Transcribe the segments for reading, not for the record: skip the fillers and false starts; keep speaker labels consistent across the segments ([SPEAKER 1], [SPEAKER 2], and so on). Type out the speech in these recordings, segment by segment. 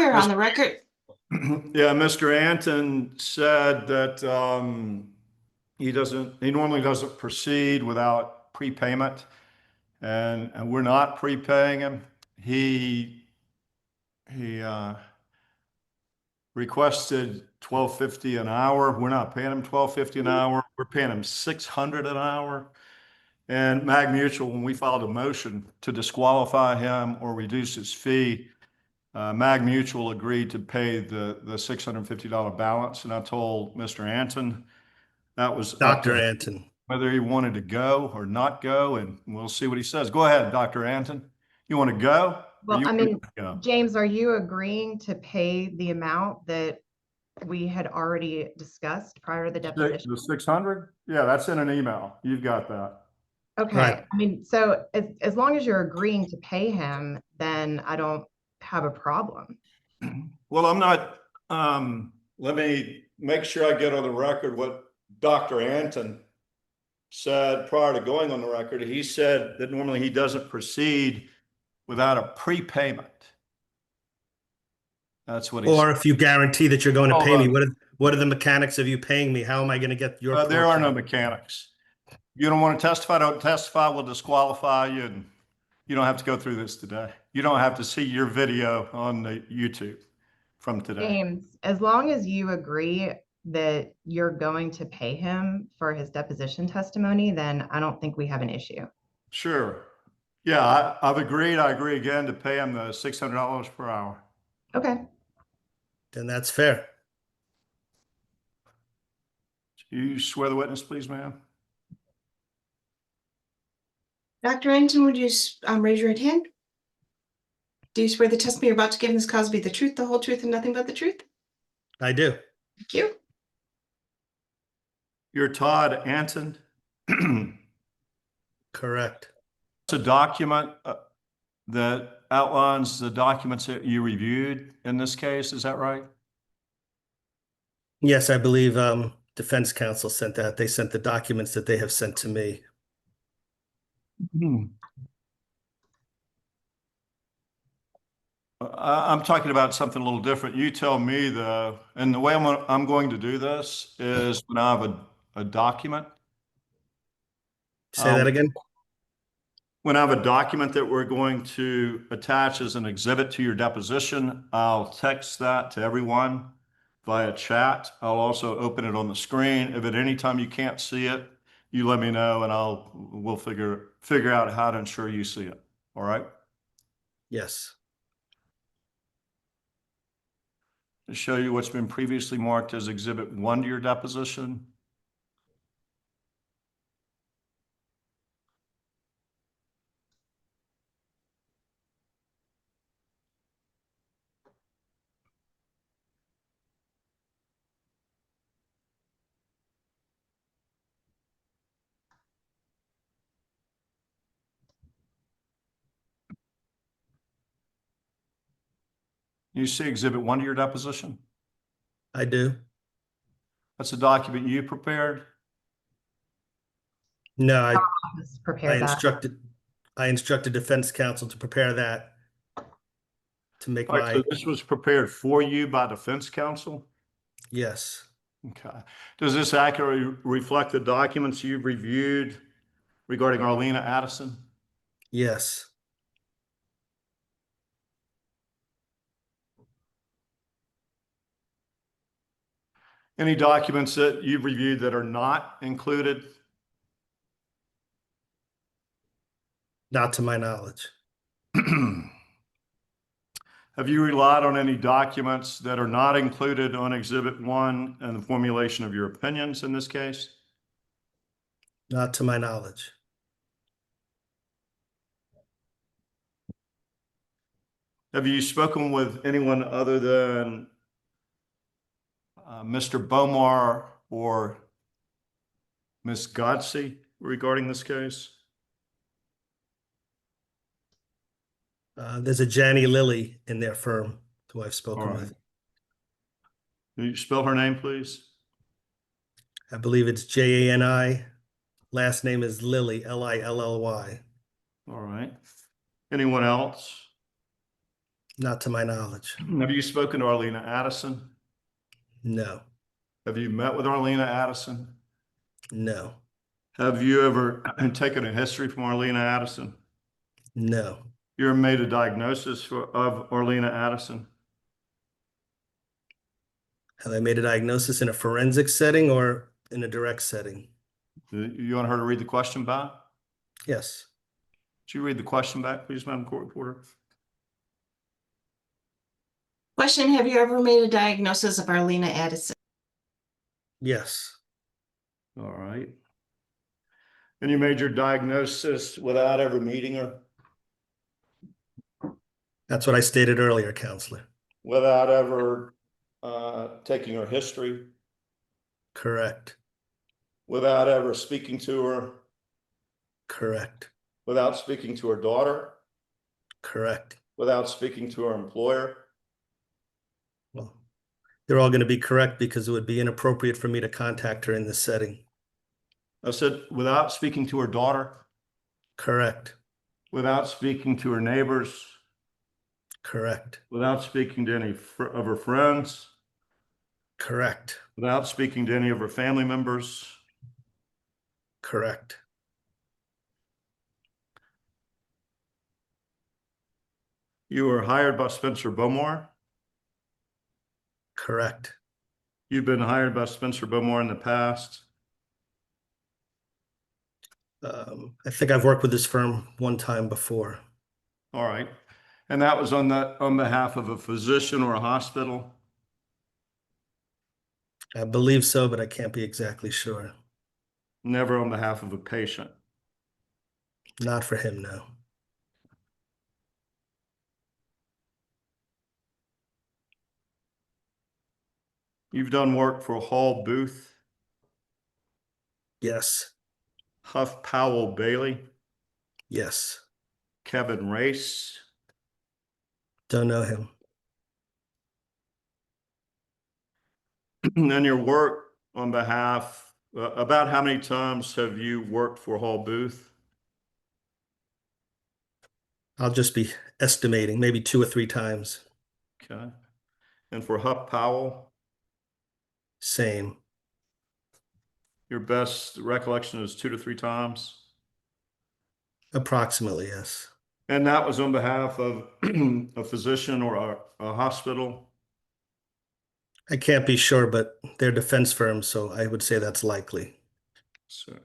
[SPEAKER 1] Where on the record?
[SPEAKER 2] Yeah, Mr. Antin said that he normally doesn't proceed without prepayment, and we're not prepaying him. He requested $12.50 an hour. We're not paying him $12.50 an hour. We're paying him $600 an hour. And Mag Mutual, when we filed a motion to disqualify him or reduce his fee, Mag Mutual agreed to pay the $650 balance. And I told Mr. Antin that was
[SPEAKER 3] Dr. Antin,
[SPEAKER 2] whether he wanted to go or not go, and we'll see what he says. Go ahead, Dr. Antin. You want to go?
[SPEAKER 4] Well, I mean, James, are you agreeing to pay the amount that we had already discussed prior to the deposition?
[SPEAKER 2] The 600? Yeah, that's in an email. You've got that.
[SPEAKER 4] Okay.
[SPEAKER 3] Right.
[SPEAKER 4] I mean, so as long as you're agreeing to pay him, then I don't have a problem.
[SPEAKER 2] Well, I'm not, let me make sure I get on the record what Dr. Antin said prior to going on the record. He said that normally he doesn't proceed without a prepayment. That's what he
[SPEAKER 3] or
[SPEAKER 2] said.
[SPEAKER 3] if you guarantee that you're going to pay me, what are the mechanics of you paying me? How am I going to get your
[SPEAKER 2] There are no
[SPEAKER 3] portion?
[SPEAKER 2] mechanics. You don't want to testify, don't testify, we'll disqualify you, and you don't have to go through this today. You don't have to see your video on the YouTube from today.
[SPEAKER 4] James, as long as you agree that you're going to pay him for his deposition testimony, then I don't think we have an issue.
[SPEAKER 2] Sure. Yeah, I've agreed. I agree again to pay him the $600 per hour.
[SPEAKER 4] Okay.
[SPEAKER 3] Then that's fair.
[SPEAKER 2] You swear the witness, please, ma'am?
[SPEAKER 1] Dr. Antin, would you raise your right hand? Do you swear the testimony you're about to give in this cause to be the truth, the whole truth, and nothing but the truth?
[SPEAKER 3] I do.
[SPEAKER 1] Thank you.
[SPEAKER 2] You're Todd Antin.
[SPEAKER 3] Correct.
[SPEAKER 2] It's a document that outlines the documents that you reviewed in this case. Is that right?
[SPEAKER 3] Yes, I believe defense counsel sent that. They sent the documents that they have sent to me.
[SPEAKER 2] I'm talking about something a little different. You tell me though, and the way I'm going to do this is when I have a document.
[SPEAKER 3] Say that again.
[SPEAKER 2] When I have a document that we're going to attach as an exhibit to your deposition, I'll text that to everyone via chat. I'll also open it on the screen. If at any time you can't see it, you let me know and we'll figure out how to ensure you see it. All right?
[SPEAKER 3] Yes.
[SPEAKER 2] To show you what's been previously marked as exhibit 1 to your deposition. You see exhibit 1 to your deposition?
[SPEAKER 3] I do.
[SPEAKER 2] That's a document you prepared?
[SPEAKER 3] No, I
[SPEAKER 4] Prepare that.
[SPEAKER 3] instructed defense counsel to prepare that to make
[SPEAKER 2] All right, so this was prepared for you by defense counsel?
[SPEAKER 3] Yes.
[SPEAKER 2] Okay. Does this accurately reflect the documents you've reviewed regarding Arlina Addison?
[SPEAKER 3] Yes.
[SPEAKER 2] Any documents that you've reviewed that are not included?
[SPEAKER 3] Not to my knowledge.
[SPEAKER 2] Have you relied on any documents that are not included on exhibit 1 in the formulation of your opinions in this case?
[SPEAKER 3] Not to my knowledge.
[SPEAKER 2] Have you spoken with anyone other than Mr. Bomar or Ms. Godsey regarding this case?
[SPEAKER 3] There's a Janie Lilly in their firm who I've spoken with.
[SPEAKER 2] Can you spell her name, please?
[SPEAKER 3] I believe it's Jani. Last name is Lilly, Lilly.
[SPEAKER 2] All right. Anyone else?
[SPEAKER 3] Not to my knowledge.
[SPEAKER 2] Have you spoken to Arlina Addison?
[SPEAKER 3] No,
[SPEAKER 2] Have you met with Arlina Addison?
[SPEAKER 3] no,
[SPEAKER 2] Have you ever taken a history from Arlina Addison?
[SPEAKER 3] no.
[SPEAKER 2] You ever made a diagnosis of Arlina Addison?
[SPEAKER 3] Have I made a diagnosis in a forensic setting or in a direct setting?
[SPEAKER 2] You want her to read the question back?
[SPEAKER 3] Yes.
[SPEAKER 2] Would you read the question back, please, Madam Court Reporter?
[SPEAKER 1] Question, have you ever made a diagnosis of Arlina Addison?
[SPEAKER 3] Yes.
[SPEAKER 2] All right. And you made your diagnosis without ever meeting her?
[SPEAKER 3] That's what I stated earlier, Counselor.
[SPEAKER 2] Without ever taking her history?
[SPEAKER 3] Correct.
[SPEAKER 2] Without ever speaking to her?
[SPEAKER 3] Correct.
[SPEAKER 2] Without speaking to her daughter?
[SPEAKER 3] Correct.
[SPEAKER 2] Without speaking to her employer?
[SPEAKER 3] Well, they're all going to be correct because it would be inappropriate for me to contact her in this setting.
[SPEAKER 2] I said, without speaking to her daughter?
[SPEAKER 3] Correct.
[SPEAKER 2] Without speaking to her neighbors?
[SPEAKER 3] Correct.
[SPEAKER 2] Without speaking to any of her friends?
[SPEAKER 3] Correct.
[SPEAKER 2] Without speaking to any of her family members?
[SPEAKER 3] Correct.
[SPEAKER 2] You were hired by Spencer Bowmore?
[SPEAKER 3] Correct.
[SPEAKER 2] You've been hired by Spencer Bowmore in the past?
[SPEAKER 3] I think I've worked with this firm one time before.
[SPEAKER 2] All right. And that was on behalf of a physician or a hospital?
[SPEAKER 3] I believe so, but I can't be exactly sure.
[SPEAKER 2] Never on behalf of a patient?
[SPEAKER 3] Not for him, no.
[SPEAKER 2] You've done work for Hall Booth,
[SPEAKER 3] Yes.
[SPEAKER 2] Huff Powell Bailey,
[SPEAKER 3] Yes.
[SPEAKER 2] Kevin Race,
[SPEAKER 3] Don't know him.
[SPEAKER 2] and your work on behalf, about how many times have you worked for Hall Booth?
[SPEAKER 3] I'll just be estimating, maybe 2 or 3 times.
[SPEAKER 2] Okay. And for Huff Powell,
[SPEAKER 3] Same.
[SPEAKER 2] your best recollection is 2 to 3 times?
[SPEAKER 3] Approximately, yes.
[SPEAKER 2] And that was on behalf of a physician or a hospital?
[SPEAKER 3] I can't be sure, but they're defense firms, so I would say that's likely.
[SPEAKER 2] So.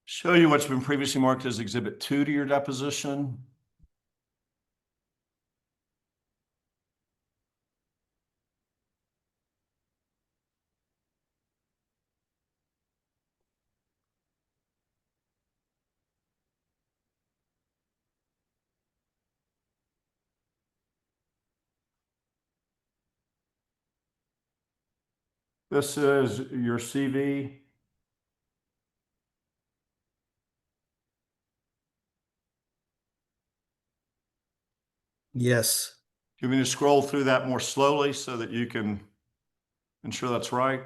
[SPEAKER 2] Show you what's been previously marked as Exhibit 2 to your deposition. This is your CV.
[SPEAKER 3] Yes.
[SPEAKER 2] Do you want me to scroll through that more slowly so that you can ensure that's right?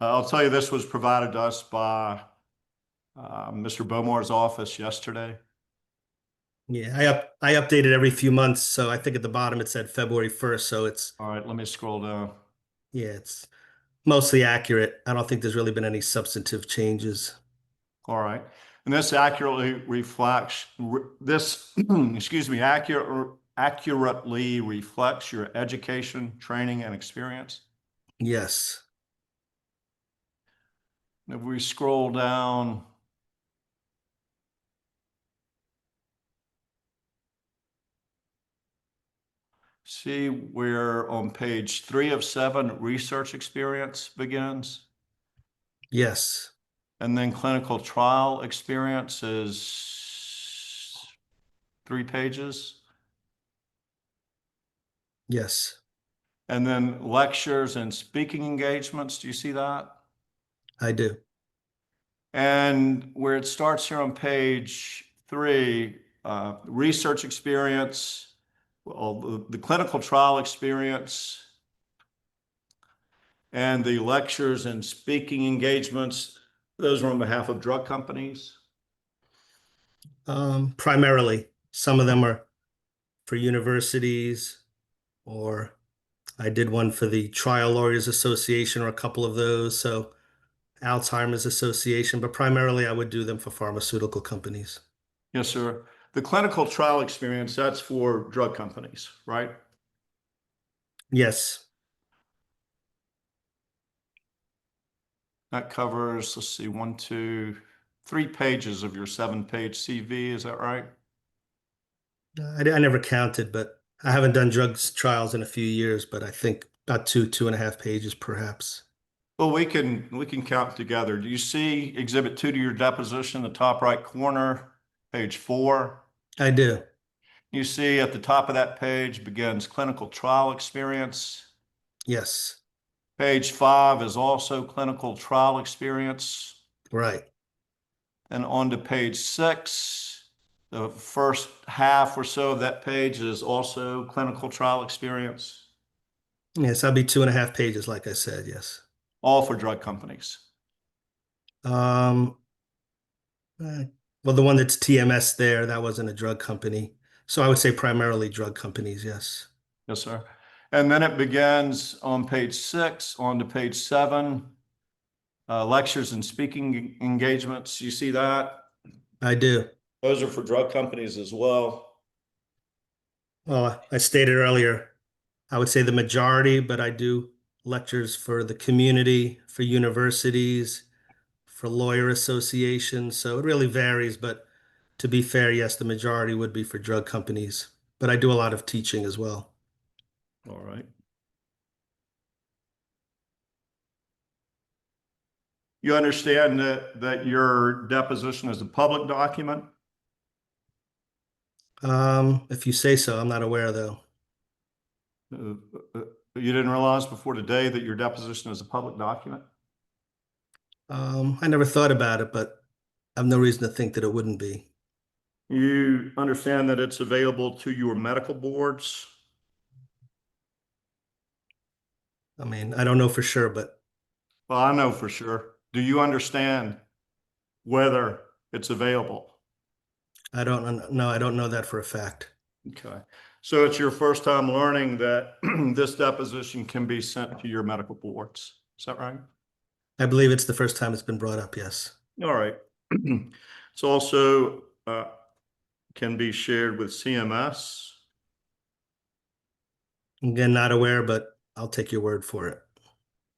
[SPEAKER 2] I'll tell you, this was provided to us by Mr. Bowmore's office yesterday.
[SPEAKER 3] Yeah, I update it every few months, so I think at the bottom it said February 1st, so it's,
[SPEAKER 2] All right, let me scroll down.
[SPEAKER 3] yeah, it's mostly accurate. I don't think there's really been any substantive changes.
[SPEAKER 2] All right. And this accurately reflects this, excuse me, accurately reflects your education, training, and experience.
[SPEAKER 3] Yes.
[SPEAKER 2] If we scroll down, see where on page 3 of 7, research experience begins.
[SPEAKER 3] Yes.
[SPEAKER 2] And then clinical trial experience is 3 pages.
[SPEAKER 3] Yes.
[SPEAKER 2] And then lectures and speaking engagements, do you see that?
[SPEAKER 3] I do.
[SPEAKER 2] And where it starts here on page 3, research experience, well, the clinical trial experience, and the lectures and speaking engagements, Those are on behalf of drug companies?
[SPEAKER 3] Primarily, some of them are for universities, or I did one for the Trial Lawyers Association or a couple of those, so Alzheimer's Association, but primarily I would do them for pharmaceutical companies.
[SPEAKER 2] Yes, sir. The clinical trial experience, that's for drug companies, right?
[SPEAKER 3] Yes,
[SPEAKER 2] That covers, let's see, 1, 2, 3 pages of your 7-page CV, is that right?
[SPEAKER 3] I never counted, but I haven't done drugs trials in a few years, but I think about 2.5 pages perhaps.
[SPEAKER 2] Well, we can count together. Do you see Exhibit 2 to your deposition, the top right corner, page 4?
[SPEAKER 3] I do.
[SPEAKER 2] You see at the top of that page begins clinical trial experience.
[SPEAKER 3] Yes,
[SPEAKER 2] Page 5 is also clinical trial experience.
[SPEAKER 3] right.
[SPEAKER 2] And on to page 6, the first half or so of that page is also clinical trial experience,
[SPEAKER 3] Yes, I'll be 2.5 pages, like I said, yes.
[SPEAKER 2] all for drug companies.
[SPEAKER 3] Um, well, the one that's TMS there, that wasn't a drug company. So I would say primarily drug companies, yes.
[SPEAKER 2] Yes, sir. And then it begins on page 6, on to page 7, lectures and speaking engagements. You see that?
[SPEAKER 3] I do.
[SPEAKER 2] Those are for drug companies as well.
[SPEAKER 3] Well, I stated earlier, I would say the majority, but I do lectures for the community, for universities, for lawyer associations. So it really varies, but to be fair, yes, the majority would be for drug companies, but I do a lot of teaching as well.
[SPEAKER 2] All right. You understand that your deposition is a public document?
[SPEAKER 3] If you say so, I'm not aware though.
[SPEAKER 2] You didn't realize before today that your deposition is a public document?
[SPEAKER 3] I never thought about it, but I have no reason to think that it wouldn't be.
[SPEAKER 2] You understand that it's available to your medical boards?
[SPEAKER 3] I mean, I don't know for sure, but
[SPEAKER 2] Well, I know for sure. Do you understand whether it's available?
[SPEAKER 3] I don't know. I don't know that for a fact.
[SPEAKER 2] Okay. So it's your first time learning that this deposition can be sent to your medical boards. Is that right?
[SPEAKER 3] I believe it's the first time it's been brought up, yes.
[SPEAKER 2] All right. It's also can be shared with CMS.
[SPEAKER 3] Again, not aware, but I'll take your word for it.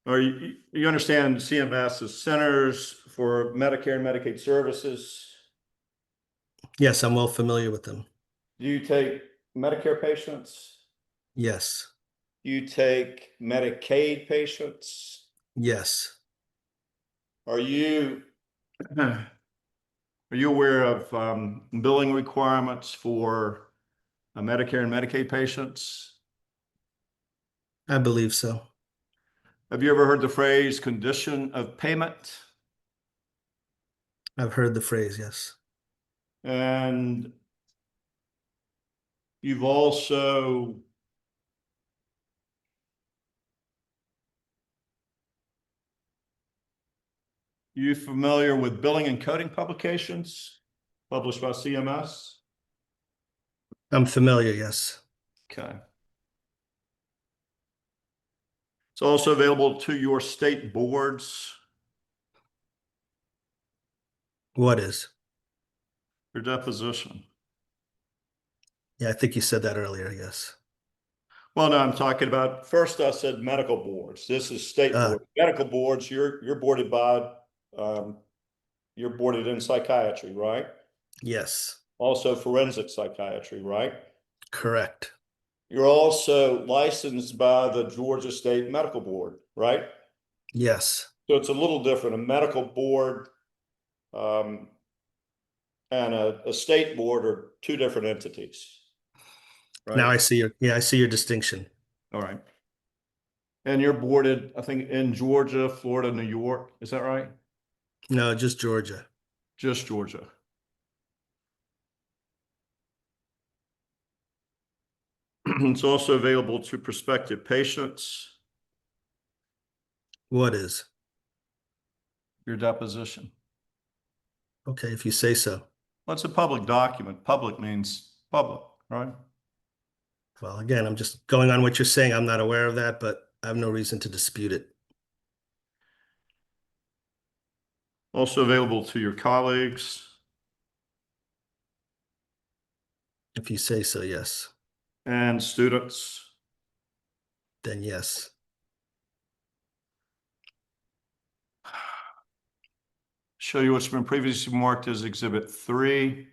[SPEAKER 2] Or you understand CMS is Centers for Medicare and Medicaid Services.
[SPEAKER 3] Yes, I'm well familiar with them.
[SPEAKER 2] Do you take Medicare patients?
[SPEAKER 3] Yes,
[SPEAKER 2] Do you take Medicaid patients?
[SPEAKER 3] yes,
[SPEAKER 2] Are you aware of billing requirements for Medicare and Medicaid patients?
[SPEAKER 3] I believe so.
[SPEAKER 2] Have you ever heard the phrase condition of payment?
[SPEAKER 3] I've heard the phrase, yes.
[SPEAKER 2] And you've also you familiar with billing and coding publications published by CMS?
[SPEAKER 3] I'm familiar, yes.
[SPEAKER 2] Okay. It's also available to your state boards.
[SPEAKER 3] What is?
[SPEAKER 2] Your deposition.
[SPEAKER 3] Yeah, I think you said that earlier, yes.
[SPEAKER 2] Well, no, I'm talking about, first I said medical boards. This is state board. Medical boards, you're boarded by, you're boarded in psychiatry, right?
[SPEAKER 3] Yes,
[SPEAKER 2] Also forensic psychiatry, right?
[SPEAKER 3] correct.
[SPEAKER 2] You're also licensed by the Georgia State Medical Board, right?
[SPEAKER 3] Yes.
[SPEAKER 2] So it's a little different. A medical board and a state board are two different entities. Right?
[SPEAKER 3] Now I see your distinction.
[SPEAKER 2] All right. And you're boarded, I think, in Georgia, Florida, New York. Is that right?
[SPEAKER 3] No, just Georgia.
[SPEAKER 2] Just Georgia. It's also available to prospective patients.
[SPEAKER 3] What is?
[SPEAKER 2] your deposition.
[SPEAKER 3] Okay, if you say so.
[SPEAKER 2] Well, it's a public document. Public means public, right?
[SPEAKER 3] Well, again, I'm just going on what you're saying. I'm not aware of that, but I have no reason to dispute it.
[SPEAKER 2] Also available to your colleagues.
[SPEAKER 3] If you say so, yes.
[SPEAKER 2] And students.
[SPEAKER 3] Then yes.
[SPEAKER 2] Show you what's been previously marked as Exhibit 3.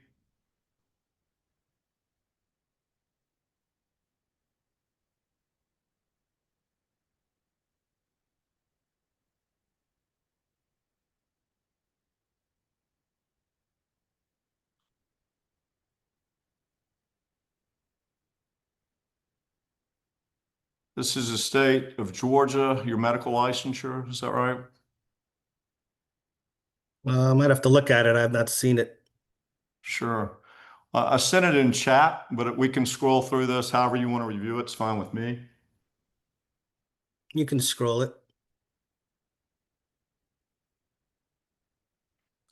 [SPEAKER 2] This is the state of Georgia, your medical licensure, is that right?
[SPEAKER 3] I might have to look at it. I've not seen it.
[SPEAKER 2] Sure. I sent it in chat, but we can scroll through this however you want to review it. It's fine with me.
[SPEAKER 3] You can scroll it.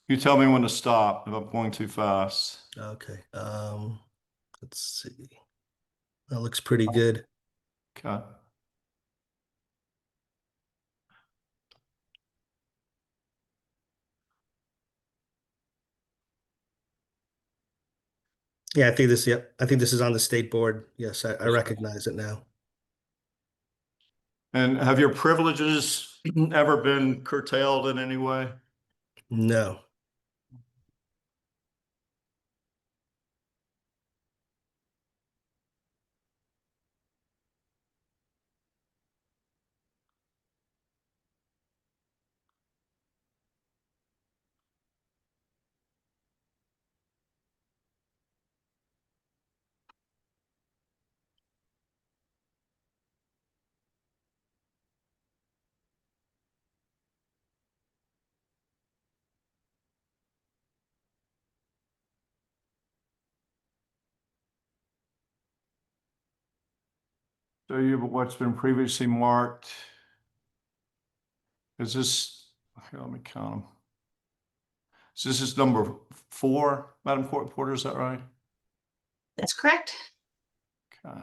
[SPEAKER 2] You tell me when to stop if I'm going too fast.
[SPEAKER 3] Okay. Let's see. That looks pretty good.
[SPEAKER 2] Okay.
[SPEAKER 3] Yeah, I think this, yep. I think this is on the state board. Yes, I recognize it now.
[SPEAKER 2] And have your privileges ever been curtailed in any way?
[SPEAKER 3] No.
[SPEAKER 2] So you, what's been previously marked. Is this, here, let me count them. So this is number 4, Madam Court Reporter, is that right?
[SPEAKER 1] That's correct.
[SPEAKER 2] Okay.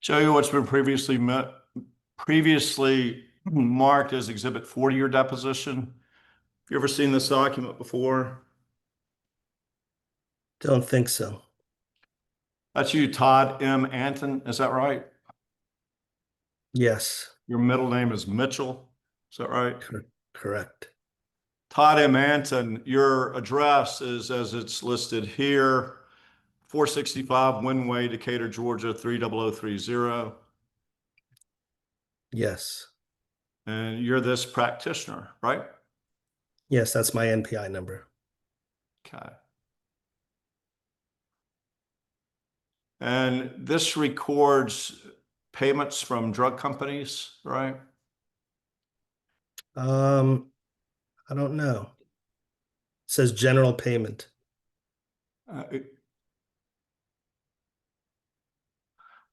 [SPEAKER 2] Show you what's been previously marked as Exhibit 4 to your deposition. You ever seen this document before?
[SPEAKER 3] Don't think so.
[SPEAKER 2] That's you, Todd M. Antin, is that right?
[SPEAKER 3] Yes.
[SPEAKER 2] Your middle name is Mitchell, is that right?
[SPEAKER 3] Correct.
[SPEAKER 2] Todd M. Antin, your address is as it's listed here, 465 Windway, Decatur, Georgia, 30030.
[SPEAKER 3] Yes.
[SPEAKER 2] And you're this practitioner, right?
[SPEAKER 3] Yes, that's my NPI number.
[SPEAKER 2] Okay. And this records payments from drug companies, right?
[SPEAKER 3] I don't know. It says general payment.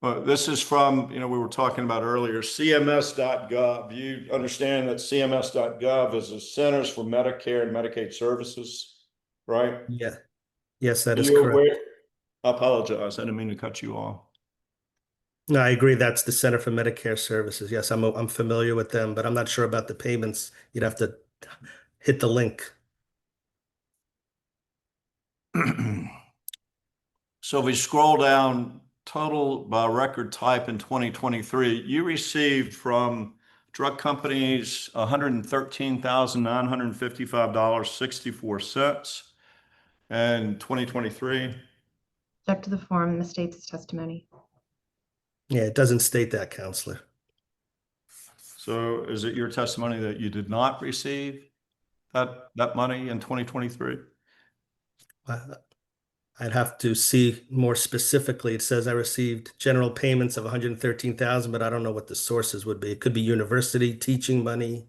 [SPEAKER 2] Well, this is from, we were talking about earlier, CMS.gov. You understand that CMS.gov is the Centers for Medicare and Medicaid Services, right?
[SPEAKER 3] Yeah. Yes, that is
[SPEAKER 2] You
[SPEAKER 3] correct.
[SPEAKER 2] aware- I apologize. I didn't mean to cut you off.
[SPEAKER 3] No, I agree. That's the Center for Medicare Services. Yes, I'm familiar with them, but I'm not sure about the payments. You'd have to hit the link.
[SPEAKER 2] So if we scroll down total by record type in 2023, you received from drug companies $113,955.64 in 2023.
[SPEAKER 4] Check to the form, misstates his testimony.
[SPEAKER 3] Yeah, it doesn't state that, counselor.
[SPEAKER 2] So is it your testimony that you did not receive that money in 2023?
[SPEAKER 3] I'd have to see more specifically. It says I received general payments of 113,000, but I don't know what the sources would be. It could be university teaching money.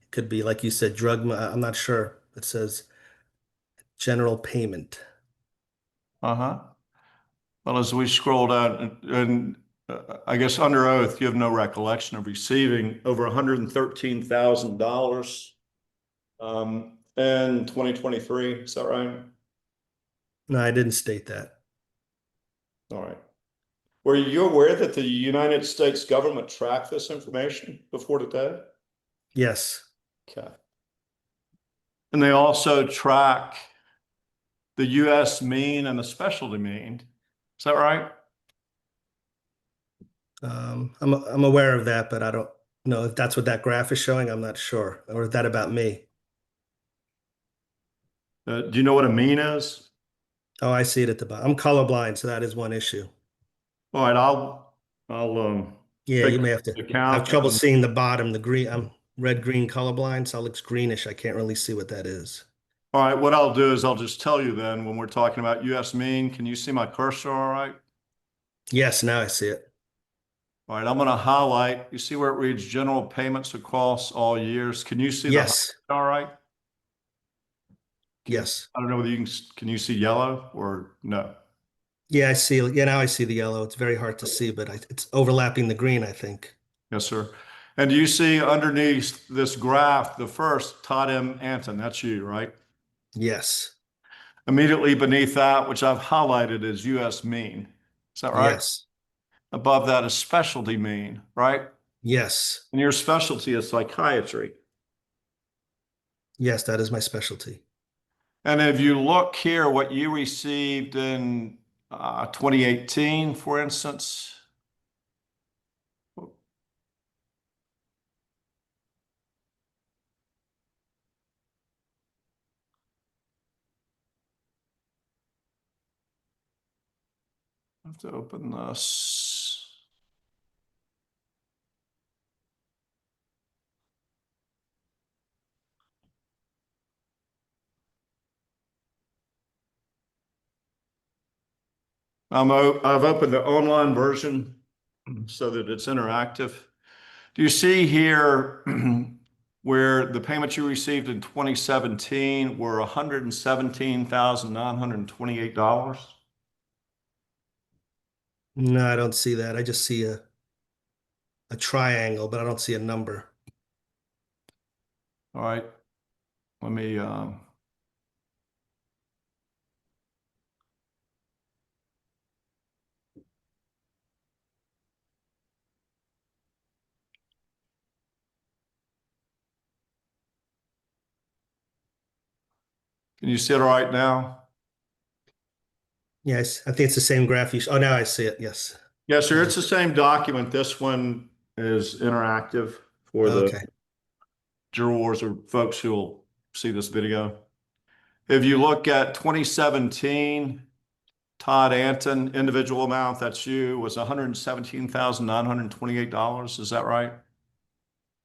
[SPEAKER 3] It could be, like you said, drug money. I'm not sure. It says general payment.
[SPEAKER 2] Uh-huh. Well, as we scroll down, and I guess under oath, you have no recollection of receiving over $113,000 in 2023. Is that right?
[SPEAKER 3] No, I didn't state that.
[SPEAKER 2] All right. Were you aware that the United States government tracked this information before today?
[SPEAKER 3] Yes.
[SPEAKER 2] Okay. And they also track the US mean and the specialty mean. Is that right?
[SPEAKER 3] I'm aware of that, but I don't know if that's what that graph is showing. I'm not sure. Or is that about me?
[SPEAKER 2] Do you know what a mean is?
[SPEAKER 3] Oh, I see it at the bottom. I'm colorblind, so that is one issue.
[SPEAKER 2] All right, I'll
[SPEAKER 3] Yeah,
[SPEAKER 2] take
[SPEAKER 3] you may have to
[SPEAKER 2] account
[SPEAKER 3] have trouble
[SPEAKER 2] and-
[SPEAKER 3] seeing the bottom, the green. I'm red-green colorblind, so it looks greenish. I can't really see what that is.
[SPEAKER 2] All right, what I'll do is I'll just tell you then when we're talking about US mean, can you see my cursor all right?
[SPEAKER 3] Yes, now I see it.
[SPEAKER 2] All right, I'm going to highlight. You see where it reads general payments across all years? Can you see the
[SPEAKER 3] Yes.
[SPEAKER 2] highlight all right?
[SPEAKER 3] Yes.
[SPEAKER 2] I don't know whether can you see yellow or no?
[SPEAKER 3] Yeah, I see. Yeah, now I see the yellow. It's very hard to see, but it's overlapping the green, I think.
[SPEAKER 2] Yes, sir. And do you see underneath this graph, the first Todd M. Antin, that's you, right?
[SPEAKER 3] Yes.
[SPEAKER 2] Immediately beneath that, which I've highlighted as US mean. Is that right?
[SPEAKER 3] Yes.
[SPEAKER 2] Above that is specialty mean, right?
[SPEAKER 3] Yes.
[SPEAKER 2] And your specialty is psychiatry.
[SPEAKER 3] Yes, that is my specialty.
[SPEAKER 2] And if you look here, what you received in 2018, for instance, I have to open this. I've opened the online version so that it's interactive. Do you see here where the payments you received in 2017 were $117,928?
[SPEAKER 3] No, I don't see that. I just see a triangle, but I don't see a number.
[SPEAKER 2] All right, let me, can you see it all right now?
[SPEAKER 3] Yes, I think it's the same graph oh, now I see it. Yes.
[SPEAKER 2] Yes, sir. It's the same document. This one is interactive for the
[SPEAKER 3] Okay.
[SPEAKER 2] jurors or folks who will see this video. If you look at 2017, Todd Antin, individual amount, that's you, was $117,928. Is that right?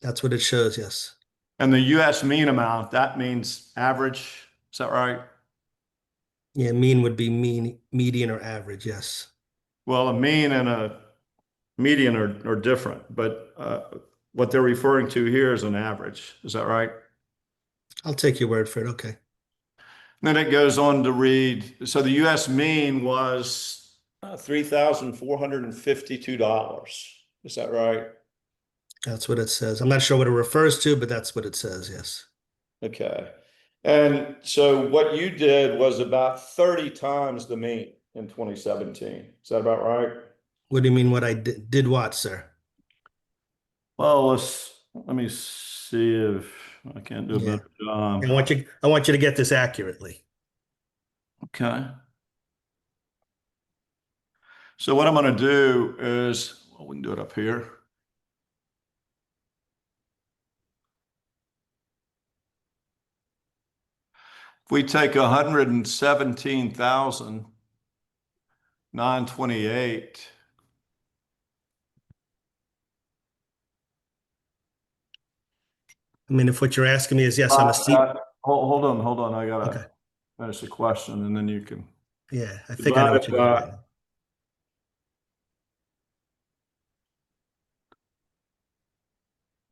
[SPEAKER 3] That's what it shows. Yes.
[SPEAKER 2] And the US mean amount, that means average. Is that right?
[SPEAKER 3] Yeah, mean would be median, or average. Yes.
[SPEAKER 2] Well, a mean and a median are different, but what they're referring to here is an average. Is that right?
[SPEAKER 3] I'll take your word for it. Okay.
[SPEAKER 2] Then it goes on to read, so the US mean was $3,452. Is that right?
[SPEAKER 3] That's what it says. I'm not sure what it refers to, but that's what it says. Yes.
[SPEAKER 2] Okay. And so what you did was about 30 times the mean in 2017. Is that about right?
[SPEAKER 3] What do you mean? What I did what, sir?
[SPEAKER 2] Well, let me see if I can't do a better job.
[SPEAKER 3] I want you to get this accurately.
[SPEAKER 2] Okay. So what I'm going to do is, well, we can do it up here. If we take 117,928,
[SPEAKER 3] I mean, if what you're asking me is, yes, I'm a C.
[SPEAKER 2] hold on. I
[SPEAKER 3] Okay.
[SPEAKER 2] gotta finish the question and then you can.
[SPEAKER 3] Yeah, I think I know what you're getting at.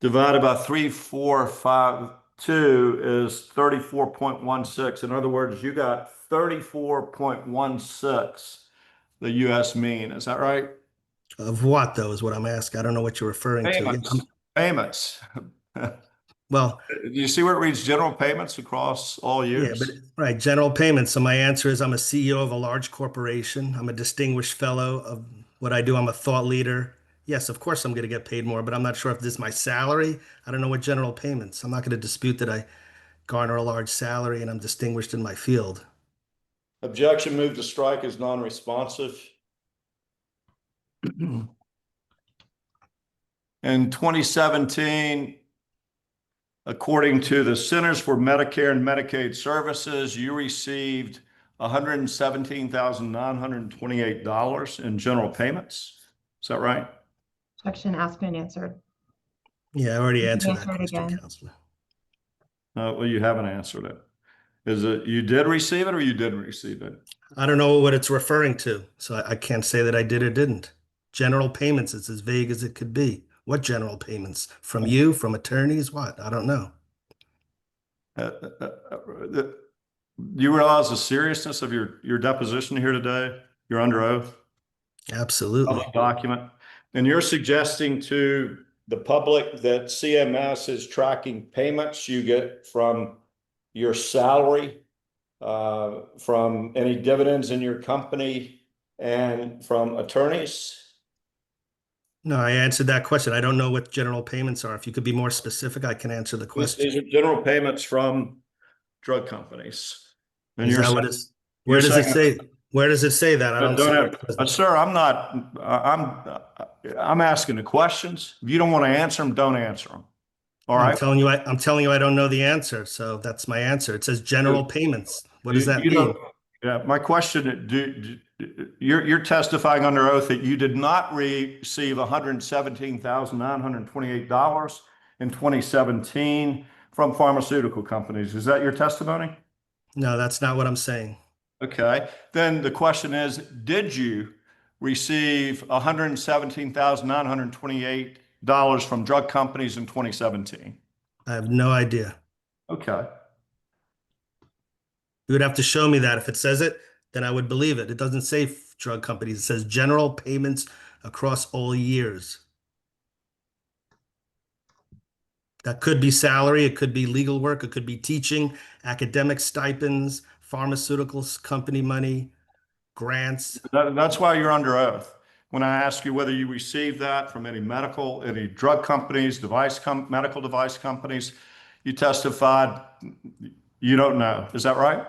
[SPEAKER 2] Divided by 3,452 is 34.16. In other words, you got 34.16, the US mean. Is that right?
[SPEAKER 3] Of what, though, is what I'm asking. I don't know what you're referring to. Yeah,
[SPEAKER 2] Payments.
[SPEAKER 3] well,
[SPEAKER 2] You see where it reads general payments across all
[SPEAKER 3] yeah,
[SPEAKER 2] years?
[SPEAKER 3] but right, general payments. So my answer is I'm a CEO of a large corporation. I'm a distinguished fellow of what I do. I'm a thought leader. Yes, of course I'm going to get paid more, but I'm not sure if this is my salary. I don't know what general payments. I'm not going to dispute that I garner a large salary and I'm distinguished in my field.
[SPEAKER 2] Objection, move to strike is non-responsive. In 2017, according to the Centers for Medicare and Medicaid Services, you received $117,928 in general payments. Is that right?
[SPEAKER 4] Objection asked and answered.
[SPEAKER 3] Yeah, I already answered that
[SPEAKER 4] Answer it
[SPEAKER 3] question,
[SPEAKER 4] again.
[SPEAKER 3] Counselor.
[SPEAKER 2] Well, you haven't answered it. Is it you did receive it or you didn't receive it?
[SPEAKER 3] I don't know what it's referring to, so I can't say that I did or didn't. General payments, it's as vague as it could be. What general payments? From you, from attorneys, what? I don't know.
[SPEAKER 2] Do you realize the seriousness of your deposition here today? You're under oath.
[SPEAKER 3] Absolutely.
[SPEAKER 2] Public document. And you're suggesting to the public that CMS is tracking payments you get from your salary, from any dividends in your company, and from attorneys?
[SPEAKER 3] No, I answered that question. I don't know what general payments are. If you could be more specific, I can answer the question.
[SPEAKER 2] These are general payments from drug companies. And
[SPEAKER 3] Is
[SPEAKER 2] you're
[SPEAKER 3] that
[SPEAKER 2] saying,
[SPEAKER 3] what it's, where does it say? Where does it say that? I don't see it.
[SPEAKER 2] Sir, I'm asking the questions. If you don't want to answer them, don't answer them. All right.
[SPEAKER 3] I'm telling you, I don't know the answer. So that's my answer. It says general payments. What does that mean?
[SPEAKER 2] Yeah, my question, you're testifying under oath that you did not receive $117,928 in 2017 from pharmaceutical companies. Is that your testimony?
[SPEAKER 3] No, that's not what I'm saying.
[SPEAKER 2] Okay. Then the question is, did you receive $117,928 from drug companies in 2017?
[SPEAKER 3] I have no idea.
[SPEAKER 2] Okay.
[SPEAKER 3] You would have to show me that. If it says it, then I would believe it. It doesn't say drug companies. It says general payments across all years. That could be salary. It could be legal work. It could be teaching, academic stipends, pharmaceuticals, company money, grants.
[SPEAKER 2] That's why you're under oath. When I ask you whether you received that from any drug companies, medical device companies, you testified you don't know. Is that right?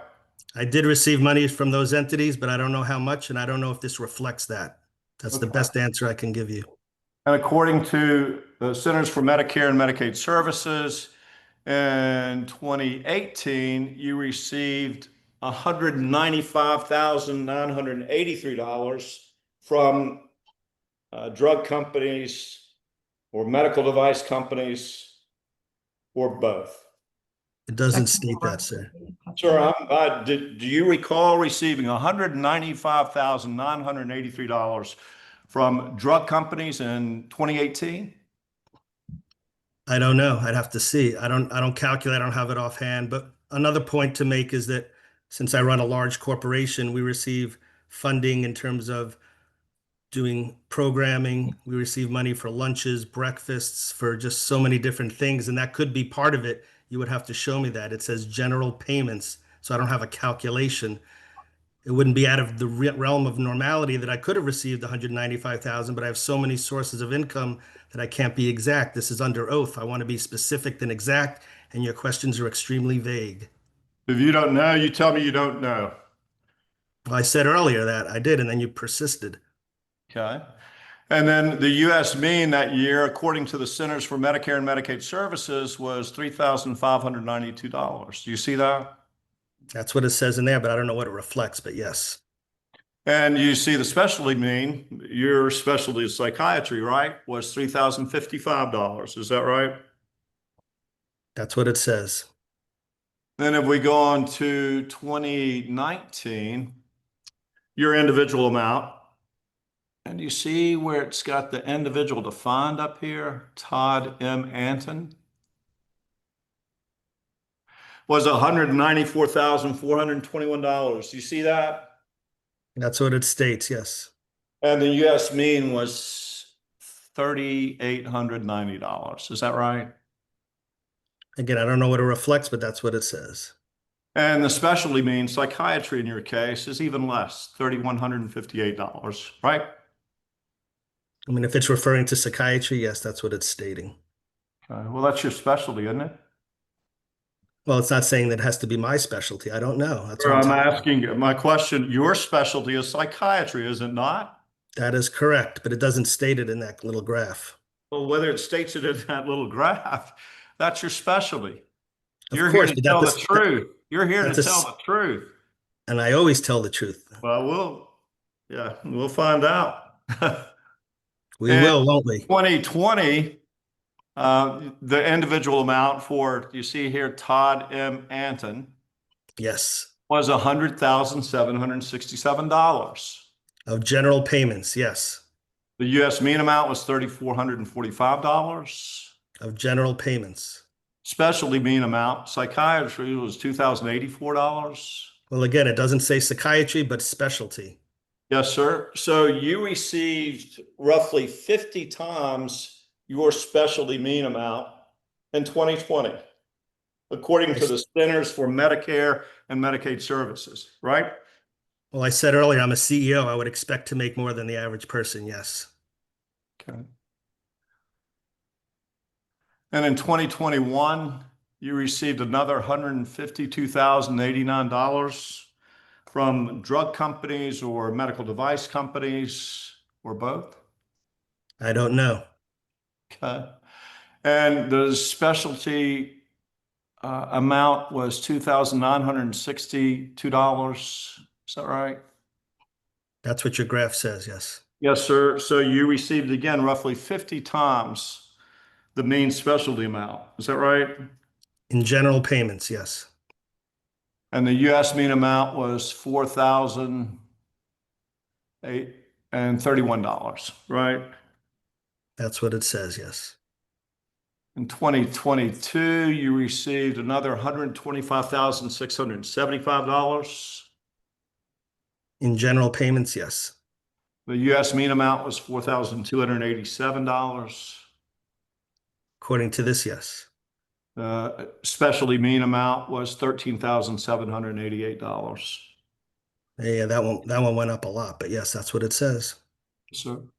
[SPEAKER 3] I did receive money from those entities, but I don't know how much, and I don't know if this reflects that. That's the best answer I can give you.
[SPEAKER 2] And according to the Centers for Medicare and Medicaid Services, in 2018, you received $195,983 from drug companies or medical device companies or both.
[SPEAKER 3] It doesn't state that, sir.
[SPEAKER 2] Sir, do you recall receiving $195,983 from drug companies in 2018?
[SPEAKER 3] I don't know. I'd have to see. I don't calculate. I don't have it offhand. But another point to make is that since I run a large corporation, we receive funding in terms of doing programming. We receive money for lunches, breakfasts, for just so many different things. And that could be part of it. You would have to show me that. It says general payments. So I don't have a calculation. It wouldn't be out of the realm of normality that I could have received 195,000, but I have so many sources of income that I can't be exact. This is under oath. I want to be specific than exact, and your questions are extremely vague.
[SPEAKER 2] If you don't know, you tell me you don't know.
[SPEAKER 3] Well, I said earlier that I did, and then you persisted.
[SPEAKER 2] Okay. And then the US mean that year, according to the Centers for Medicare and Medicaid Services, was $3,592. Do you see that?
[SPEAKER 3] That's what it says in there, but I don't know what it reflects, but yes.
[SPEAKER 2] And you see the specialty mean, your specialty is psychiatry, right? Was $3,055. Is that right?
[SPEAKER 3] That's what it says.
[SPEAKER 2] Then if we go on to 2019, your individual amount, and you see where it's got the individual defined up here, Todd M. Antin, was $194,421. You see that?
[SPEAKER 3] That's what it states, yes.
[SPEAKER 2] And the US mean was $3,890. Is that right?
[SPEAKER 3] Again, I don't know what it reflects, but that's what it says.
[SPEAKER 2] And the specialty mean, psychiatry in your case, is even less, $3,158, right?
[SPEAKER 3] I mean, if it's referring to psychiatry, yes, that's what it's stating.
[SPEAKER 2] Well, that's your specialty, isn't it?
[SPEAKER 3] Well, it's not saying that it has to be my specialty. I don't know. That's what
[SPEAKER 2] I'm
[SPEAKER 3] telling you.
[SPEAKER 2] asking, my question, your specialty is psychiatry, is it not?
[SPEAKER 3] That is correct, but it doesn't state it in that little graph.
[SPEAKER 2] Well, whether it states it in that little graph, that's your specialty.
[SPEAKER 3] Of
[SPEAKER 2] You're
[SPEAKER 3] course,
[SPEAKER 2] here to
[SPEAKER 3] but
[SPEAKER 2] tell the
[SPEAKER 3] that's
[SPEAKER 2] truth. You're here to
[SPEAKER 3] that's a
[SPEAKER 2] tell
[SPEAKER 3] s-
[SPEAKER 2] the truth.
[SPEAKER 3] And I always tell the truth.
[SPEAKER 2] Well, we'll find out.
[SPEAKER 3] We
[SPEAKER 2] And
[SPEAKER 3] will, won't we?
[SPEAKER 2] 2020, the individual amount for, you see here, Todd M. Antin,
[SPEAKER 3] Yes.
[SPEAKER 2] was $100,767.
[SPEAKER 3] Of general payments, yes.
[SPEAKER 2] The US mean amount was $3,445.
[SPEAKER 3] Of general payments.
[SPEAKER 2] Specialty mean amount, psychiatry was $2,084.
[SPEAKER 3] Well, again, it doesn't say psychiatry, but specialty.
[SPEAKER 2] Yes, sir. So you received roughly 50 times your specialty mean amount in 2020, according to the Centers for Medicare and Medicaid Services, right?
[SPEAKER 3] Well, I said earlier, I'm a CEO. I would expect to make more than the average person, yes.
[SPEAKER 2] Okay. And in 2021, you received another $152,089 from drug companies or medical device companies or both?
[SPEAKER 3] I don't know.
[SPEAKER 2] Okay. And the specialty amount was $2,962. Is that right?
[SPEAKER 3] That's what your graph says, yes.
[SPEAKER 2] Yes, sir. So you received again roughly 50 times the mean specialty amount. Is that right?
[SPEAKER 3] In general payments, yes.
[SPEAKER 2] And the US mean amount was $4,031, right?
[SPEAKER 3] That's what it says, yes.
[SPEAKER 2] In 2022, you received another $125,675.
[SPEAKER 3] In general payments, yes.
[SPEAKER 2] The US mean amount was $4,287.
[SPEAKER 3] According to this, yes.
[SPEAKER 2] Specialty mean amount was $13,788.
[SPEAKER 3] Yeah, that one went up a lot, but yes, that's what it says.
[SPEAKER 2] So,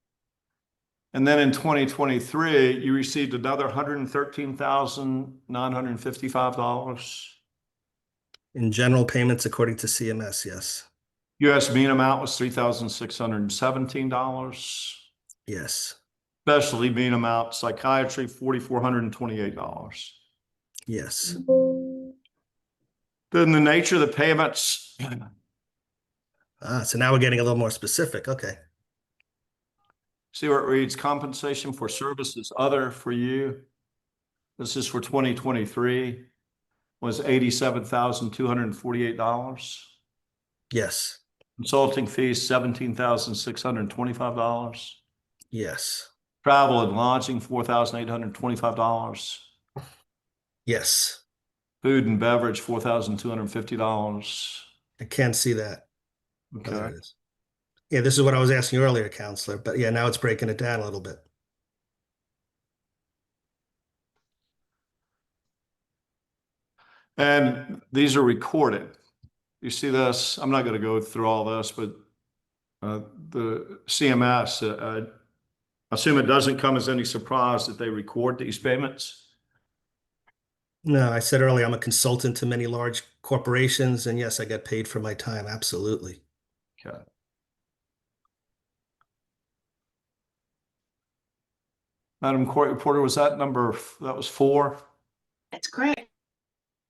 [SPEAKER 2] and then in 2023, you received another $113,955.
[SPEAKER 3] In general payments, according to CMS, yes.
[SPEAKER 2] US mean amount was $3,617.
[SPEAKER 3] Yes.
[SPEAKER 2] Specialty mean amount, psychiatry, $4,428.
[SPEAKER 3] Yes.
[SPEAKER 2] Then the nature of the payments.
[SPEAKER 3] So now we're getting a little more specific. Okay.
[SPEAKER 2] See where it reads compensation for services other for you. This is for 2023 was $87,248.
[SPEAKER 3] Yes.
[SPEAKER 2] Consulting fees, $17,625.
[SPEAKER 3] Yes.
[SPEAKER 2] Travel and lodging, $4,825.
[SPEAKER 3] Yes.
[SPEAKER 2] Food and beverage, $4,250.
[SPEAKER 3] I can't see that. Oh, there
[SPEAKER 2] Okay.
[SPEAKER 3] it is. Yeah, this is what I was asking earlier, counselor, but yeah, now it's breaking it down a little bit.
[SPEAKER 2] And these are recorded. You see this? I'm not going to go through all this, but the CMS, I assume it doesn't come as any surprise that they record these payments.
[SPEAKER 3] No, I said earlier, I'm a consultant to many large corporations, and yes, I get paid for my time. Absolutely.
[SPEAKER 2] Okay. Madam Court Reporter, was that that was 4?
[SPEAKER 1] That's correct.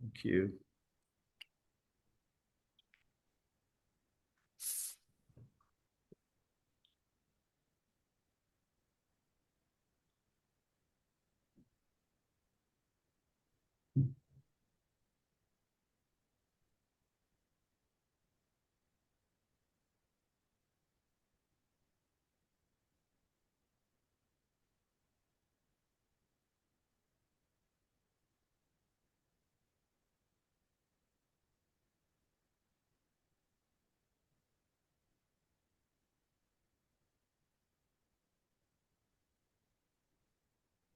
[SPEAKER 2] Thank you.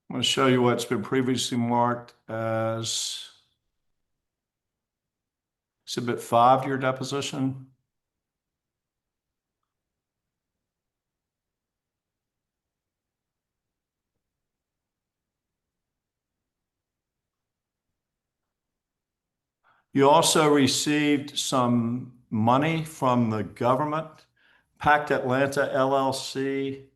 [SPEAKER 2] I'm going to show you what's been previously marked as Exhibit 5 to your deposition. You also received some money from the government, Pact Atlanta LLC,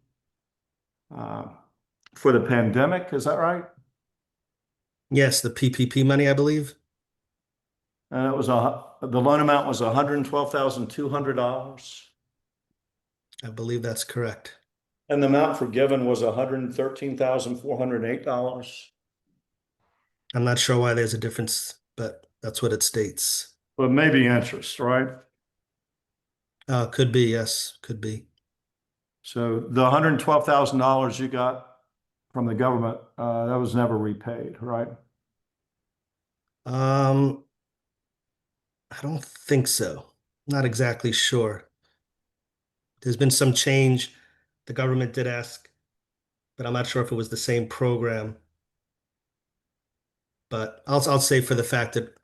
[SPEAKER 2] for the pandemic. Is that right?
[SPEAKER 3] Yes, the PPP money, I believe.
[SPEAKER 2] And it was the loan amount was $112,200.
[SPEAKER 3] I believe that's correct.
[SPEAKER 2] And the amount forgiven was $113,408.
[SPEAKER 3] I'm not sure why there's a difference, but that's what it states.
[SPEAKER 2] But maybe interest, right?
[SPEAKER 3] Could be, yes, could be.
[SPEAKER 2] So the $112,000 you got from the government, that was never repaid, right?
[SPEAKER 3] I don't think so. Not exactly sure. There's been some change. The government did ask, but I'm not sure if it was the same program. But I'll say for the fact that,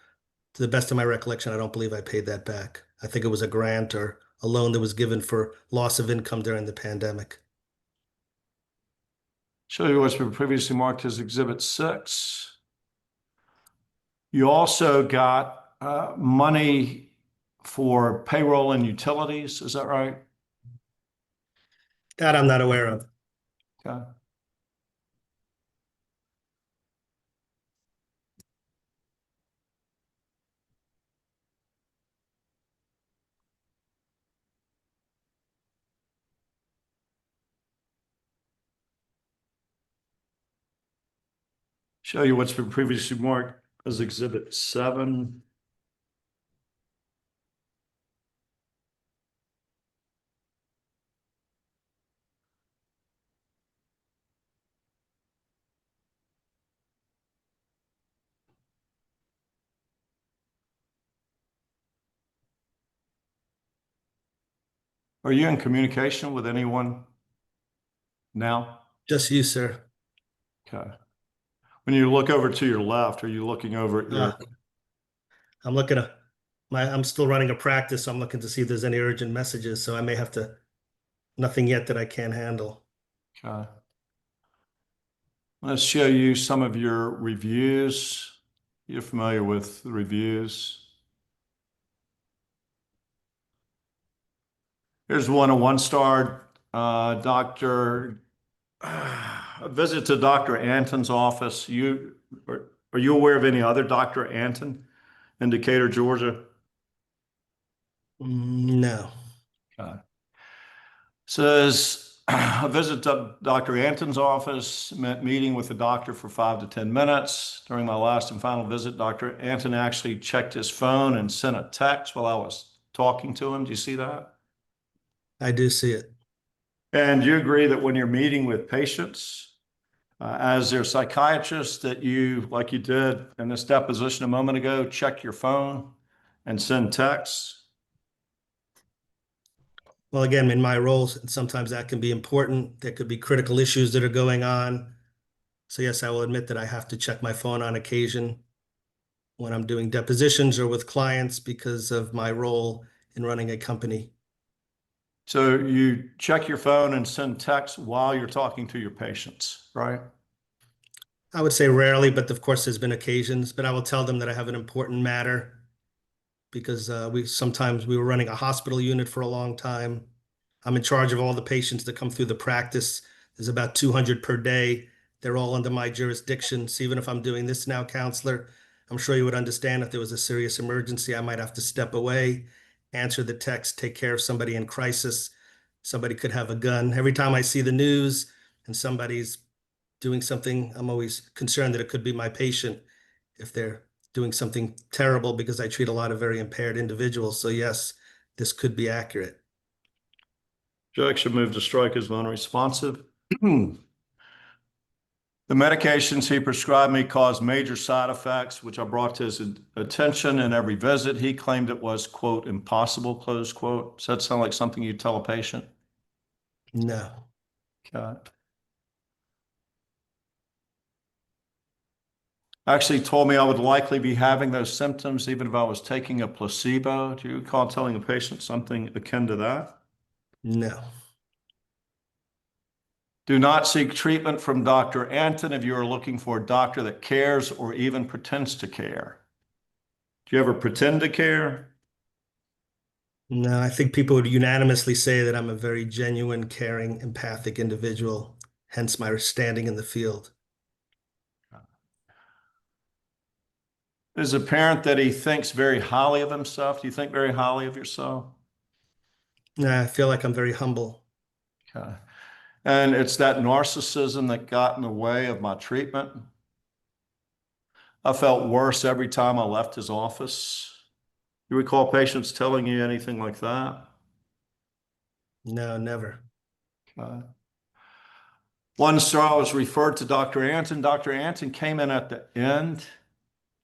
[SPEAKER 3] to the best of my recollection, I don't believe I paid that back. I think it was a grant or a loan that was given for loss of income during the pandemic.
[SPEAKER 2] Show you what's been previously marked as Exhibit 6. You also got money for payroll and utilities. Is that right?
[SPEAKER 3] That I'm not aware of.
[SPEAKER 2] Okay. Show you what's been previously marked as Exhibit 7. Are you in communication with anyone now?
[SPEAKER 3] Just you, sir.
[SPEAKER 2] Okay. When you look over to your left, are you looking over at your?
[SPEAKER 3] I'm looking at I'm still running a practice, so I'm looking to see if there's any urgent messages. So I may have to, nothing yet that I can't handle.
[SPEAKER 2] Okay. Let's show you some of your reviews. You're familiar with the reviews. Here's a 1-star doctor. A visit to Dr. Antin's office. Are you aware of any other Dr. Antin in Decatur, Georgia?
[SPEAKER 3] No.
[SPEAKER 2] Says a visit to Dr. Antin's office meant meeting with the doctor for 5 to 10 minutes. During my last and final visit, Dr. Antin actually checked his phone and sent a text while I was talking to him. Do you see that?
[SPEAKER 3] I do see it.
[SPEAKER 2] And you agree that when you're meeting with patients, as their psychiatrist, that you, like you did in this deposition a moment ago, check your phone and send texts?
[SPEAKER 3] Well, again, in my roles, and sometimes that can be important. There could be critical issues that are going on. So yes, I will admit that I have to check my phone on occasion when I'm doing depositions or with clients because of my role in running a company.
[SPEAKER 2] So you check your phone and send texts while you're talking to your patients, right?
[SPEAKER 3] I would say rarely, but of course there's been occasions, but I will tell them that I have an important matter because sometimes we were running a hospital unit for a long time. I'm in charge of all the patients that come through the practice. There's about 200 per day They're all under my jurisdiction. So even if I'm doing this now, counselor, I'm sure you would understand if there was a serious emergency, I might have to step away, answer the text, take care of somebody in crisis. Somebody could have a gun. Every time I see the news and somebody's doing something, I'm always concerned that it could be my patient if they're doing something terrible, because I treat a lot of very impaired individuals. So yes, this could be accurate.
[SPEAKER 2] Objection, move to strike as non-responsive. The medications he prescribed me caused major side effects, which I brought to his attention in every visit. He claimed it was, quote, impossible, close quote. Does that sound like something you'd tell a patient?
[SPEAKER 3] No.
[SPEAKER 2] Okay. Actually told me I would likely be having those symptoms even if I was taking a placebo. Do you recall telling a patient something akin to that?
[SPEAKER 3] No.
[SPEAKER 2] Do not seek treatment from Dr. Antin if you are looking for a doctor that cares or even pretends to care. Do you ever pretend to care?
[SPEAKER 3] No, I think people would unanimously say that I'm a very genuine, caring, empathic individual, hence my standing in the field.
[SPEAKER 2] It is apparent that he thinks very highly of himself. Do you think very highly of yourself?
[SPEAKER 3] No, I feel like I'm very humble.
[SPEAKER 2] Okay. And it's that narcissism that got in the way of my treatment. I felt worse every time I left his office. You recall patients telling you anything like that?
[SPEAKER 3] No, never.
[SPEAKER 2] Okay. One star was referred to Dr. Antin. Dr. Antin came in at the end.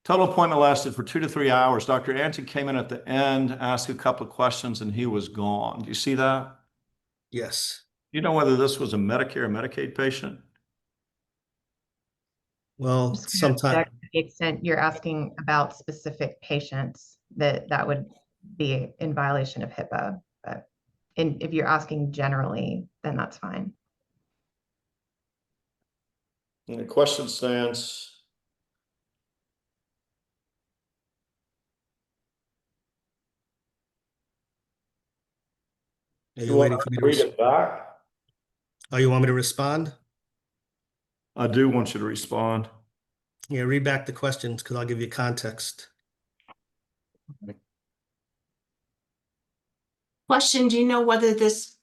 [SPEAKER 2] Total appointment lasted for 2 to 3 hours. Dr. Antin came in at the end, asked a couple of questions, and he was gone. Do you see that?
[SPEAKER 3] Yes.
[SPEAKER 2] You know whether this was a Medicare or Medicaid patient?
[SPEAKER 3] Well,
[SPEAKER 4] Just gonna
[SPEAKER 3] sometimes,
[SPEAKER 4] object to the extent you're asking about specific patients, that would be in violation of HIPAA. But if you're asking generally, then that's fine.
[SPEAKER 2] And the question stands.
[SPEAKER 3] are you waiting for me to
[SPEAKER 2] read it back?
[SPEAKER 3] Oh, you want me to respond?
[SPEAKER 2] I do want you to respond.
[SPEAKER 3] Yeah, read back the questions because I'll give you context.
[SPEAKER 1] Question, do you know whether this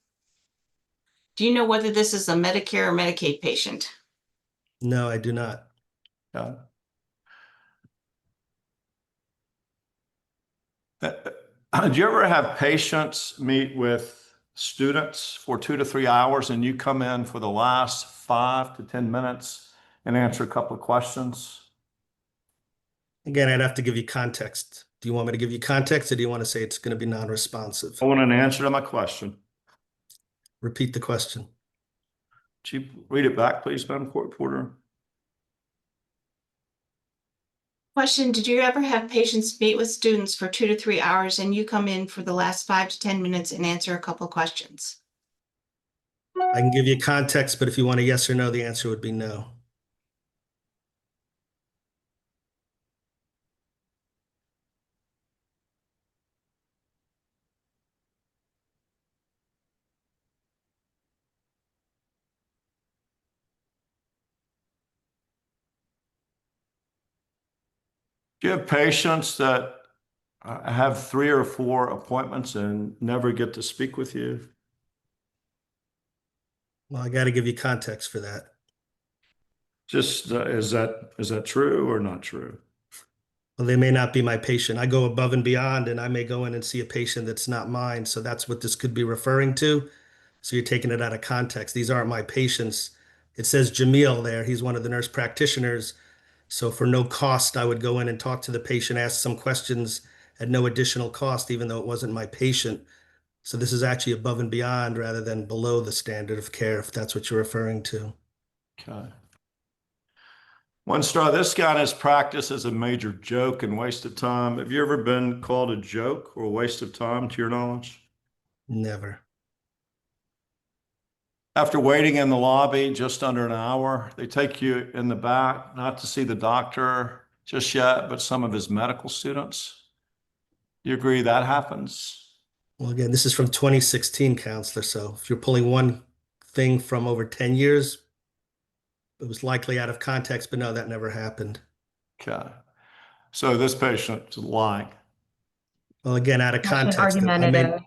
[SPEAKER 1] is a Medicare or Medicaid patient?
[SPEAKER 3] No, I do not.
[SPEAKER 2] Yeah. Do you ever have patients meet with students for 2 to 3 hours and you come in for the last 5 to 10 minutes and answer a couple of questions?
[SPEAKER 3] Again, I'd have to give you context. Do you want me to give you context, or do you want to say it's going to be non-responsive?
[SPEAKER 2] I want an answer to my question.
[SPEAKER 3] Repeat the question.
[SPEAKER 2] Chief, read it back, please, Madam Court Reporter.
[SPEAKER 1] Question, did you ever have patients meet with students for 2 to 3 hours and you come in for the last 5 to 10 minutes and answer a couple of questions?
[SPEAKER 3] I can give you context, but if you want a yes or no, the answer would be no.
[SPEAKER 2] Do you have patients that have 3 or 4 appointments and never get to speak with you?
[SPEAKER 3] Well, I got to give you context for that.
[SPEAKER 2] Just is that true or not true?
[SPEAKER 3] Well, they may not be my patient. I go above and beyond, and I may go in and see a patient that's not mine. So that's what this could be referring to. So you're taking it out of context. These aren't my patients. It says Jamil there. He's one of the nurse practitioners. So for no cost, I would go in and talk to the patient, ask some questions at no additional cost, even though it wasn't my patient. So this is actually above and beyond rather than below the standard of care, if that's what you're referring to.
[SPEAKER 2] Okay. 1 star, this guy in his practice is a major joke and waste of time. Have you ever been called a joke or a waste of time to your knowledge?
[SPEAKER 3] Never.
[SPEAKER 2] After waiting in the lobby just under an hour, they take you in the back, not to see the doctor just yet, but some of his medical students. You agree that happens?
[SPEAKER 3] Well, again, this is from 2016, counselor. So if you're pulling one thing from over 10 years, It was likely out of context, but no, that never happened.
[SPEAKER 2] Okay. So this patient's lying.
[SPEAKER 3] Well, again, out of
[SPEAKER 4] Question
[SPEAKER 3] context.
[SPEAKER 4] argumentative.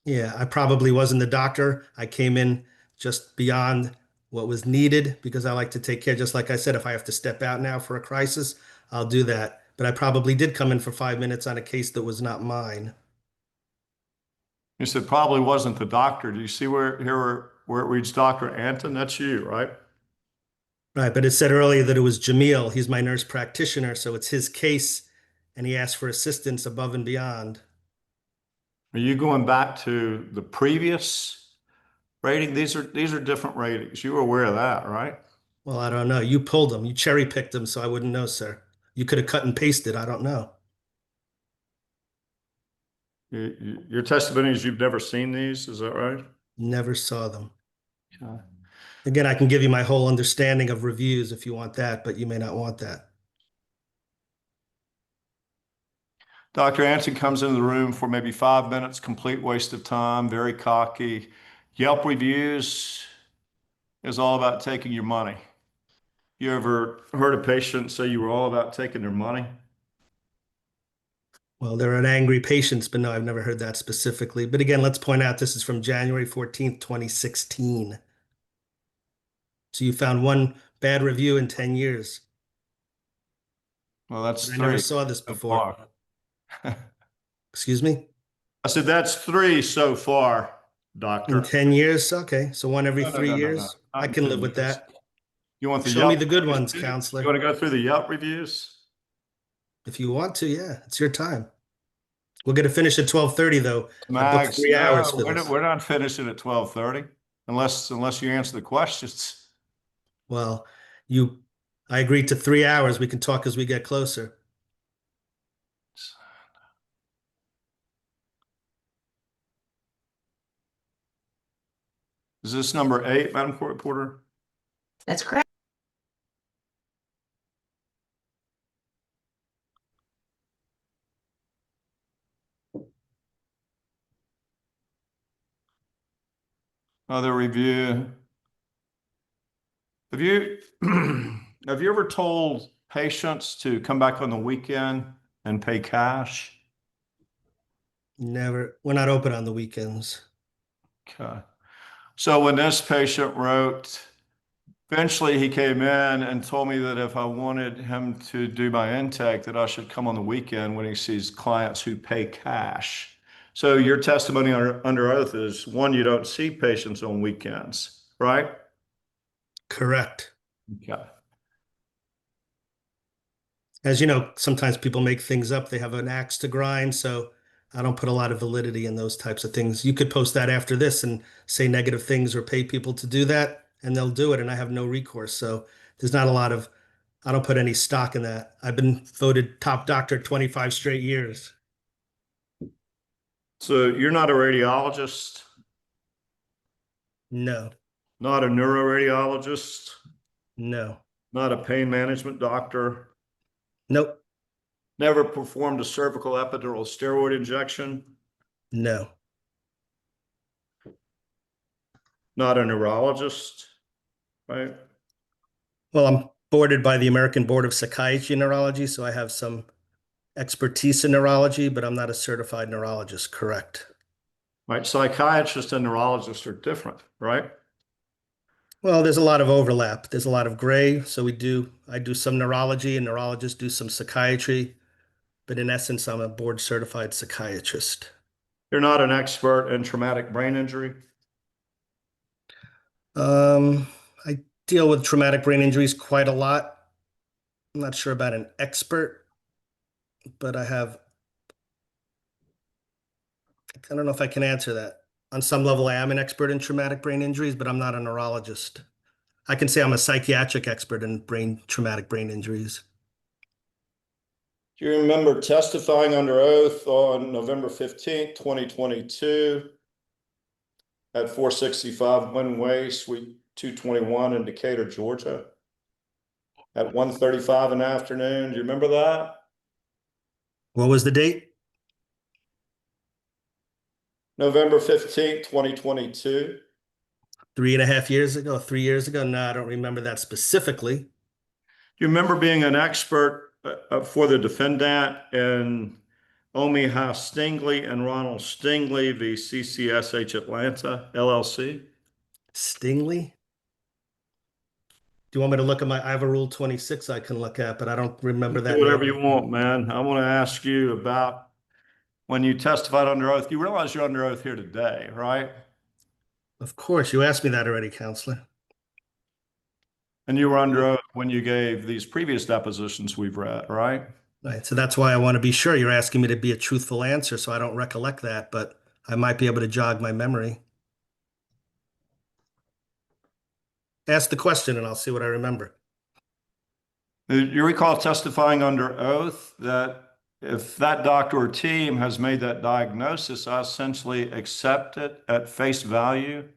[SPEAKER 3] Yeah, I probably wasn't the doctor. I came in just beyond what was needed because I like to take care. Just like I said, if I have to step out now for a crisis, I'll do that. But I probably did come in for 5 minutes on a case that was not mine.
[SPEAKER 2] You said probably wasn't the doctor. Do you see where it reads Dr. Antin? That's you, right?
[SPEAKER 3] Right, but it said earlier that it was Jamil. He's my nurse practitioner, so it's his case, and he asked for assistance above and beyond.
[SPEAKER 2] Are you going back to the previous rating? These are different ratings. You were aware of that, right?
[SPEAKER 3] Well, I don't know. You pulled them. You cherry picked them, so I wouldn't know, sir. You could have cut and pasted. I don't know.
[SPEAKER 2] Your testimony is you've never seen these. Is that right?
[SPEAKER 3] Never saw them.
[SPEAKER 2] Okay.
[SPEAKER 3] Again, I can give you my whole understanding of reviews if you want that, but you may not want that.
[SPEAKER 2] Dr. Antin comes into the room for maybe 5 minutes, complete waste of time, very cocky. Yelp reviews is all about taking your money. You ever heard a patient say you were all about taking their money?
[SPEAKER 3] Well, there are angry patients, but no, I've never heard that specifically. But again, let's point out this is from January 14th, 2016. So you found one bad review in 10 years.
[SPEAKER 2] Well, that's
[SPEAKER 3] I never
[SPEAKER 2] three
[SPEAKER 3] saw this
[SPEAKER 2] so
[SPEAKER 3] before.
[SPEAKER 2] far.
[SPEAKER 3] Excuse me?
[SPEAKER 2] I said, that's three so far, doctor.
[SPEAKER 3] In 10 years? Okay, so one every
[SPEAKER 2] No,
[SPEAKER 3] 3
[SPEAKER 2] no,
[SPEAKER 3] years?
[SPEAKER 2] not
[SPEAKER 3] I
[SPEAKER 2] in
[SPEAKER 3] can
[SPEAKER 2] 10
[SPEAKER 3] live with
[SPEAKER 2] years.
[SPEAKER 3] that.
[SPEAKER 2] You want the
[SPEAKER 3] Show me
[SPEAKER 2] Yelp
[SPEAKER 3] the good ones,
[SPEAKER 2] reviews?
[SPEAKER 3] counselor.
[SPEAKER 2] You want to go through the Yelp reviews?
[SPEAKER 3] If you want to, yeah, it's your time. We're going to finish at 12:30 though. I booked
[SPEAKER 2] Max,
[SPEAKER 3] 3 hours
[SPEAKER 2] no,
[SPEAKER 3] for this.
[SPEAKER 2] we're not finishing at 12:30 unless you answer the questions.
[SPEAKER 3] Well, I agreed to 3 hours. We can talk as we get closer.
[SPEAKER 2] Is this number 8, Madam Court Reporter?
[SPEAKER 1] That's correct.
[SPEAKER 2] Other review. Have you have you ever told patients to come back on the weekend and pay cash?
[SPEAKER 3] Never. We're not open on the weekends.
[SPEAKER 2] Okay. So when this patient wrote, eventually he came in and told me that if I wanted him to do my intake, that I should come on the weekend when he sees clients who pay cash. So your testimony under oath is, one, you don't see patients on weekends, right?
[SPEAKER 3] Correct.
[SPEAKER 2] Okay.
[SPEAKER 3] As you know, sometimes people make things up. They have an axe to grind, so I don't put a lot of validity in those types of things. You could post that after this and say negative things or pay people to do that, and they'll do it, and I have no recourse. So there's not a lot of, I don't put any stock in that. I've been voted top doctor 25 straight years.
[SPEAKER 2] So you're not a radiologist,
[SPEAKER 3] No,
[SPEAKER 2] not a neuroradiologist,
[SPEAKER 3] no,
[SPEAKER 2] not a pain management doctor,
[SPEAKER 3] nope,
[SPEAKER 2] never performed a cervical epidural steroid injection,
[SPEAKER 3] no,
[SPEAKER 2] not a neurologist, right?
[SPEAKER 3] Well, I'm boarded by the American Board of Psychiatry and Neurology, so I have some expertise in neurology, but I'm not a certified neurologist, correct?
[SPEAKER 2] Right, psychiatrists and neurologists are different, right?
[SPEAKER 3] Well, there's a lot of overlap. There's a lot of gray. So I do some neurology and neurologists do some psychiatry, but in essence, I'm a board certified psychiatrist.
[SPEAKER 2] You're not an expert in traumatic brain injury.
[SPEAKER 3] I deal with traumatic brain injuries quite a lot. I'm not sure about an expert, but I don't know if I can answer that. On some level, I am an expert in traumatic brain injuries, but I'm not a neurologist. I can say I'm a psychiatric expert in traumatic brain injuries.
[SPEAKER 2] Do you remember testifying under oath on November 15th, 2022 at 465 Winway, Suite 221 in Decatur, Georgia at 1:35 in the afternoon? Do you remember that?
[SPEAKER 3] What was the date?
[SPEAKER 2] November 15th, 2022.
[SPEAKER 3] 3.5 years ago, 3 years ago. No, I don't remember that specifically.
[SPEAKER 2] Do you remember being an expert for the defendant in Omiha Stingley and Ronald Stingley v. CCSH Atlanta, LLC?
[SPEAKER 3] Stingley? Do you want me to look at I have a Rule 26 I can look at, but I don't remember that
[SPEAKER 2] Do whatever
[SPEAKER 3] name.
[SPEAKER 2] you want, man. I want to ask you about when you testified under oath. You realize you're under oath here today, right?
[SPEAKER 3] Of course, you asked me that already, Counselor.
[SPEAKER 2] And you were under oath when you gave these previous depositions we've read, right?
[SPEAKER 3] Right, so that's why I want to be sure you're asking me to be a truthful answer, so I don't recollect that, but I might be able to jog my memory. Ask the question and I'll see what I remember.
[SPEAKER 2] You recall testifying under oath that if that doctor or team has made that diagnosis, I essentially accept it at face value.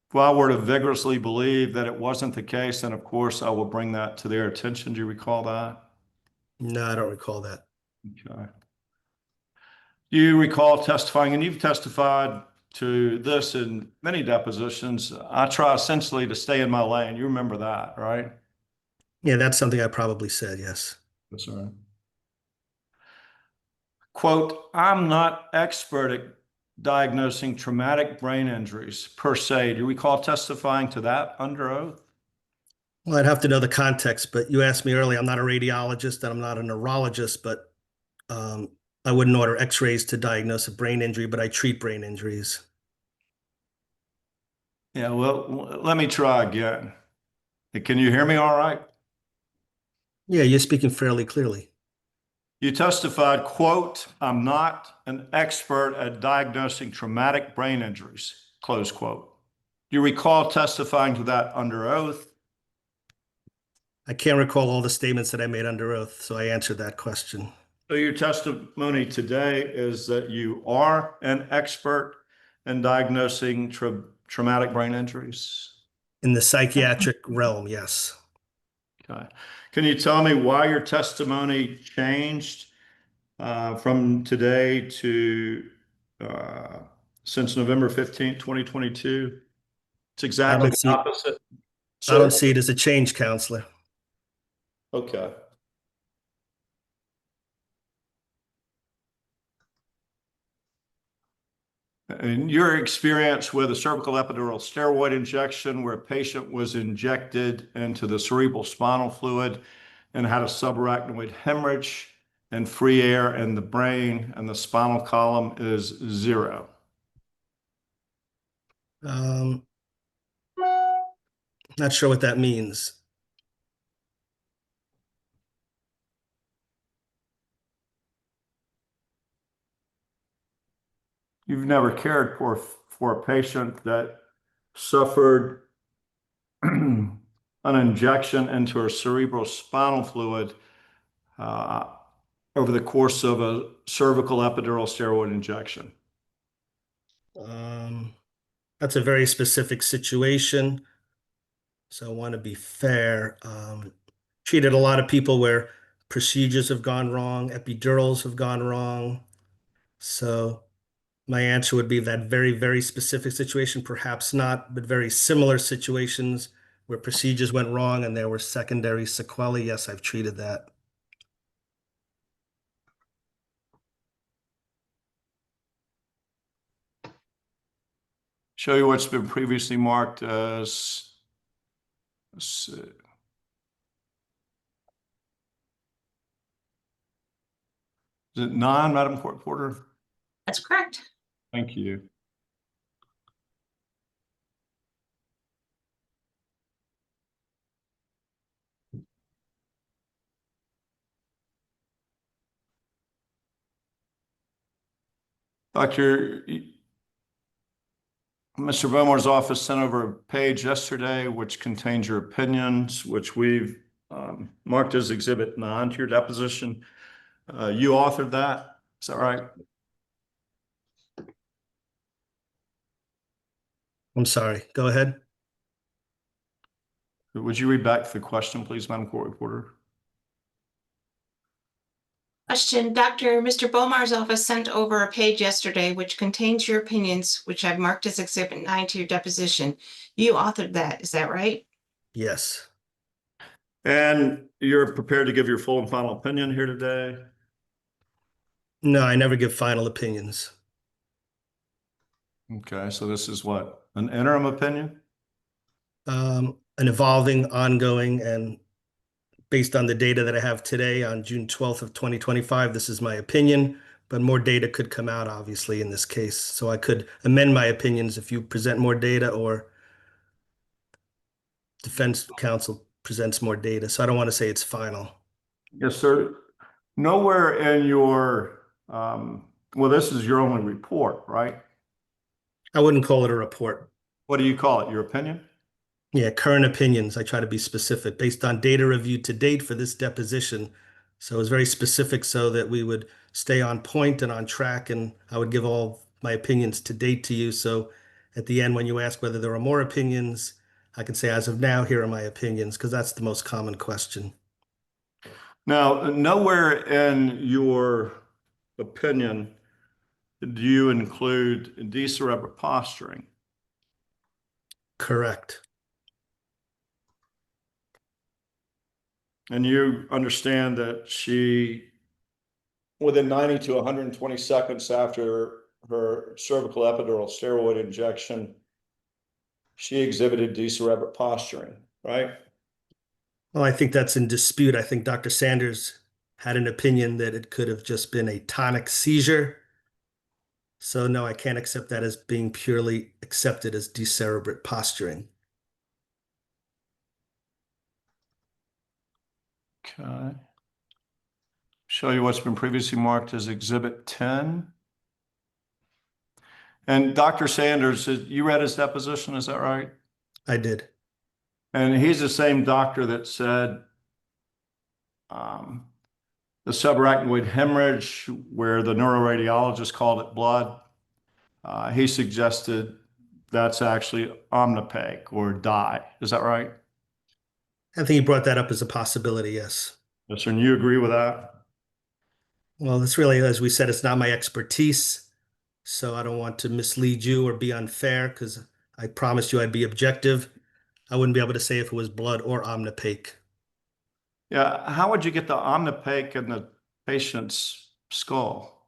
[SPEAKER 2] If I were to vigorously believe that it wasn't the case, then of course I will bring that to their attention. Do you recall that?
[SPEAKER 3] No, I don't recall that.
[SPEAKER 2] Okay. Do you recall testifying, and you've testified to this in many depositions, I try essentially to stay in my lane. You remember that, right?
[SPEAKER 3] Yeah, that's something I probably said, yes.
[SPEAKER 2] That's all right. Quote, I'm not expert at diagnosing traumatic brain injuries per se. Do you recall testifying to that under oath?
[SPEAKER 3] Well, I'd have to know the context, but you asked me earlier, I'm not a radiologist and I'm not a neurologist, but I wouldn't order x-rays to diagnose a brain injury, but I treat brain injuries.
[SPEAKER 2] Yeah, well, let me try again. Can you hear me all right?
[SPEAKER 3] Yeah, you're speaking fairly clearly.
[SPEAKER 2] You testified, quote, I'm not an expert at diagnosing traumatic brain injuries, close quote. Do you recall testifying to that under oath?
[SPEAKER 3] I can't recall all the statements that I made under oath, so I answered that question.
[SPEAKER 2] So your testimony today is that you are an expert in diagnosing traumatic brain injuries?
[SPEAKER 3] In the psychiatric realm, yes.
[SPEAKER 2] Okay. Can you tell me why your testimony changed from today to since November 15th, 2022? It's exactly the opposite.
[SPEAKER 3] I don't see it as a change, Counselor.
[SPEAKER 2] Okay. In your experience with a cervical epidural steroid injection where a patient was injected into the cerebral spinal fluid and had a subarachnoid hemorrhage and free air in the brain and the spinal column is 0.
[SPEAKER 3] Not sure what that means.
[SPEAKER 2] You've never cared for a patient that suffered an injection into her cerebral spinal fluid over the course of a cervical epidural steroid injection.
[SPEAKER 3] That's a very specific situation. So I want to be fair. Treated a lot of people where procedures have gone wrong, epidurals have gone wrong. So my answer would be that very, very specific situation, perhaps not, but very similar situations where procedures went wrong and there were secondary sequelae. Yes, I've treated that.
[SPEAKER 2] Show you what's been previously marked as, let's see. Is it 9, Madam Court Reporter?
[SPEAKER 1] That's correct.
[SPEAKER 2] Thank you. Doctor, Mr. Bowmore's office sent over a page yesterday which contains your opinions, which we've marked as Exhibit 9 to your deposition. You authored that, is that right?
[SPEAKER 3] I'm sorry, go ahead.
[SPEAKER 2] Would you read back the question, please, Madam Court Reporter?
[SPEAKER 1] Question, Mr. Bomar's office sent over a page yesterday which contains your opinions, which I've marked as Exhibit 9 to your deposition. You authored that, is that right?
[SPEAKER 3] Yes.
[SPEAKER 2] And you're prepared to give your full and final opinion here today?
[SPEAKER 3] No, I never give final opinions.
[SPEAKER 2] Okay, so this is what, an interim opinion?
[SPEAKER 3] An evolving, ongoing, and based on the data that I have today on June 12th of 2025, this is my opinion, but more data could come out obviously in this case. So I could amend my opinions if you present more data or defense counsel presents more data. So I don't want to say it's final.
[SPEAKER 2] Yes, sir. Nowhere in your, well, this is your only report, right?
[SPEAKER 3] I wouldn't call it a report.
[SPEAKER 2] What do you call it? Your opinion?
[SPEAKER 3] Yeah, current opinions. I try to be specific based on data reviewed to date for this deposition. So it was very specific so that we would stay on point and on track, and I would give all my opinions to date to you. So at the end, when you ask whether there are more opinions, I can say as of now, here are my opinions, because that's the most common question.
[SPEAKER 2] Now, nowhere in your opinion do you include decerebral posturing.
[SPEAKER 3] Correct.
[SPEAKER 2] And you understand that she, within 90 to 120 seconds after her cervical epidural steroid injection, she exhibited decerebral posturing, right?
[SPEAKER 3] Well, I think that's in dispute. I think Dr. Sanders had an opinion that it could have just been a tonic seizure. So no, I can't accept that as being purely accepted as decerebrate posturing.
[SPEAKER 2] Okay. Show you what's been previously marked as Exhibit 10. And Dr. Sanders, you read his deposition, is that right?
[SPEAKER 3] I did.
[SPEAKER 2] And he's the same doctor that said the subarachnoid hemorrhage, where the neuroradiologist called it blood, he suggested that's actually omnipaque or dye. Is that right?
[SPEAKER 3] I think he brought that up as a possibility, yes.
[SPEAKER 2] Yes, sir. And you agree with that?
[SPEAKER 3] Well, it's really, as we said, it's not my expertise. So I don't want to mislead you or be unfair because I promised you I'd be objective. I wouldn't be able to say if it was blood or omnipaque.
[SPEAKER 2] Yeah. How would you get the omnipaque in the patient's skull?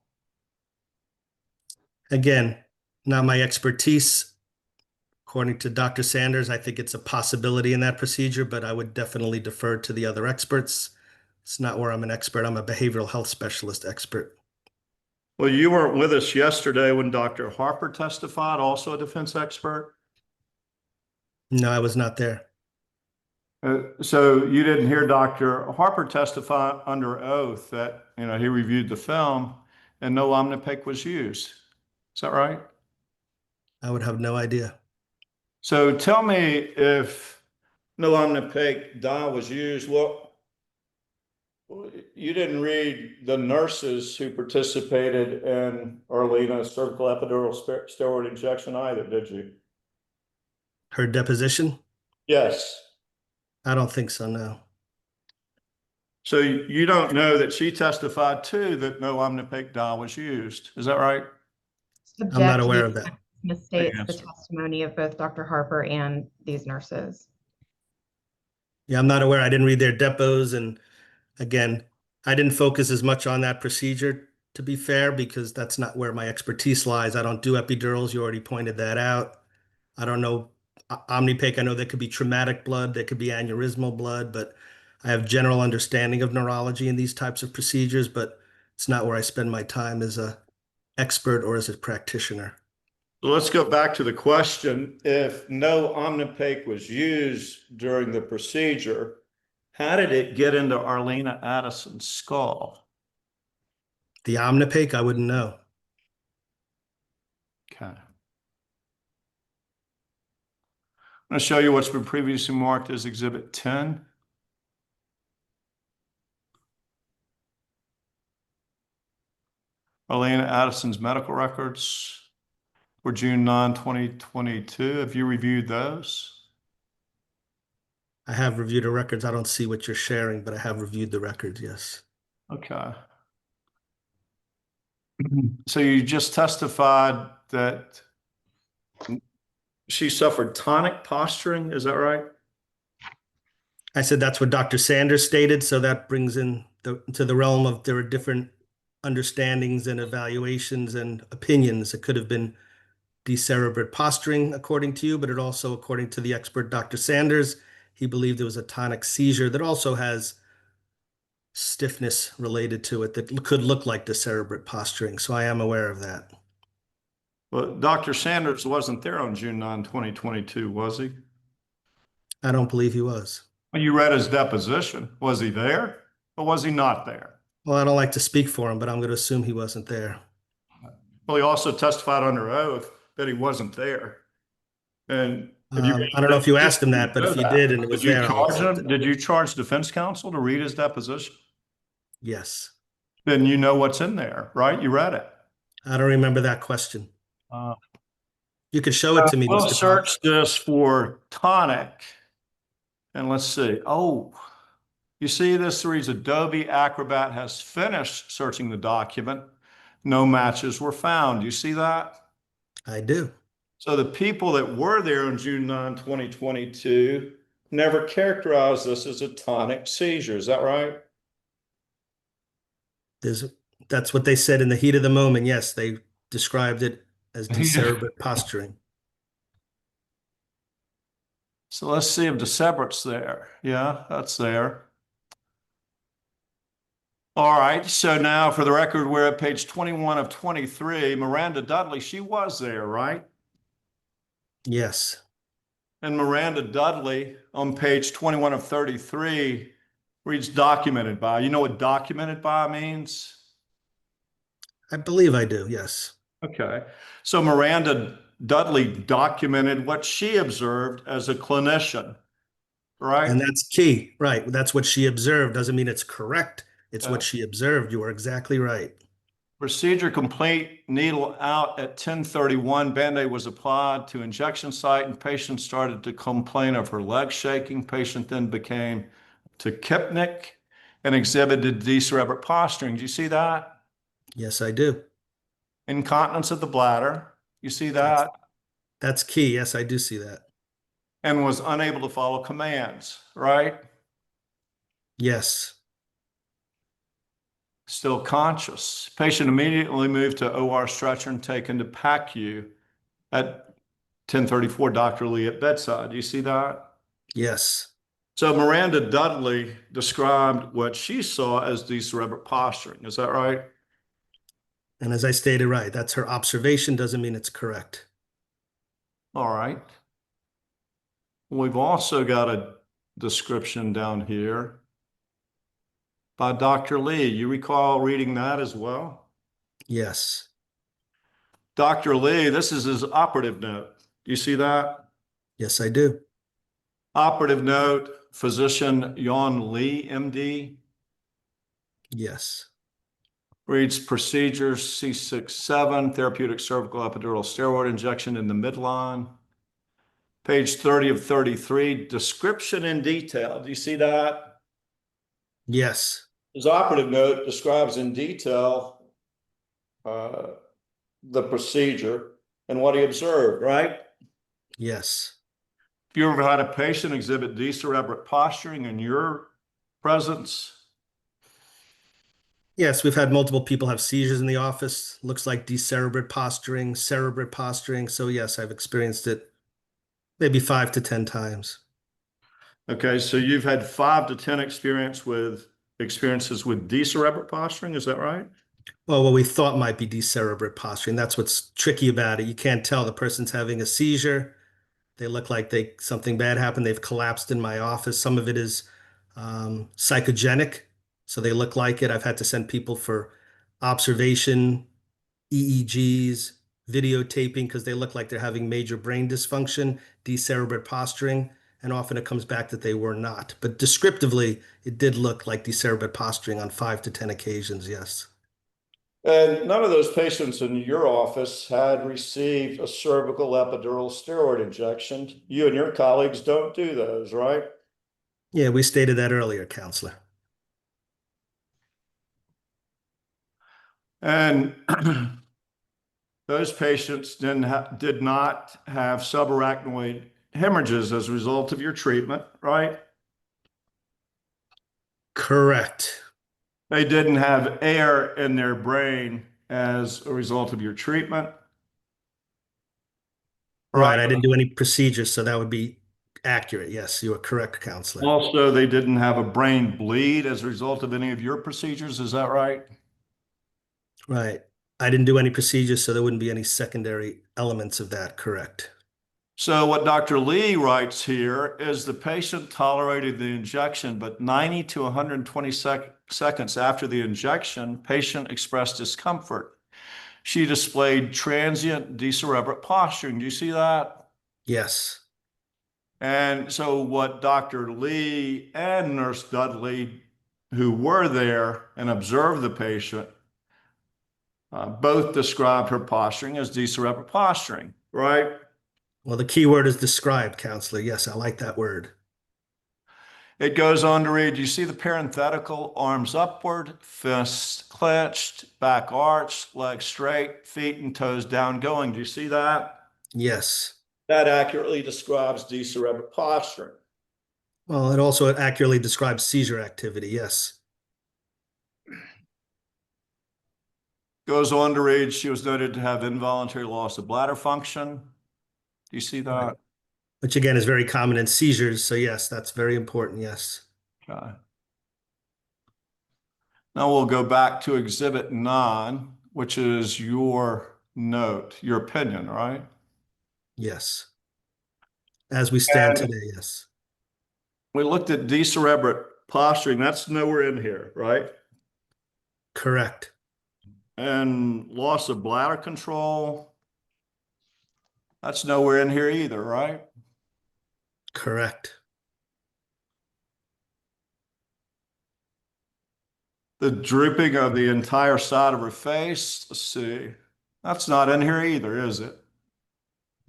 [SPEAKER 3] Again, not my expertise. According to Dr. Sanders, I think it's a possibility in that procedure, but I would definitely defer to the other experts. It's not where I'm an expert. I'm a behavioral health specialist expert.
[SPEAKER 2] Well, you weren't with us yesterday when Dr. Harper testified, also a defense expert.
[SPEAKER 3] No, I was not there.
[SPEAKER 2] So you didn't hear Dr. Harper testify under oath that, he reviewed the film and no omnipaque was used. Is that right?
[SPEAKER 3] I would have no idea.
[SPEAKER 2] So tell me, if no omnipaque dye was used, well, you didn't read the nurses who participated in Arlina's cervical epidural steroid injection either, did you?
[SPEAKER 3] Her deposition?
[SPEAKER 2] Yes.
[SPEAKER 3] I don't think so, no.
[SPEAKER 2] So you don't know that she testified too that no omnipaque dye was used. Is that right?
[SPEAKER 3] I'm not aware of that.
[SPEAKER 4] Misstates the testimony of both Dr. Harper and these nurses.
[SPEAKER 3] Yeah, I'm not aware. I didn't read their depots. And again, I didn't focus as much on that procedure, to be fair, because that's not where my expertise lies. I don't do epidurals. You already pointed that out. I don't know omnipaque. I know there could be traumatic blood, there could be aneurysmal blood, but I have general understanding of neurology in these types of procedures, but it's not where I spend my time as a expert or as a practitioner.
[SPEAKER 2] So let's go back to the question. If no omnipaque was used during the procedure, how did it get into Arlina Addison's skull?
[SPEAKER 3] The omnipaque, I wouldn't know.
[SPEAKER 2] Okay. I'm going to show you what's been previously marked as Exhibit 10. Arlina Addison's medical records for June 9, 2022. Have you reviewed those?
[SPEAKER 3] I have reviewed the records. I don't see what you're sharing, but I have reviewed the records, yes.
[SPEAKER 2] Okay. So you just testified that she suffered tonic posturing, is that right?
[SPEAKER 3] I said that's what Dr. Sanders stated, so that brings in to the realm of there are different understandings and evaluations and opinions. It could have been decerebrate posturing, according to you, but it also, according to the expert Dr. Sanders, he believed it was a tonic seizure that also has stiffness related to it that could look like decerebrate posturing. So I am aware of that.
[SPEAKER 2] Well, Dr. Sanders wasn't there on June 9, 2022, was he?
[SPEAKER 3] I don't believe he was.
[SPEAKER 2] Well, you read his deposition. Was he there or was he not there?
[SPEAKER 3] Well, I don't like to speak for him, but I'm going to assume he wasn't there.
[SPEAKER 2] Well, he also testified under oath that he wasn't there. And if you
[SPEAKER 3] I don't know if you asked him that, but if you did and it was
[SPEAKER 2] did you
[SPEAKER 3] there, I'll
[SPEAKER 2] charge
[SPEAKER 3] accept
[SPEAKER 2] him?
[SPEAKER 3] it.
[SPEAKER 2] Did you charge defense counsel to read his deposition?
[SPEAKER 3] Yes.
[SPEAKER 2] Then you know what's in there, right? You read it.
[SPEAKER 3] I don't remember that question.
[SPEAKER 2] Uh,
[SPEAKER 3] You could show it to me,
[SPEAKER 2] We'll
[SPEAKER 3] Mr.
[SPEAKER 2] search this for tonic. And let's see. Oh, you see this reads Adobe Acrobat has finished searching the document. No matches were found. You see that?
[SPEAKER 3] I do.
[SPEAKER 2] So the people that were there on June 9, 2022 never characterized this as a tonic seizure. Is that right?
[SPEAKER 3] That's what they said in the heat of the moment. Yes, they described it as decerebrate posturing.
[SPEAKER 2] So let's see if decebrat's there. Yeah, that's there. All right, so now for the record, we're at page 21 of 23. Miranda Dudley, she was there, right?
[SPEAKER 3] Yes.
[SPEAKER 2] And Miranda Dudley on page 21 of 33 reads documented by. You know what documented by means?
[SPEAKER 3] I believe I do. Yes.
[SPEAKER 2] Okay. So Miranda Dudley documented what she observed as a clinician, right?
[SPEAKER 3] And that's key. Right. That's what she observed. Doesn't mean it's correct. It's what she observed. You are exactly right.
[SPEAKER 2] Procedure complete, needle out at 10:31. Band-Aid was applied to injection site and patient started to complain of her leg shaking. Patient then became tachypnic and exhibited decerebrate posturing. Do you see that?
[SPEAKER 3] Yes, I do.
[SPEAKER 2] Incontinence of the bladder. You see that?
[SPEAKER 3] That's key. Yes, I do see that.
[SPEAKER 2] And was unable to follow commands, right?
[SPEAKER 3] Yes.
[SPEAKER 2] Still conscious. Patient immediately moved to OR stretcher and taken to PACU at 10:34, Dr. Lee at bedside. Do you see that?
[SPEAKER 3] Yes.
[SPEAKER 2] So Miranda Dudley described what she saw as decerebrate posturing. Is that right?
[SPEAKER 3] And as I stated, right, that's her observation. Doesn't mean it's correct.
[SPEAKER 2] All right. We've also got a description down here by Dr. Lee. You recall reading that as well?
[SPEAKER 3] Yes.
[SPEAKER 2] Dr. Lee, this is his operative note. Do you see that?
[SPEAKER 3] Yes, I do.
[SPEAKER 2] Operative note, physician Yon Lee, MD,
[SPEAKER 3] Yes.
[SPEAKER 2] reads procedures C6-7, therapeutic cervical epidural steroid injection in the midline. Page 30 of 33, description in detail. Do you see that?
[SPEAKER 3] Yes.
[SPEAKER 2] His operative note describes in detail the procedure and what he observed, right?
[SPEAKER 3] Yes.
[SPEAKER 2] Have you ever had a patient exhibit decerebrate posturing in your presence?
[SPEAKER 3] Yes, we've had multiple people have seizures in the office. Looks like decerebrate posturing, cerebrate posturing. So yes, I've experienced it maybe 5 to 10 times.
[SPEAKER 2] Okay, so you've had 5 to 10 experiences with decerebrate posturing, is that right?
[SPEAKER 3] Well, what we thought might be decerebrate posturing. That's what's tricky about it. You can't tell the person's having a seizure. They look like something bad happened. They've collapsed in my office. Some of it is psychogenic, so they look like it. I've had to send people for observation, EEGs, videotaping, because they look like they're having major brain dysfunction, decerebrate posturing, and often it comes back that they were not. But descriptively, it did look like decerebrate posturing on 5 to 10 occasions, yes.
[SPEAKER 2] And none of those patients in your office had received a cervical epidural steroid injection. You and your colleagues don't do those, right?
[SPEAKER 3] Yeah, we stated that earlier, counselor.
[SPEAKER 2] And those patients did not have subarachnoid hemorrhages as a result of your treatment, right?
[SPEAKER 3] Correct.
[SPEAKER 2] They didn't have air in their brain as a result of your treatment.
[SPEAKER 3] Right. I didn't do any procedures, so that would be accurate. Yes, you are correct, counselor.
[SPEAKER 2] Also, they didn't have a brain bleed as a result of any of your procedures. Is that right?
[SPEAKER 3] Right. I didn't do any procedures, so there wouldn't be any secondary elements of that. Correct.
[SPEAKER 2] So what Dr. Lee writes here is the patient tolerated the injection, but 90 to 120 seconds after the injection, patient expressed discomfort. She displayed transient decerebrate posturing. Do you see that?
[SPEAKER 3] Yes.
[SPEAKER 2] And so what Dr. Lee and Nurse Dudley, who were there and observed the patient, both described her posturing as decerebrate posturing, right?
[SPEAKER 3] Well, the key word is described, counselor. Yes, I like that word.
[SPEAKER 2] It goes on to read, you see the parenthetical, arms upward, fists clenched, back arched, legs straight, feet and toes down going. Do you see that?
[SPEAKER 3] Yes.
[SPEAKER 2] That accurately describes decerebrate posturing.
[SPEAKER 3] Well, it also accurately describes seizure activity. Yes.
[SPEAKER 2] Goes on to read, she was noted to have involuntary loss of bladder function. Do you see that?
[SPEAKER 3] Right. Which again is very common in seizures. So yes, that's very important. Yes.
[SPEAKER 2] Okay. Now we'll go back to Exhibit 9, which is your note, your opinion, right?
[SPEAKER 3] Yes. As we stand today, yes.
[SPEAKER 2] We looked at decerebrate posturing. That's nowhere in here, right?
[SPEAKER 3] Correct.
[SPEAKER 2] And loss of bladder control. That's nowhere in here either, right?
[SPEAKER 3] Correct.
[SPEAKER 2] The drooping of the entire side of her face. Let's see. That's not in here either, is it?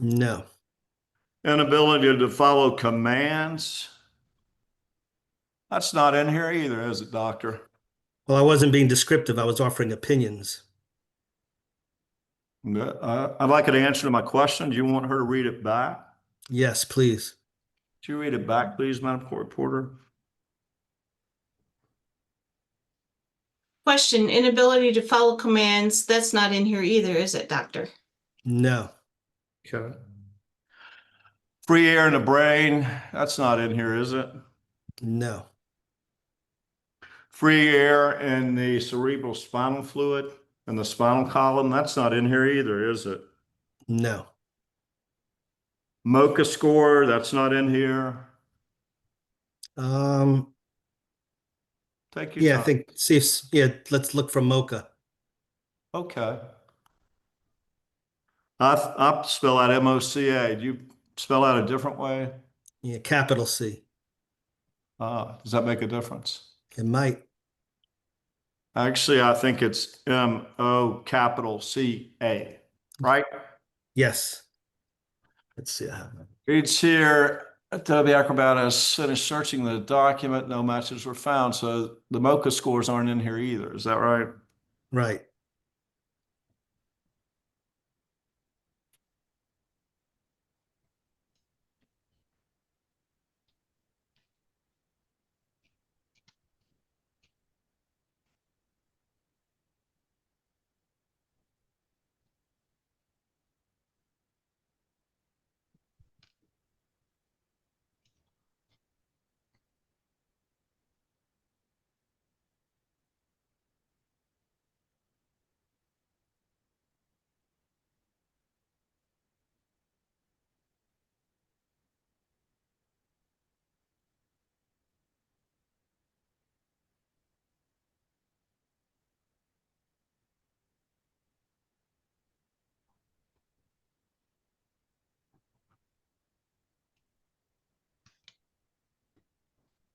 [SPEAKER 3] No.
[SPEAKER 2] Inability to follow commands. That's not in here either, is it, doctor?
[SPEAKER 3] Well, I wasn't being descriptive. I was offering opinions.
[SPEAKER 2] I'd like an answer to my question. Do you want her to read it back?
[SPEAKER 3] Yes, please.
[SPEAKER 2] Could you read it back, please, Madam Court Reporter?
[SPEAKER 1] Question, inability to follow commands, that's not in here either, is it, doctor?
[SPEAKER 3] No.
[SPEAKER 2] Okay. Free air in the brain, that's not in here, is it?
[SPEAKER 3] No.
[SPEAKER 2] Free air in the cerebral spinal fluid and the spinal column, that's not in here either, is it?
[SPEAKER 3] No.
[SPEAKER 2] MoCA score, that's not in here. Take your
[SPEAKER 3] Yeah,
[SPEAKER 2] time.
[SPEAKER 3] I think, see if, yeah, let's look for mocha.
[SPEAKER 2] Okay. I spell out MOCA. Do you spell out a different way?
[SPEAKER 3] Yeah, capital C.
[SPEAKER 2] Does that make a difference?
[SPEAKER 3] It might.
[SPEAKER 2] Actually, I think it's MO capital CA, right?
[SPEAKER 3] Yes. Let's see. I have it.
[SPEAKER 2] Reads here, the Acrobat has finished searching the document. No matches were found. So the MoCA scores aren't in here either. Is that right?
[SPEAKER 3] Right.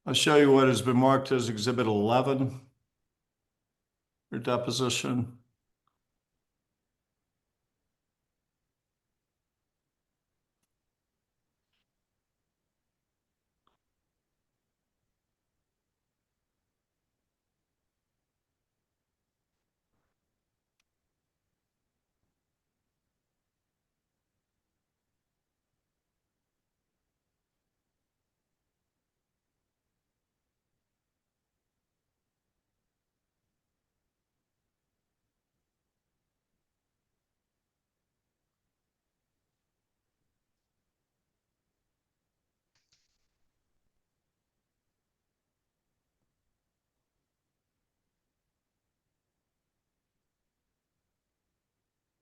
[SPEAKER 2] I'll show you what has been marked as Exhibit 11, your deposition.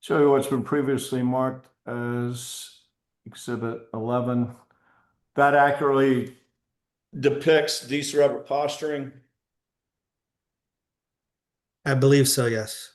[SPEAKER 2] Show you what's been previously marked as Exhibit 11. That accurately depicts decerebrate posturing.
[SPEAKER 3] I believe so, yes.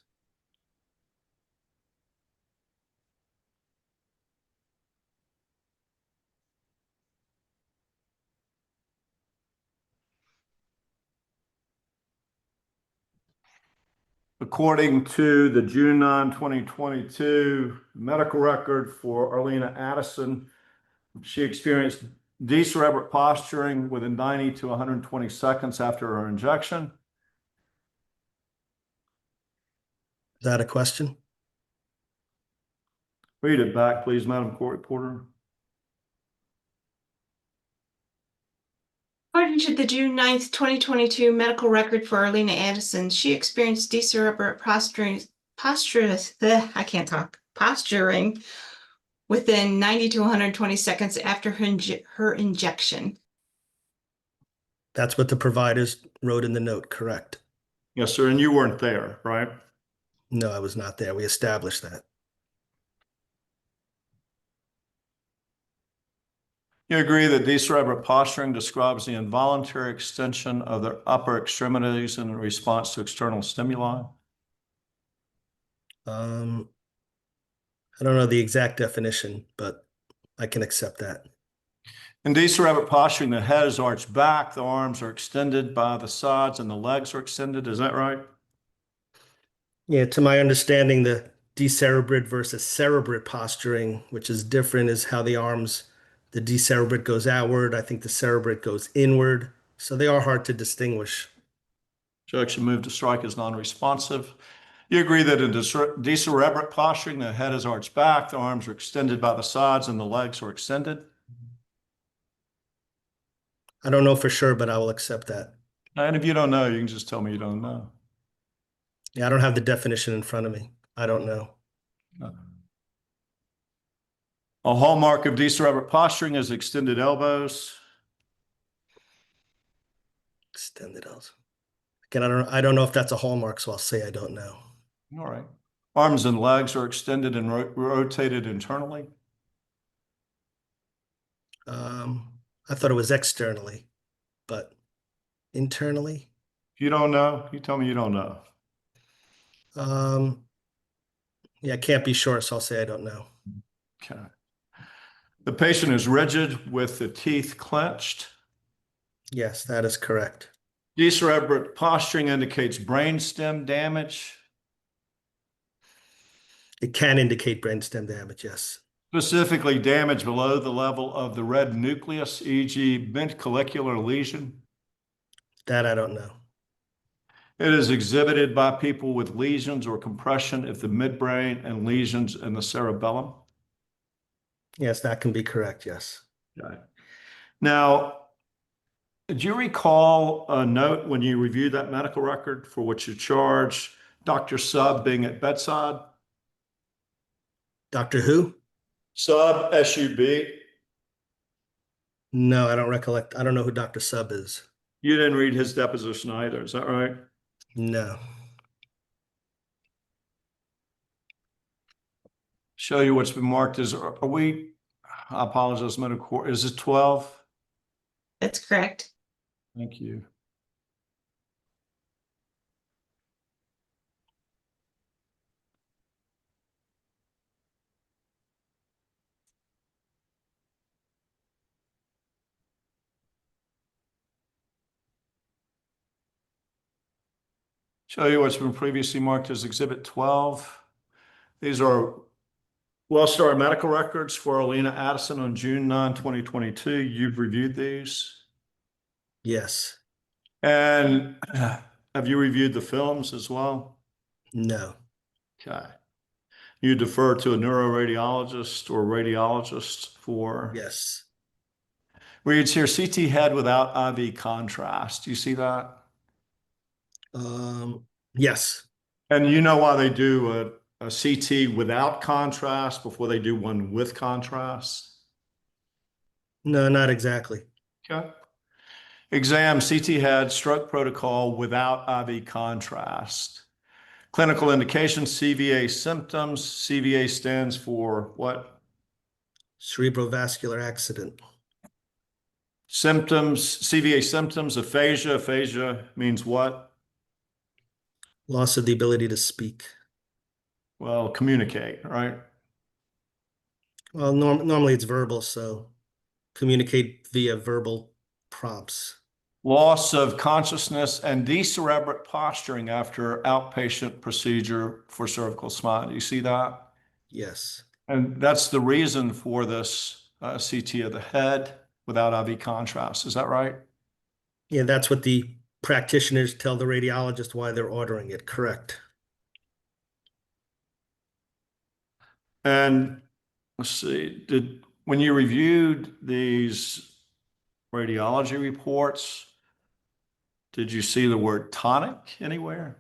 [SPEAKER 2] According to the June 9, 2022 medical record for Arlina Addison, she experienced decerebrate posturing within 90 to 120 seconds after her injection.
[SPEAKER 3] Is that a question?
[SPEAKER 2] Read it back, please, Madam Court Reporter.
[SPEAKER 1] According to the June 9th, 2022 medical record for Arlina Addison, she experienced decerebrate posturing within 90 to 120 seconds after her injection.
[SPEAKER 3] That's what the providers wrote in the note, correct?
[SPEAKER 2] Yes, sir, and you weren't there, right?
[SPEAKER 3] No, I was not there. We established that.
[SPEAKER 2] You agree that decerebrate posturing describes the involuntary extension of their upper extremities in response to external stimuli?
[SPEAKER 3] I don't know the exact definition, but I can accept that.
[SPEAKER 2] In decerebrate posturing, the head is arched back, the arms are extended by the sides, and the legs are extended. Is that right?
[SPEAKER 3] Yeah, to my understanding, the decerebrate versus cerebrate posturing, which is different, is how the decerebrate goes outward. I think the cerebrate goes inward. So they are hard to distinguish.
[SPEAKER 2] Judge should move to strike as non-responsive. You agree that in decerebrate posturing, the head is arched back, the arms are extended by the sides, and the legs are extended?
[SPEAKER 3] I don't know for sure, but I will accept that.
[SPEAKER 2] And if you don't know, you can just tell me you don't know.
[SPEAKER 3] Yeah, I don't have the definition in front of me. I don't know.
[SPEAKER 2] A hallmark of decerebrate posturing is extended elbows.
[SPEAKER 3] Extended elbows. Again, I don't know if that's a hallmark, so I'll say I don't know.
[SPEAKER 2] All right. Arms and legs are extended and rotated internally.
[SPEAKER 3] I thought it was externally, but internally?
[SPEAKER 2] If you don't know, you tell me you don't know.
[SPEAKER 3] Yeah, I can't be sure, so I'll say I don't know.
[SPEAKER 2] Okay. The patient is rigid with the teeth clenched.
[SPEAKER 3] Yes, that is correct.
[SPEAKER 2] Decerebrate posturing indicates brainstem damage.
[SPEAKER 3] It can indicate brainstem damage, yes.
[SPEAKER 2] Specifically damage below the level of the red nucleus, e.g. mid-collicular lesion.
[SPEAKER 3] That I don't know.
[SPEAKER 2] It is exhibited by people with lesions or compression of the midbrain and lesions in the cerebellum.
[SPEAKER 3] Yes, that can be correct, yes.
[SPEAKER 2] Okay. Now, do you recall a note when you reviewed that medical record for which you charged Dr. Sub being at bedside?
[SPEAKER 3] Dr. Who?
[SPEAKER 2] Sub, S-U-B.
[SPEAKER 3] No, I don't recollect. I don't know who Dr. Sub is.
[SPEAKER 2] You didn't read his deposition either, is that right?
[SPEAKER 3] No.
[SPEAKER 2] Show you what's been marked as, I apologize, medical court, is it 12?
[SPEAKER 1] That's correct.
[SPEAKER 2] Thank you. Show you what's been previously marked as Exhibit 12. These are well-starred medical records for Arlina Addison on June 9, 2022. You've reviewed these.
[SPEAKER 3] Yes.
[SPEAKER 2] And have you reviewed the films as well?
[SPEAKER 3] No.
[SPEAKER 2] Okay. You defer to a neuroradiologist or radiologist for?
[SPEAKER 3] Yes.
[SPEAKER 2] Reads here, CT head without IV contrast. Do you see that?
[SPEAKER 3] Yes.
[SPEAKER 2] And you know why they do a CT without contrast before they do one with contrast?
[SPEAKER 3] No, not exactly.
[SPEAKER 2] Okay. Exam, CT head, stroke protocol without IV contrast. Clinical indications, CVA symptoms. CVA stands for what?
[SPEAKER 3] Cerebrovascular accident.
[SPEAKER 2] Symptoms, CVA symptoms, aphasia. Aphasia means what?
[SPEAKER 3] Loss of the ability to speak.
[SPEAKER 2] Well, communicate, right?
[SPEAKER 3] Well, normally it's verbal, so communicate via verbal prompts.
[SPEAKER 2] Loss of consciousness and decerebrate posturing after outpatient procedure for cervical spine. Do you see that?
[SPEAKER 3] Yes.
[SPEAKER 2] And that's the reason for this CT of the head without IV contrast. Is that right?
[SPEAKER 3] Yeah, that's what the practitioners tell the radiologist why they're ordering it. Correct.
[SPEAKER 2] And let's see, when you reviewed these radiology reports, did you see the word tonic anywhere?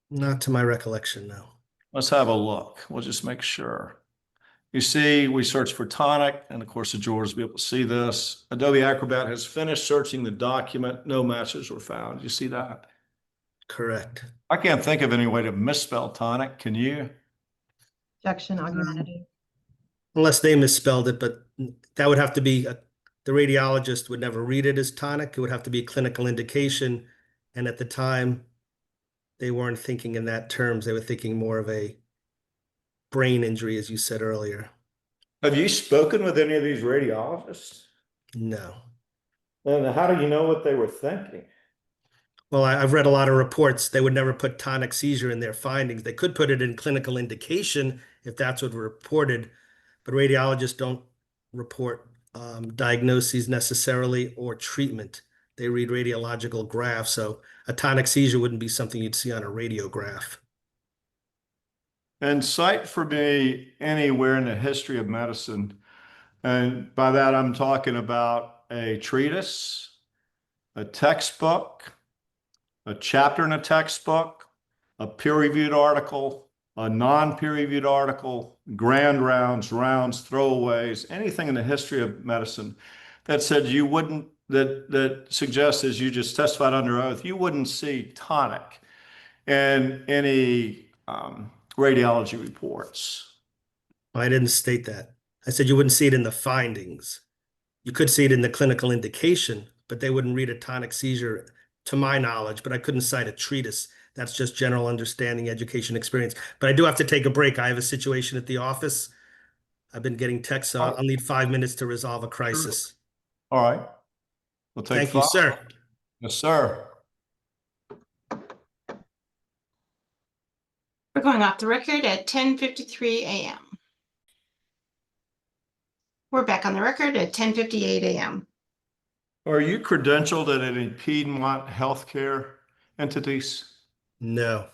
[SPEAKER 3] Not to my recollection, no.
[SPEAKER 2] Let's have a look. We'll just make sure. You see, we searched for tonic, and of course the jurors will be able to see this. Adobe Acrobat has finished searching the document. No matches were found. You see that?
[SPEAKER 3] Correct.
[SPEAKER 2] I can't think of any way to misspell tonic. Can you?
[SPEAKER 4] Objection, augmentative.
[SPEAKER 3] Unless they misspelled it, but that would have to be, the radiologist would never read it as tonic. It would have to be a clinical indication. And at the time, they weren't thinking in that terms. They were thinking more of a brain injury, as you said earlier.
[SPEAKER 2] Have you spoken with any of these radiologists?
[SPEAKER 3] No.
[SPEAKER 2] And how do you know what they were thinking?
[SPEAKER 3] Well, I've read a lot of reports. They would never put tonic seizure in their findings. They could put it in clinical indication if that's what reported, but radiologists don't report diagnoses necessarily or treatment. They read radiological graphs, so a tonic seizure wouldn't be something you'd see on a radiograph.
[SPEAKER 2] And cite for me anywhere in the history of medicine, and by that I'm talking about a treatise, a textbook, a chapter in a textbook, a peer-reviewed article, a non-peer-reviewed article, grand rounds, throwaways, anything in the history of medicine that said you wouldn't, that suggests, as you just testified under oath, you wouldn't see tonic in any radiology reports.
[SPEAKER 3] I didn't state that. I said you wouldn't see it in the findings. You could see it in the clinical indication, but they wouldn't read a tonic seizure to my knowledge, but I couldn't cite a treatise. That's just general understanding, education, experience. But I do have to take a break. I have a situation at the office. I've been getting texts, so I'll need 5 minutes to resolve a crisis.
[SPEAKER 2] All right. We'll take
[SPEAKER 3] Thank you,
[SPEAKER 2] 5.
[SPEAKER 3] sir.
[SPEAKER 2] Yes, sir.
[SPEAKER 1] We're going off the record at 10:53 a.m. We're back on the record at 10:58 a.m.
[SPEAKER 2] Are you credentialed at any Piedmont healthcare entities?
[SPEAKER 3] No,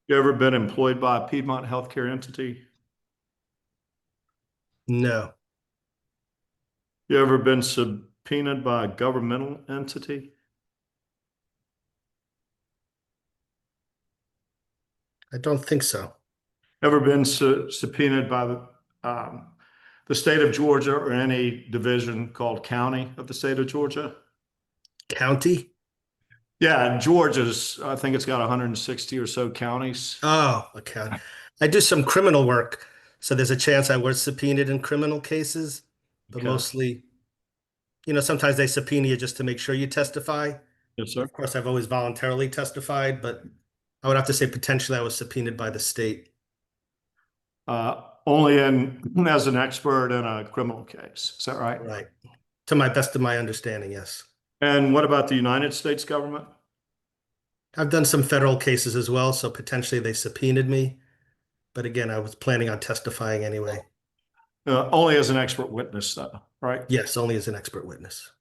[SPEAKER 2] You ever been employed by a Piedmont healthcare entity?
[SPEAKER 3] no,
[SPEAKER 2] You ever been subpoenaed by a governmental entity?
[SPEAKER 3] I don't think so.
[SPEAKER 2] Ever been subpoenaed by the state of Georgia or any division called county of the state of Georgia?
[SPEAKER 3] County?
[SPEAKER 2] Yeah, Georgia's, I think it's got 160 or so counties.
[SPEAKER 3] Oh, okay. I do some criminal work, so there's a chance I was subpoenaed in criminal cases, but
[SPEAKER 2] Okay.
[SPEAKER 3] mostly, sometimes they subpoena you just to make sure you testify.
[SPEAKER 2] Yes, sir.
[SPEAKER 3] Of course, I've always voluntarily testified, but I would have to say potentially I was subpoenaed by the state.
[SPEAKER 2] Only as an expert in a criminal case. Is that right?
[SPEAKER 3] Right. To my best of my understanding, yes.
[SPEAKER 2] And what about the United States government?
[SPEAKER 3] I've done some federal cases as well, so potentially they subpoenaed me. But again, I was planning on testifying anyway.
[SPEAKER 2] Only as an expert witness, though, right?
[SPEAKER 3] Yes, only as an expert witness.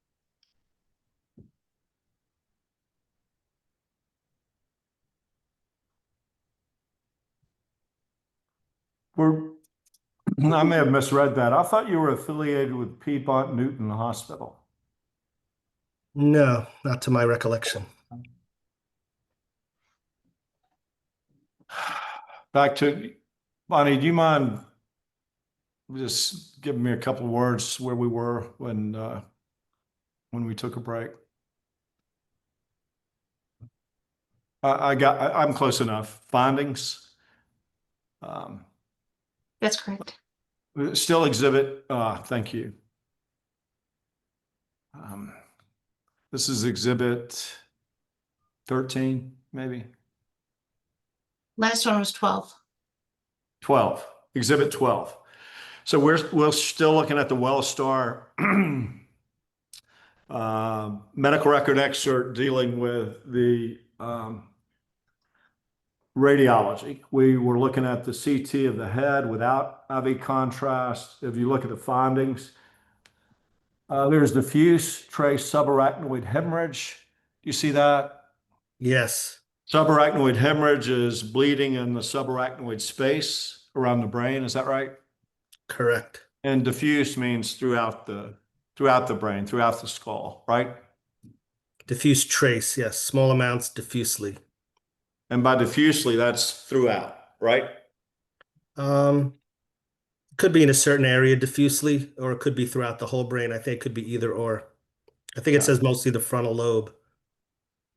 [SPEAKER 2] I may have misread that. I thought you were affiliated with Piedmont Newton Hospital.
[SPEAKER 3] No, not to my recollection.
[SPEAKER 2] Back to Bonnie, do you mind just giving me a couple of words where we were when we took a break? I'm close enough. Findings.
[SPEAKER 1] That's correct.
[SPEAKER 2] Still exhibit, thank you. This is exhibit 13, maybe
[SPEAKER 1] Last one was 12.
[SPEAKER 2] 12, exhibit 12. So we're still looking at the Wellstar medical record excerpt dealing with the radiology. We were looking at the CT of the head without IV contrast. If you look at the findings, there's diffuse trace subarachnoid hemorrhage. Do you see that?
[SPEAKER 3] Yes,
[SPEAKER 2] Subarachnoid hemorrhage is bleeding in the subarachnoid space around the brain. Is that right?
[SPEAKER 3] correct.
[SPEAKER 2] And diffuse means throughout the brain, throughout the skull, right?
[SPEAKER 3] Diffuse trace, yes, small amounts diffusely.
[SPEAKER 2] And by diffusely, that's throughout, right?
[SPEAKER 3] Could be in a certain area diffusely, or it could be throughout the whole brain. I think it could be either or. I think it says mostly the frontal lobe.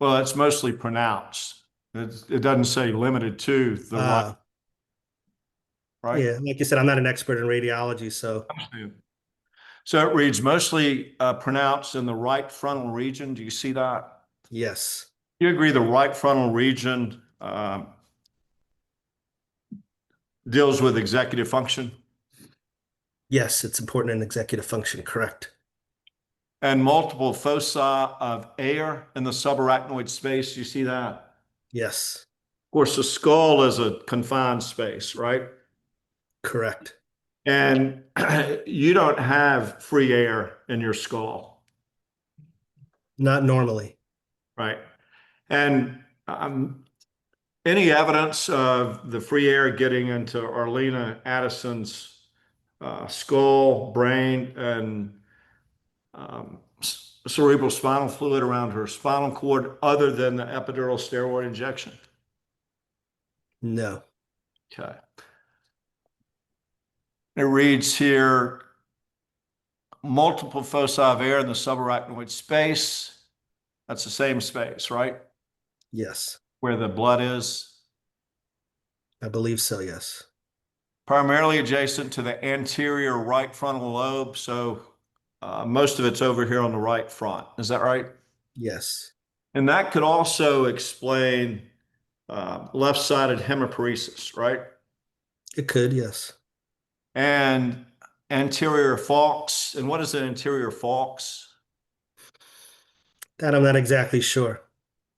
[SPEAKER 2] Well, it's mostly pronounced. It doesn't say limited to the right, right?
[SPEAKER 3] Yeah, like you said, I'm not an expert in radiology, so
[SPEAKER 2] So it reads mostly pronounced in the right frontal region. Do you see that?
[SPEAKER 3] yes,
[SPEAKER 2] You agree the right frontal region deals with executive function?
[SPEAKER 3] yes, it's important in executive function, correct.
[SPEAKER 2] And multiple foci of air in the subarachnoid space. You see that?
[SPEAKER 3] Yes,
[SPEAKER 2] Of course, the skull is a confined space, right?
[SPEAKER 3] correct.
[SPEAKER 2] And you don't have free air in your skull,
[SPEAKER 3] Not normally.
[SPEAKER 2] right? And any evidence of the free air getting into Arlina Addison's skull, brain, and cerebral spinal fluid around her spinal cord other than the epidural steroid injection?
[SPEAKER 3] No,
[SPEAKER 2] Okay. It reads here, multiple foci of air in the subarachnoid space. That's the same space, right?
[SPEAKER 3] yes,
[SPEAKER 2] Where the blood is.
[SPEAKER 3] I believe so, yes.
[SPEAKER 2] Primarily adjacent to the anterior right frontal lobe. So most of it's over here on the right front. Is that right?
[SPEAKER 3] Yes,
[SPEAKER 2] And that could also explain left-sided hemiparesis, right?
[SPEAKER 3] it could, yes.
[SPEAKER 2] And anterior falx. And what is an anterior falx?
[SPEAKER 3] That I'm not exactly sure.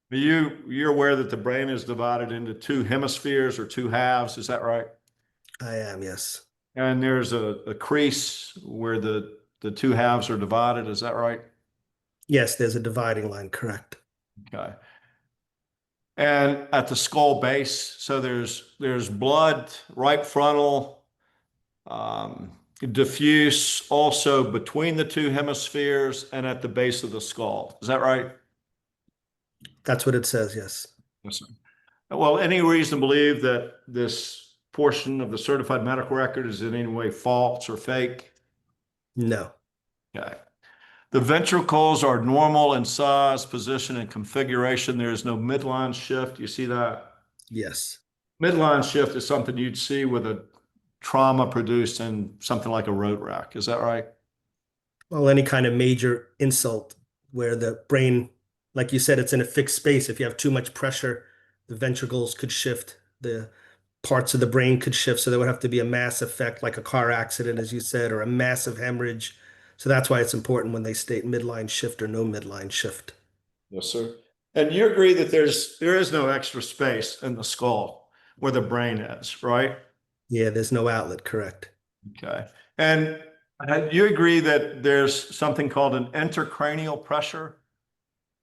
[SPEAKER 2] You're aware that the brain is divided into two hemispheres or two halves, is that right?
[SPEAKER 3] I am, yes.
[SPEAKER 2] And there's a crease where the two halves are divided, is that right?
[SPEAKER 3] Yes, there's a dividing line, correct.
[SPEAKER 2] Okay. And at the skull base, so there's blood, right frontal, diffuse also between the two hemispheres and at the base of the skull. Is that right?
[SPEAKER 3] That's what it says, yes.
[SPEAKER 2] Yes, sir. Well, any reason to believe that this portion of the certified medical record is in any way false or fake?
[SPEAKER 3] No,
[SPEAKER 2] Okay. The ventricles are normal in size, position, and configuration. There is no midline shift. You see that?
[SPEAKER 3] yes.
[SPEAKER 2] Midline shift is something you'd see with a trauma produced in something like a road wreck. Is that right?
[SPEAKER 3] Well, any kind of major insult where the brain, like you said, it's in a fixed space. If you have too much pressure, the ventricles could shift, the parts of the brain could shift. So there would have to be a mass effect, like a car accident, as you said, or a massive hemorrhage. So that's why it's important when they state midline shift or no midline shift.
[SPEAKER 2] Yes, sir. And you agree that there is no extra space in the skull where the brain is, right?
[SPEAKER 3] Yeah, there's no outlet, correct.
[SPEAKER 2] Okay. And you agree that there's something called an intracranial pressure?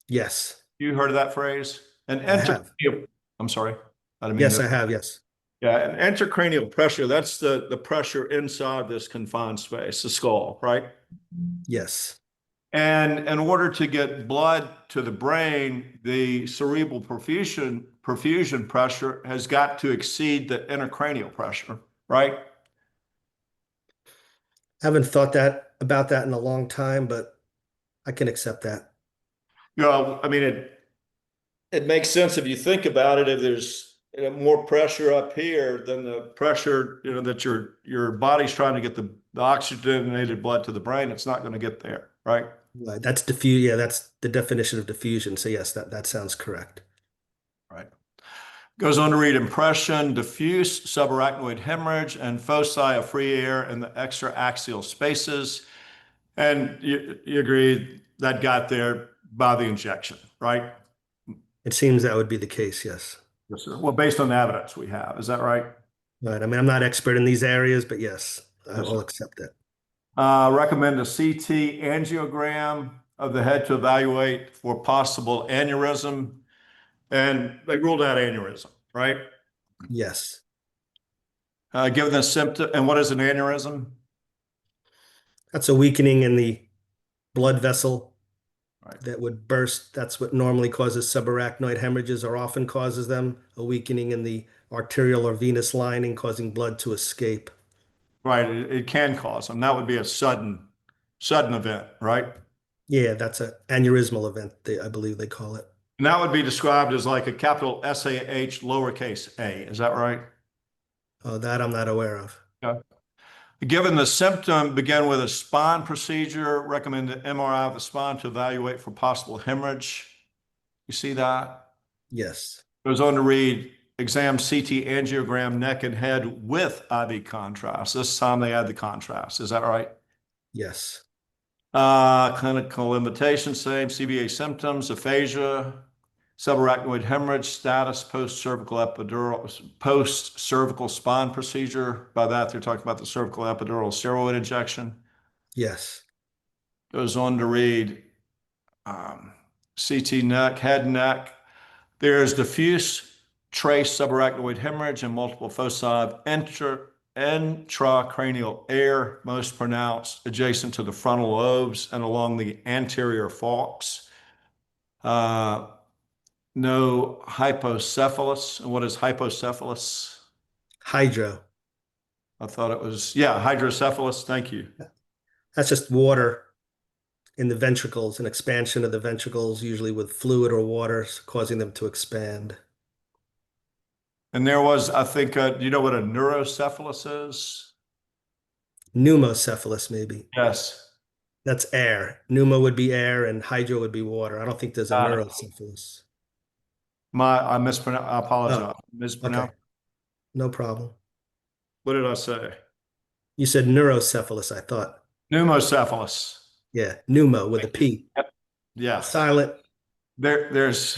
[SPEAKER 3] Yes,
[SPEAKER 2] You heard of that phrase? An
[SPEAKER 3] I have.
[SPEAKER 2] intracranial, I'm sorry. I didn't mean
[SPEAKER 3] Yes,
[SPEAKER 2] to-
[SPEAKER 3] I have, yes.
[SPEAKER 2] Yeah, an intracranial pressure, that's the pressure inside this confined space, the skull, right?
[SPEAKER 3] Yes,
[SPEAKER 2] And in order to get blood to the brain, the cerebral perfusion pressure has got to exceed the intracranial pressure, right?
[SPEAKER 3] haven't thought about that in a long time, but I can accept that.
[SPEAKER 2] You know, I mean, it makes sense if you think about it. If there's more pressure up here than the pressure, that your body's trying to get the oxygenated blood to the brain, it's not going to get there, right?
[SPEAKER 3] Right, that's diffuse. Yeah, that's the definition of diffusion. So yes, that sounds correct.
[SPEAKER 2] Right. Goes on to read impression, diffuse subarachnoid hemorrhage, and foci of free air in the extraaxial spaces. And you agree that got there by the injection, right?
[SPEAKER 3] It seems that would be the case. Yes.
[SPEAKER 2] Yes, sir. Well, based on the evidence we have, is that right?
[SPEAKER 3] Right. I mean, I'm not expert in these areas, but yes,
[SPEAKER 2] Yes,
[SPEAKER 3] I'll
[SPEAKER 2] sir.
[SPEAKER 3] accept that.
[SPEAKER 2] Recommend a CT angiogram of the head to evaluate for possible aneurysm. And they ruled out aneurysm, right?
[SPEAKER 3] Yes.
[SPEAKER 2] Given the symptom, and what is an aneurysm?
[SPEAKER 3] That's a weakening in the blood vessel
[SPEAKER 2] Right.
[SPEAKER 3] that would burst. That's what normally causes subarachnoid hemorrhages, or often causes them, a weakening in the arterial or venous lining causing blood to escape.
[SPEAKER 2] Right, it can cause them. That would be a sudden event, right?
[SPEAKER 3] Yeah, that's an aneurysmal event, I believe they call it.
[SPEAKER 2] And that would be described as like a capital SAH lowercase a. Is that right?
[SPEAKER 3] Oh, that I'm not aware of.
[SPEAKER 2] Yeah. Given the symptom, begin with a spine procedure. Recommend an MRI of the spine to evaluate for possible hemorrhage. You see that?
[SPEAKER 3] Yes.
[SPEAKER 2] Goes on to read exam CT angiogram neck and head with IV contrast. This time they add the contrast. Is that right?
[SPEAKER 3] Yes.
[SPEAKER 2] Clinical invitation, same CBA symptoms, aphasia, subarachnoid hemorrhage, status, post-cervical epidural, post-cervical spine procedure. By that, they're talking about the cervical epidural steroid injection.
[SPEAKER 3] Yes.
[SPEAKER 2] Goes on to read CT neck, head neck. There's diffuse trace subarachnoid hemorrhage and multiple foci of intracranial air, most pronounced adjacent to the frontal lobes and along the anterior falx. No hypocephalus. And what is hypocephalus?
[SPEAKER 3] Hydro.
[SPEAKER 2] I thought it was, yeah, hydrocephalus. Thank you.
[SPEAKER 3] That's just water in the ventricles, an expansion of the ventricles, usually with fluid or water causing them to expand.
[SPEAKER 2] And there was, I think, do you know what a neurocephalus is?
[SPEAKER 3] Pneumocephalus, maybe.
[SPEAKER 2] Yes.
[SPEAKER 3] That's air. Pneumo would be air and hydro would be water. I don't think there's a
[SPEAKER 2] Got it.
[SPEAKER 3] neurocephalus.
[SPEAKER 2] I mispronounced. I apologize.
[SPEAKER 3] Oh,
[SPEAKER 2] Mispronounced.
[SPEAKER 3] okay. No problem.
[SPEAKER 2] What did I say?
[SPEAKER 3] You said neurocephalus, I thought.
[SPEAKER 2] Pneumocephalus.
[SPEAKER 3] Yeah, pneumo with a P.
[SPEAKER 2] Yep. Yes.
[SPEAKER 3] Silent.
[SPEAKER 2] There's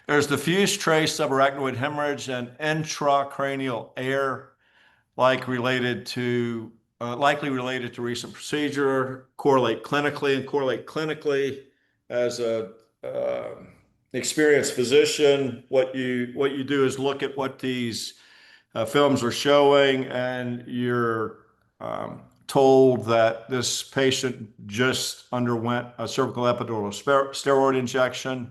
[SPEAKER 2] there's diffuse trace subarachnoid hemorrhage and intracranial air, likely related to recent procedure. Correlate clinically as a experienced physician. What you do is look at what these films are showing, and you're told that this patient just underwent a cervical epidural steroid injection,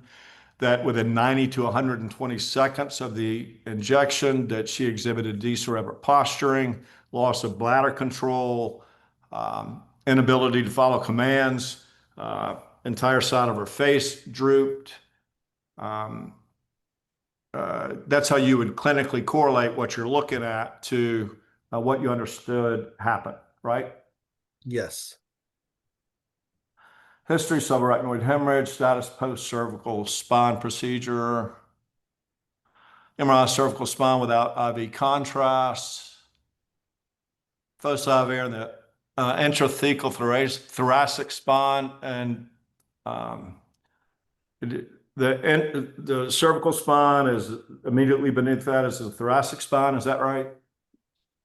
[SPEAKER 2] that within 90 to 120 seconds of the injection that she exhibited decerebrate posturing, loss of bladder control, inability to follow commands, entire side of her face drooped. That's how you would clinically correlate what you're looking at to what you understood happened, right?
[SPEAKER 3] Yes.
[SPEAKER 2] History, subarachnoid hemorrhage, status post-cervical spine procedure, MRI cervical spine without IV contrast, foci of air in the intrathecal thoracic spine, and the cervical spine is immediately beneath that is the thoracic spine. Is that right?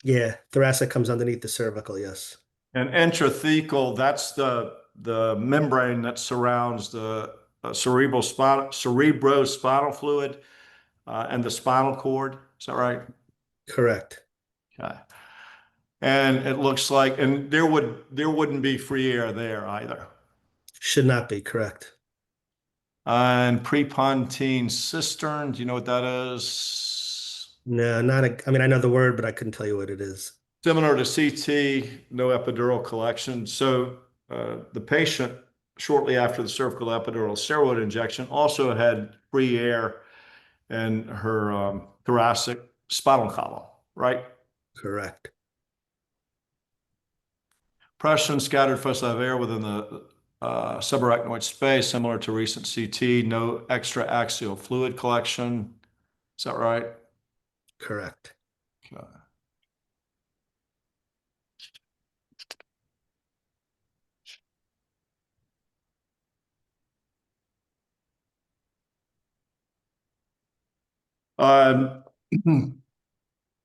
[SPEAKER 3] Yeah, thoracic comes underneath the cervical, yes.
[SPEAKER 2] And intrathecal, that's the membrane that surrounds the cerebrospinal fluid and the spinal cord. Is that right?
[SPEAKER 3] Correct.
[SPEAKER 2] Okay. And it looks like, and there wouldn't be free air there either.
[SPEAKER 3] Should not be, correct.
[SPEAKER 2] And prepontine cistern, do you know what that is?
[SPEAKER 3] No, not a, I mean, I know the word, but I couldn't tell you what it is.
[SPEAKER 2] Similar to CT, no epidural collection. So the patient shortly after the cervical epidural steroid injection, also had free air in her thoracic spinal column, right?
[SPEAKER 3] Correct.
[SPEAKER 2] Pressure and scattered foci of air within the subarachnoid space, similar to recent CT, no extra axial fluid collection. Is that right?
[SPEAKER 3] Correct.
[SPEAKER 2] Okay. Um,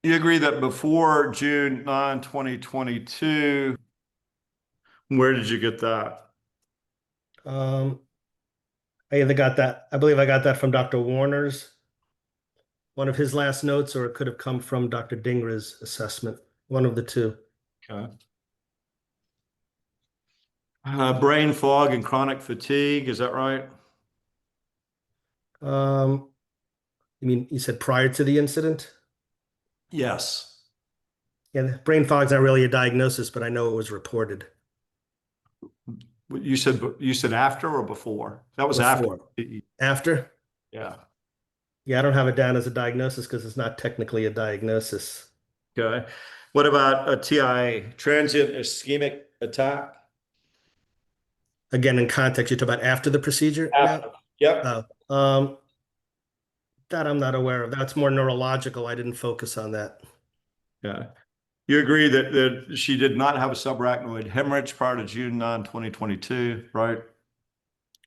[SPEAKER 2] you agree that before June 9, 2022, where did you get that?
[SPEAKER 3] I believe I got that from Dr. Warner's, one of his last notes, or it could have come from Dr. Dingra's assessment, one of the two.
[SPEAKER 2] Okay. Brain fog and chronic fatigue, is that right?
[SPEAKER 3] You mean, you said prior to the incident?
[SPEAKER 2] Yes.
[SPEAKER 3] Yeah, the brain fog's not really a diagnosis, but I know it was reported.
[SPEAKER 2] You said after or before? That was
[SPEAKER 3] Before.
[SPEAKER 2] after.
[SPEAKER 3] After?
[SPEAKER 2] Yeah.
[SPEAKER 3] Yeah, I don't have it down as a diagnosis because it's not technically a diagnosis.
[SPEAKER 2] Okay. What about a TIA, transient ischemic attack?
[SPEAKER 3] Again, in context, you're talking about after the procedure now?
[SPEAKER 2] After. Yep.
[SPEAKER 3] That I'm not aware of. That's more neurological. I didn't focus on that.
[SPEAKER 2] Yeah. You agree that she did not have a subarachnoid hemorrhage prior to June 9, 2022, right?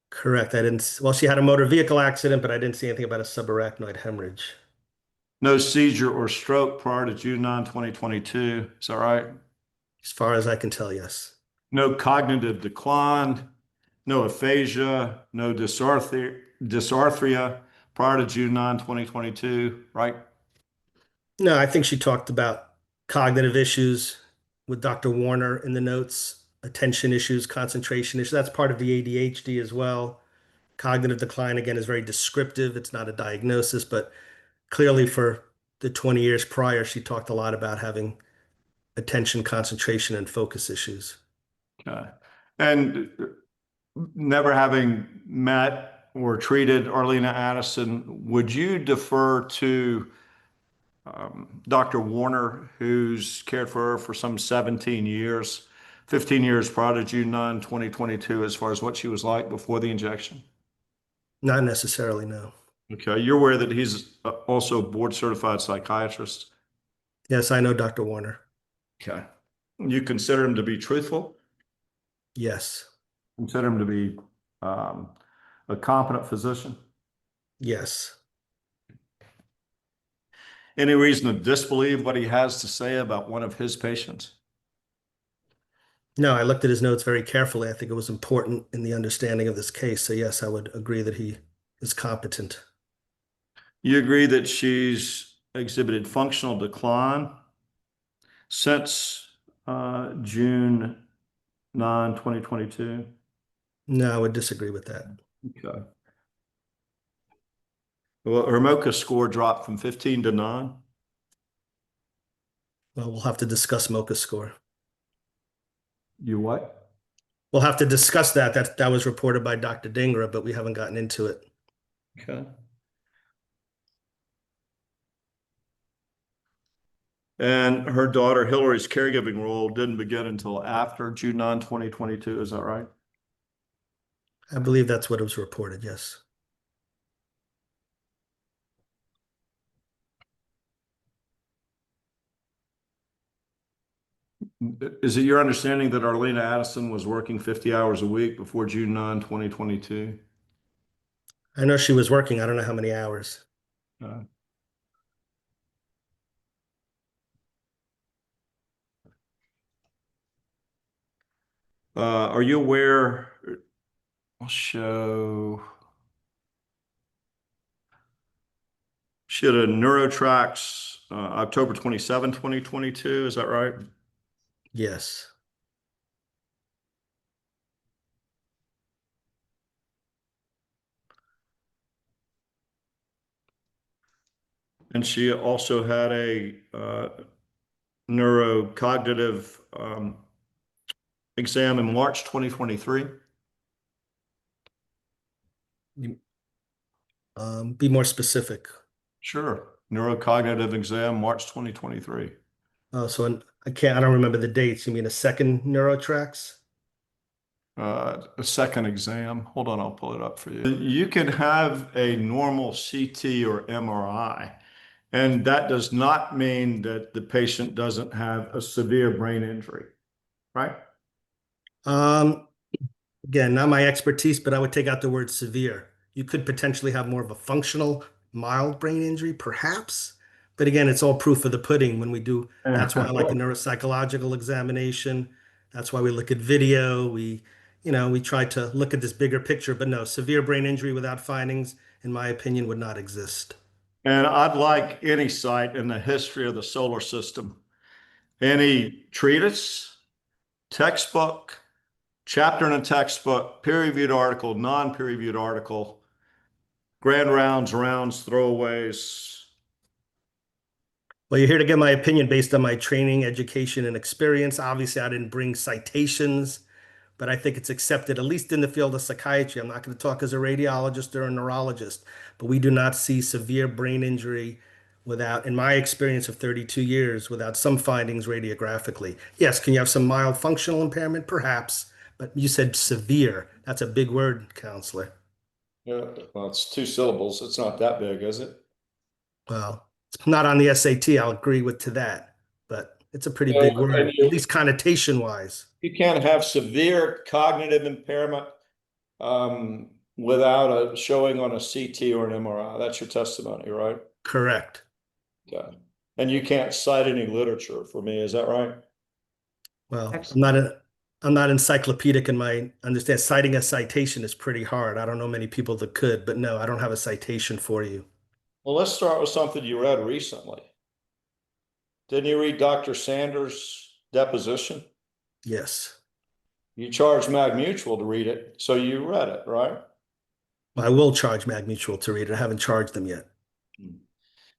[SPEAKER 3] Correct. Well, she had a motor vehicle accident, but I didn't see anything about a subarachnoid hemorrhage.
[SPEAKER 2] No seizure or stroke prior to June 9, 2022. Is that right?
[SPEAKER 3] As far as I can tell, yes.
[SPEAKER 2] No cognitive decline, no aphasia, no dysarthria prior to June 9, 2022, right?
[SPEAKER 3] No, I think she talked about cognitive issues with Dr. Warner in the notes, attention issues, concentration issues. That's part of the ADHD as well. Cognitive decline, again, is very descriptive. It's not a diagnosis, but clearly for the 20 years prior, she talked a lot about having attention, concentration, and focus issues.
[SPEAKER 2] Okay. And never having met or treated Arlina Addison, would you defer to Dr. Warner, who's cared for her for some 17 years, 15 years prior to June 9, 2022, as far as what she was like before the injection?
[SPEAKER 3] Not necessarily, no.
[SPEAKER 2] Okay. You're aware that he's also a board certified psychiatrist?
[SPEAKER 3] Yes, I know Dr. Warner.
[SPEAKER 2] Okay. You consider him to be truthful?
[SPEAKER 3] Yes.
[SPEAKER 2] Consider him to be a competent physician?
[SPEAKER 3] Yes.
[SPEAKER 2] Any reason to disbelieve what he has to say about one of his patients?
[SPEAKER 3] No, I looked at his notes very carefully. I think it was important in the understanding of this case. So yes, I would agree that he is competent.
[SPEAKER 2] You agree that she's exhibited functional decline since June 9, 2022?
[SPEAKER 3] No, I would disagree with that.
[SPEAKER 2] Okay. Well, her MoCA score dropped from 15 to 9.
[SPEAKER 3] Well, we'll have to discuss MoCA score.
[SPEAKER 2] You what?
[SPEAKER 3] We'll have to discuss that. That was reported by Dr. Dingra, but we haven't gotten into it.
[SPEAKER 2] Okay. And her daughter Hillary's caregiving role didn't begin until after June 9, 2022. Is that right?
[SPEAKER 3] I believe that's what was reported, yes.
[SPEAKER 2] Is it your understanding that Arlina Addison was working 50 hours a week before June 9, 2022?
[SPEAKER 3] I know she was working. I don't know how many hours.
[SPEAKER 2] Are you aware? I'll show. She had a neurotrax October 27, 2022. Is that right?
[SPEAKER 3] Yes.
[SPEAKER 2] And she also had a neurocognitive exam in March 2023.
[SPEAKER 3] Be more specific.
[SPEAKER 2] Sure. Neurocognitive exam, March 2023.
[SPEAKER 3] Oh, so I don't remember the dates. You mean a second neurotrax?
[SPEAKER 2] A second exam. Hold on, I'll pull it up for you. You can have a normal CT or MRI, and that does not mean that the patient doesn't have a severe brain injury, right?
[SPEAKER 3] Again, not my expertise, but I would take out the word severe. You could potentially have more of a functional, mild brain injury, perhaps. But again, it's all proof of the pudding when we do. That's why I like the neuropsychological examination. That's why we look at video. We try to look at this bigger picture. But no, severe brain injury without findings, in my opinion, would not exist.
[SPEAKER 2] And I'd like any site in the history of the solar system, any treatise, textbook, chapter in a textbook, peer-reviewed article, non-peer-reviewed article, grand rounds, throwaways.
[SPEAKER 3] Well, you're here to get my opinion based on my training, education, and experience. Obviously, I didn't bring citations, but I think it's accepted, at least in the field of psychiatry. I'm not going to talk as a radiologist or a neurologist, but we do not see severe brain injury without, in my experience of 32 years, without some findings radiographically. Yes, can you have some mild functional impairment? Perhaps, but you said severe. That's a big word, counselor.
[SPEAKER 2] Yeah, well, it's 2 syllables. It's not that big, is it?
[SPEAKER 3] Well, it's not on the SAT. I'll agree to that, but it's a pretty big word, at least connotation wise.
[SPEAKER 2] You can't have severe cognitive impairment without a showing on a CT or an MRI. That's your testimony, right?
[SPEAKER 3] Correct.
[SPEAKER 2] Okay. And you can't cite any literature for me, is that right?
[SPEAKER 3] Well,
[SPEAKER 4] Actually-
[SPEAKER 3] I'm not encyclopedic in my understand. Citing a citation is pretty hard. I don't know many people that could, but no, I don't have a citation for you.
[SPEAKER 2] Well, let's start with something you read recently. Didn't you read Dr. Sanders' deposition?
[SPEAKER 3] Yes.
[SPEAKER 2] You charged Mag Mutual to read it, so you read it, right?
[SPEAKER 3] Well, I will charge Mag Mutual to read it. I haven't charged them yet.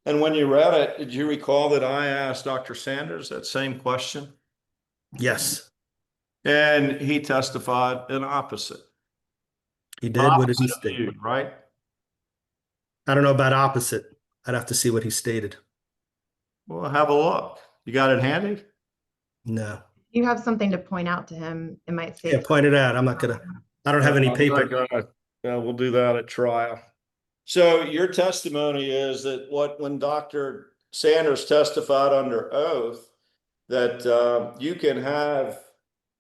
[SPEAKER 2] And when you read it, did you recall that I asked Dr. Sanders that same question?
[SPEAKER 3] Yes,
[SPEAKER 2] And he testified an opposite.
[SPEAKER 3] he did. What did he
[SPEAKER 2] Opposite of
[SPEAKER 3] state?
[SPEAKER 2] you, right?
[SPEAKER 3] I don't know about opposite. I'd have to see what he stated.
[SPEAKER 2] Well, have a look. You got it handy?
[SPEAKER 3] No.
[SPEAKER 4] You have something to point out to him. It might
[SPEAKER 3] Yeah,
[SPEAKER 4] save.
[SPEAKER 3] point it out. I don't have any paper.
[SPEAKER 2] Yeah, we'll do that at trial. So your testimony is that when Dr. Sanders testified under oath, that you can have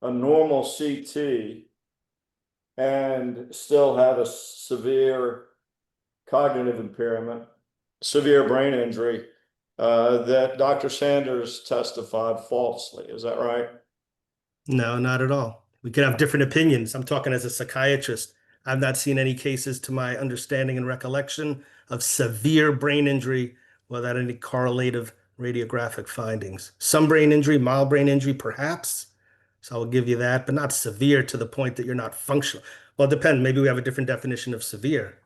[SPEAKER 2] a normal CT and still have a severe cognitive impairment, severe brain injury, that Dr. Sanders testified falsely. Is that right?
[SPEAKER 3] No, not at all. We could have different opinions. I'm talking as a psychiatrist. I've not seen any cases, to my understanding and recollection, of severe brain injury without any correlative radiographic findings. Some brain injury, mild brain injury, perhaps. So I will give you that, but not severe to the point that you're not functional. Well, it depends. Maybe we have a different definition of severe.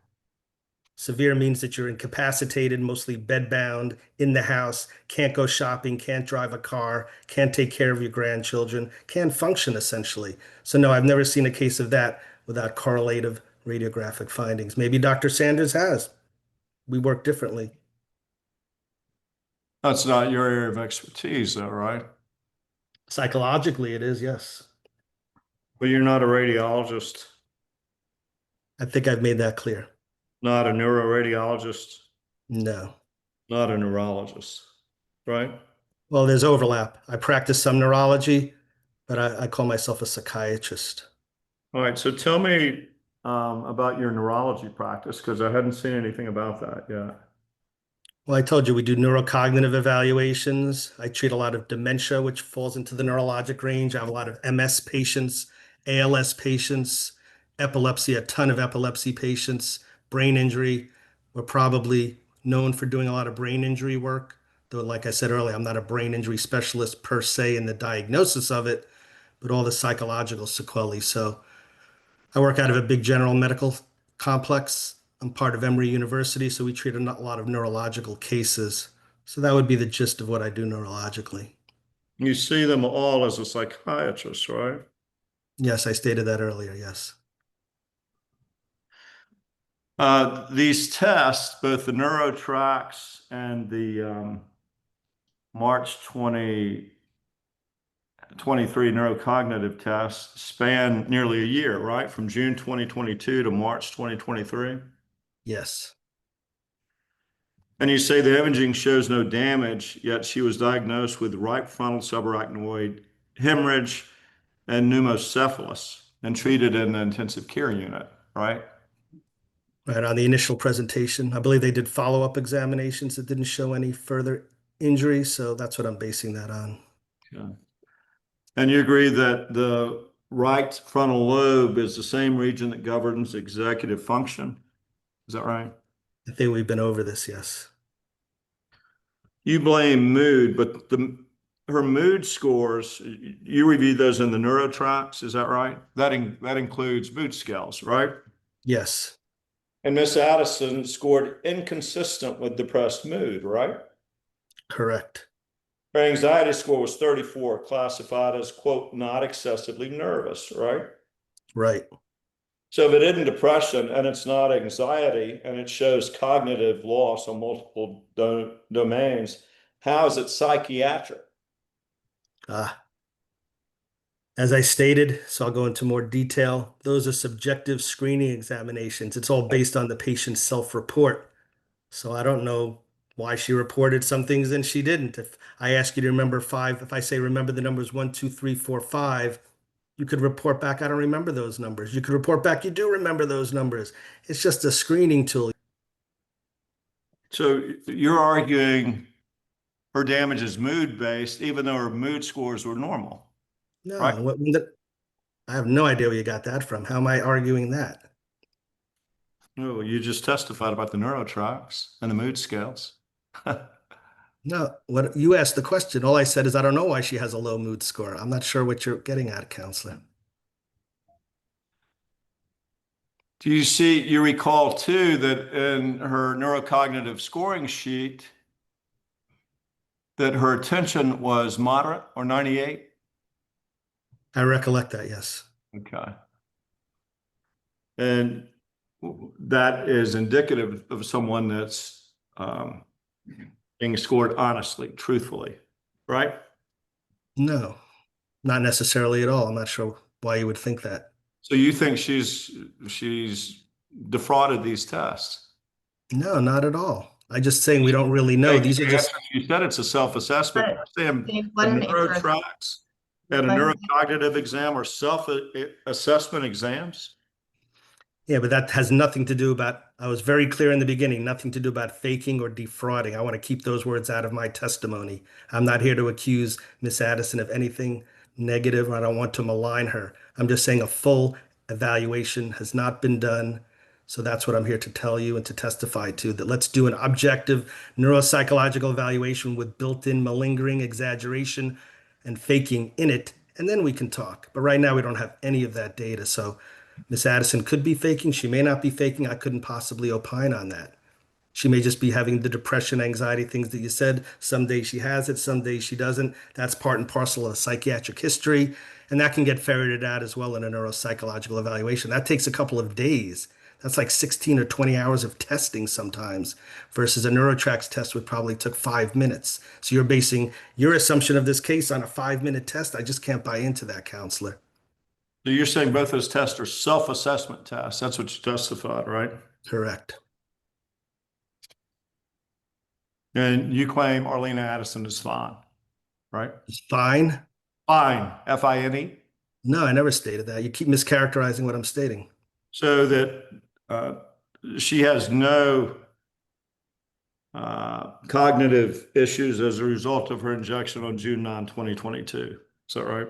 [SPEAKER 3] Severe means that you're incapacitated, mostly bedbound, in the house, can't go shopping, can't drive a car, can't take care of your grandchildren, can't function essentially. So no, I've never seen a case of that without correlative radiographic findings. Maybe Dr. Sanders has. We work differently.
[SPEAKER 2] That's not your area of expertise, though, right?
[SPEAKER 3] Psychologically, it is, yes.
[SPEAKER 2] But you're not a radiologist,
[SPEAKER 3] I think I've made that clear.
[SPEAKER 2] not a neuroradiologist,
[SPEAKER 3] No.
[SPEAKER 2] not a neurologist, right?
[SPEAKER 3] Well, there's overlap. I practice some neurology, but I call myself a psychiatrist.
[SPEAKER 2] All right, so tell me about your neurology practice, because I hadn't seen anything about that yet.
[SPEAKER 3] Well, I told you we do neurocognitive evaluations. I treat a lot of dementia, which falls into the neurologic range. I have a lot of MS patients, ALS patients, epilepsy, a ton of epilepsy patients, brain injury. We're probably known for doing a lot of brain injury work, though, like I said earlier, I'm not a brain injury specialist per se in the diagnosis of it, but all the psychological sequelae. So I work out of a big general medical complex. I'm part of Emory University, so we treat a lot of neurological cases. So that would be the gist of what I do neurologically.
[SPEAKER 2] You see them all as a psychiatrist, right?
[SPEAKER 3] Yes, I stated that earlier, yes.
[SPEAKER 2] These tests, both the neurotrax and the March 2023 neurocognitive tests span nearly a year, right? From June 2022 to March 2023.
[SPEAKER 3] Yes.
[SPEAKER 2] And you say the imaging shows no damage, yet she was diagnosed with right frontal subarachnoid hemorrhage and pneumocephalus and treated in the intensive care unit, right?
[SPEAKER 3] Right, on the initial presentation, I believe they did follow-up examinations that didn't show any further injuries, so that's what I'm basing that on.
[SPEAKER 2] Yeah. And you agree that the right frontal lobe is the same region that governs executive function? Is that right?
[SPEAKER 3] I think we've been over this, yes.
[SPEAKER 2] You blame mood, but her mood scores, you reviewed those in the neurotrax, is that right? That includes mood scales, right?
[SPEAKER 3] Yes,
[SPEAKER 2] And Miss Addison scored inconsistent with depressed mood, right?
[SPEAKER 3] correct.
[SPEAKER 2] Her anxiety score was 34, classified as, quote, not excessively nervous, right?
[SPEAKER 3] Right.
[SPEAKER 2] So if it isn't depression and it's not anxiety and it shows cognitive loss on multiple domains, how is it psychiatric?
[SPEAKER 3] As I stated, so I'll go into more detail. Those are subjective screening examinations. It's all based on the patient's self-report. So I don't know why she reported some things and she didn't. If I ask you to remember five, if I say remember the numbers 1, 2, 3, 4, 5, you could report back, I don't remember those numbers. You could report back, you do remember those numbers. It's just a screening tool.
[SPEAKER 2] So you're arguing her damage is mood-based, even though her mood scores were normal,
[SPEAKER 3] No,
[SPEAKER 2] right?
[SPEAKER 3] I have no idea where you got that from. How am I arguing that?
[SPEAKER 2] No, you just testified about the neurotrax and the mood scales.
[SPEAKER 3] No, what you asked the question, all I said is I don't know why she has a low mood score. I'm not sure what you're getting at, counselor.
[SPEAKER 2] Do you recall too that in her neurocognitive scoring sheet that her attention was moderate or 98?
[SPEAKER 3] I recollect that, yes.
[SPEAKER 2] Okay. And that is indicative of someone that's being scored honestly, truthfully, right?
[SPEAKER 3] No, not necessarily at all. I'm not sure why you would think that.
[SPEAKER 2] So you think she's defrauded these tests?
[SPEAKER 3] No, not at all. I'm just saying we don't really know. These are just,
[SPEAKER 2] You said it's a self-assessment.
[SPEAKER 4] But
[SPEAKER 2] Sam,
[SPEAKER 4] Dave,
[SPEAKER 2] a
[SPEAKER 4] let him answer.
[SPEAKER 2] neurotrax and a
[SPEAKER 4] Let him-
[SPEAKER 2] neurocognitive exam or self-assessment exams?
[SPEAKER 3] yeah, but that has nothing to do about, I was very clear in the beginning, nothing to do about faking or defrauding. I want to keep those words out of my testimony. I'm not here to accuse Miss Addison of anything negative. I don't want to malign her. I'm just saying a full evaluation has not been done. So that's what I'm here to tell you and to testify to, that let's do an objective neuropsychological evaluation with built-in malingering, exaggeration, and faking in it, and then we can talk. But right now we don't have any of that data. So Miss Addison could be faking. She may not be faking. I couldn't possibly opine on that. She may just be having the depression, anxiety, things that you said. Some days she has it, some days she doesn't. That's part and parcel of the psychiatric history. And that can get ferreted out as well in a neuropsychological evaluation. That takes a couple of days. That's like 16 or 20 hours of testing sometimes versus a neurotrax test would probably took 5 minutes. So you're basing your assumption of this case on a 5-minute test. I just can't buy into that, counselor.
[SPEAKER 2] So you're saying both those tests are self-assessment tests. That's what you testified, right?
[SPEAKER 3] Correct.
[SPEAKER 2] And you claim Arlina Addison is fine, right?
[SPEAKER 3] It's fine.
[SPEAKER 2] Fine, F-I-N-E.
[SPEAKER 3] No, I never stated that. You keep mischaracterizing what I'm stating.
[SPEAKER 2] So that she has no cognitive issues as a result of her injection on June 9, 2022. Is that right?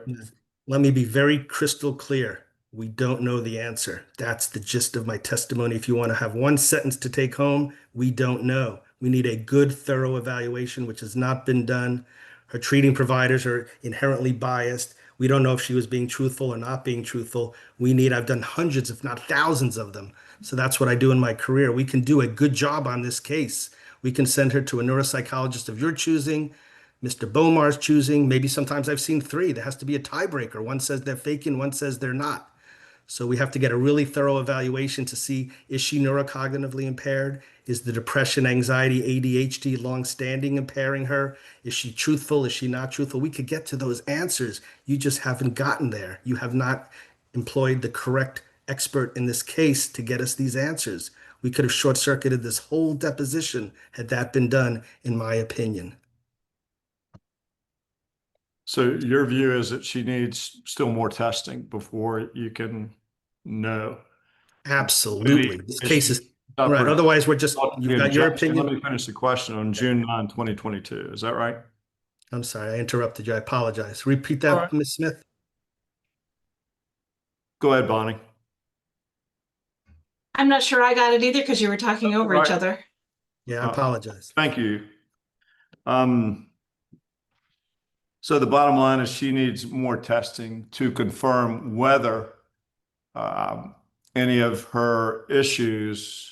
[SPEAKER 3] Let me be very crystal clear. We don't know the answer. That's the gist of my testimony. If you want to have one sentence to take home, we don't know. We need a good, thorough evaluation, which has not been done. Her treating providers are inherently biased. We don't know if she was being truthful or not being truthful. I've done hundreds, if not thousands of them. So that's what I do in my career. We can do a good job on this case. We can send her to a neuropsychologist of your choosing, Mr. Bomar's choosing. Maybe sometimes I've seen 3. There has to be a tiebreaker. One says they're faking, one says they're not. So we have to get a really thorough evaluation to see, is she neurocognitively impaired? Is the depression, anxiety, ADHD long-standing impairing her? Is she truthful? Is she not truthful? We could get to those answers. You just haven't gotten there. You have not employed the correct expert in this case to get us these answers. We could have short-circuited this whole deposition had that been done, in my opinion.
[SPEAKER 2] So your view is that she needs still more testing before you can know?
[SPEAKER 3] Absolutely. This case is right.
[SPEAKER 2] Suffered
[SPEAKER 3] Otherwise, we're just,
[SPEAKER 2] the
[SPEAKER 3] you've got your
[SPEAKER 2] injection. Let
[SPEAKER 3] opinion.
[SPEAKER 2] me finish the question. On June 9, 2022, is that right?
[SPEAKER 3] I'm sorry, I interrupted you. I apologize. Repeat
[SPEAKER 2] All
[SPEAKER 3] that,
[SPEAKER 2] right.
[SPEAKER 3] Ms. Smith.
[SPEAKER 2] Go ahead, Bonnie.
[SPEAKER 1] I'm not sure I got it either because you were talking
[SPEAKER 2] That's
[SPEAKER 1] over
[SPEAKER 2] all
[SPEAKER 1] each
[SPEAKER 2] right.
[SPEAKER 1] other.
[SPEAKER 3] Yeah, I apologize.
[SPEAKER 2] Thank you. So the bottom line is she needs more testing to confirm whether any of her issues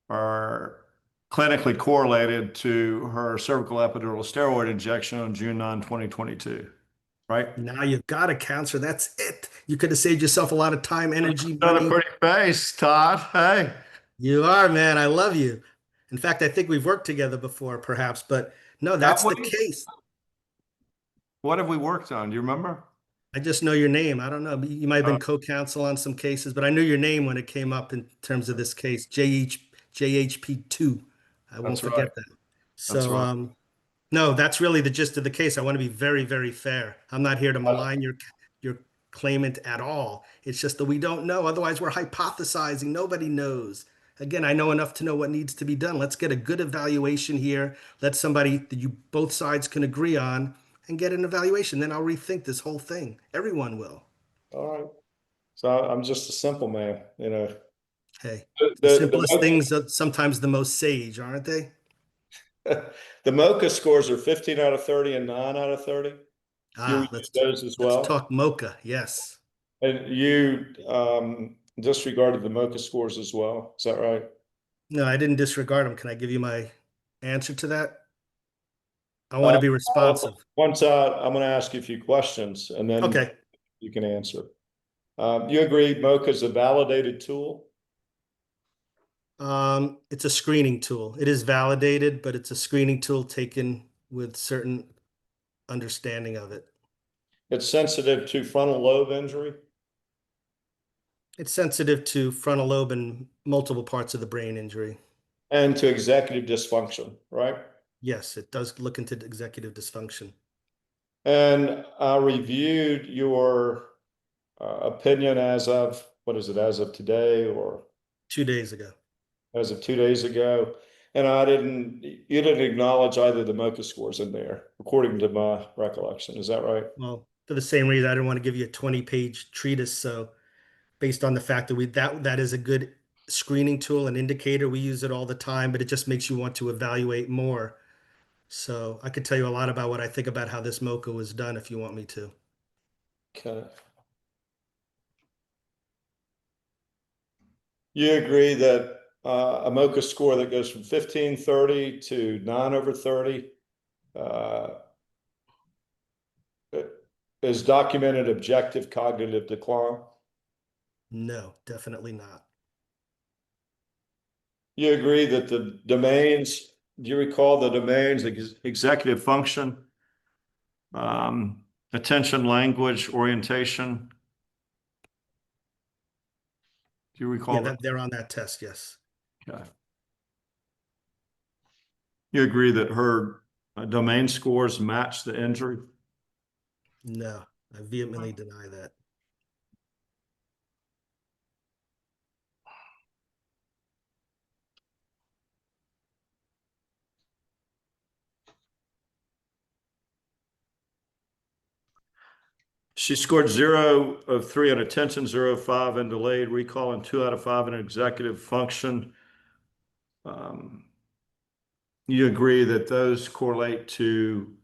[SPEAKER 2] are clinically correlated to her cervical epidural steroid injection on June 9, 2022, right?
[SPEAKER 3] Now you've got a counselor. That's it. You could have saved yourself a lot of time, energy,
[SPEAKER 2] Another
[SPEAKER 3] money.
[SPEAKER 2] pretty face, Todd. Hey.
[SPEAKER 3] You are, man. I love you. In fact, I think we've worked together before, perhaps, but no, that's the case.
[SPEAKER 2] What have we worked on? Do you remember?
[SPEAKER 3] I just know your name. I don't know. You might have been co-counsel on some cases, but I knew your name when it came up in terms of this case, JHP2. I won't forget that.
[SPEAKER 2] That's
[SPEAKER 3] So,
[SPEAKER 2] right.
[SPEAKER 3] no, that's really the gist of the case. I want to be very, very fair. I'm not here to malign your claimant at all. It's just that we don't know. Otherwise, we're hypothesizing. Nobody knows. Again, I know enough to know what needs to be done. Let's get a good evaluation here. Let somebody that you both sides can agree on and get an evaluation. Then I'll rethink this whole thing. Everyone will.
[SPEAKER 2] All right. So I'm just a simple man, you know.
[SPEAKER 3] Hey, the
[SPEAKER 2] The
[SPEAKER 3] simplest things are sometimes the most sage, aren't they?
[SPEAKER 2] the MOCA scores are 15 out of 30 and 9 out of 30. You use
[SPEAKER 3] Let's
[SPEAKER 2] those as well.
[SPEAKER 3] talk MOCA. Yes.
[SPEAKER 2] And you disregarded the MOCA scores as well. Is that right?
[SPEAKER 3] No, I didn't disregard them. Can I give you my answer to that? I want to be responsive.
[SPEAKER 2] I'm going to ask you a few questions and then
[SPEAKER 3] Okay.
[SPEAKER 2] you can answer. You agree MOCA is a validated tool?
[SPEAKER 3] It's a screening tool. It is validated, but it's a screening tool taken with certain understanding of it.
[SPEAKER 2] It's sensitive to frontal lobe injury?
[SPEAKER 3] It's sensitive to frontal lobe and multiple parts of the brain injury.
[SPEAKER 2] And to executive dysfunction, right?
[SPEAKER 3] Yes, it does look into executive dysfunction.
[SPEAKER 2] And I reviewed your opinion as of, what is it, as of today or?
[SPEAKER 3] 2 days ago.
[SPEAKER 2] As of 2 days ago. And you didn't acknowledge either the MOCA scores in there, according to my recollection. Is that right?
[SPEAKER 3] Well, for the same reason, I didn't want to give you a 20-page treatise. So based on the fact that that is a good screening tool, an indicator, we use it all the time, but it just makes you want to evaluate more. So I could tell you a lot about what I think about how this MOCA was done if you want me to.
[SPEAKER 2] Okay. You agree that a MOCA score that goes from 15/30 to 9/30 is documented objective cognitive decline?
[SPEAKER 3] No, definitely not.
[SPEAKER 2] You agree that the domains, do you recall the domains, executive function, attention, language, orientation? Do you recall
[SPEAKER 3] Yeah,
[SPEAKER 2] that?
[SPEAKER 3] they're on that test, yes.
[SPEAKER 2] Okay. You agree that her domain scores match the injury?
[SPEAKER 3] No, I vehemently deny that.
[SPEAKER 2] She scored 0 of 3 on attention, 0 of 5 in delayed recall, and 2 out of 5 in executive function. You agree that those correlate to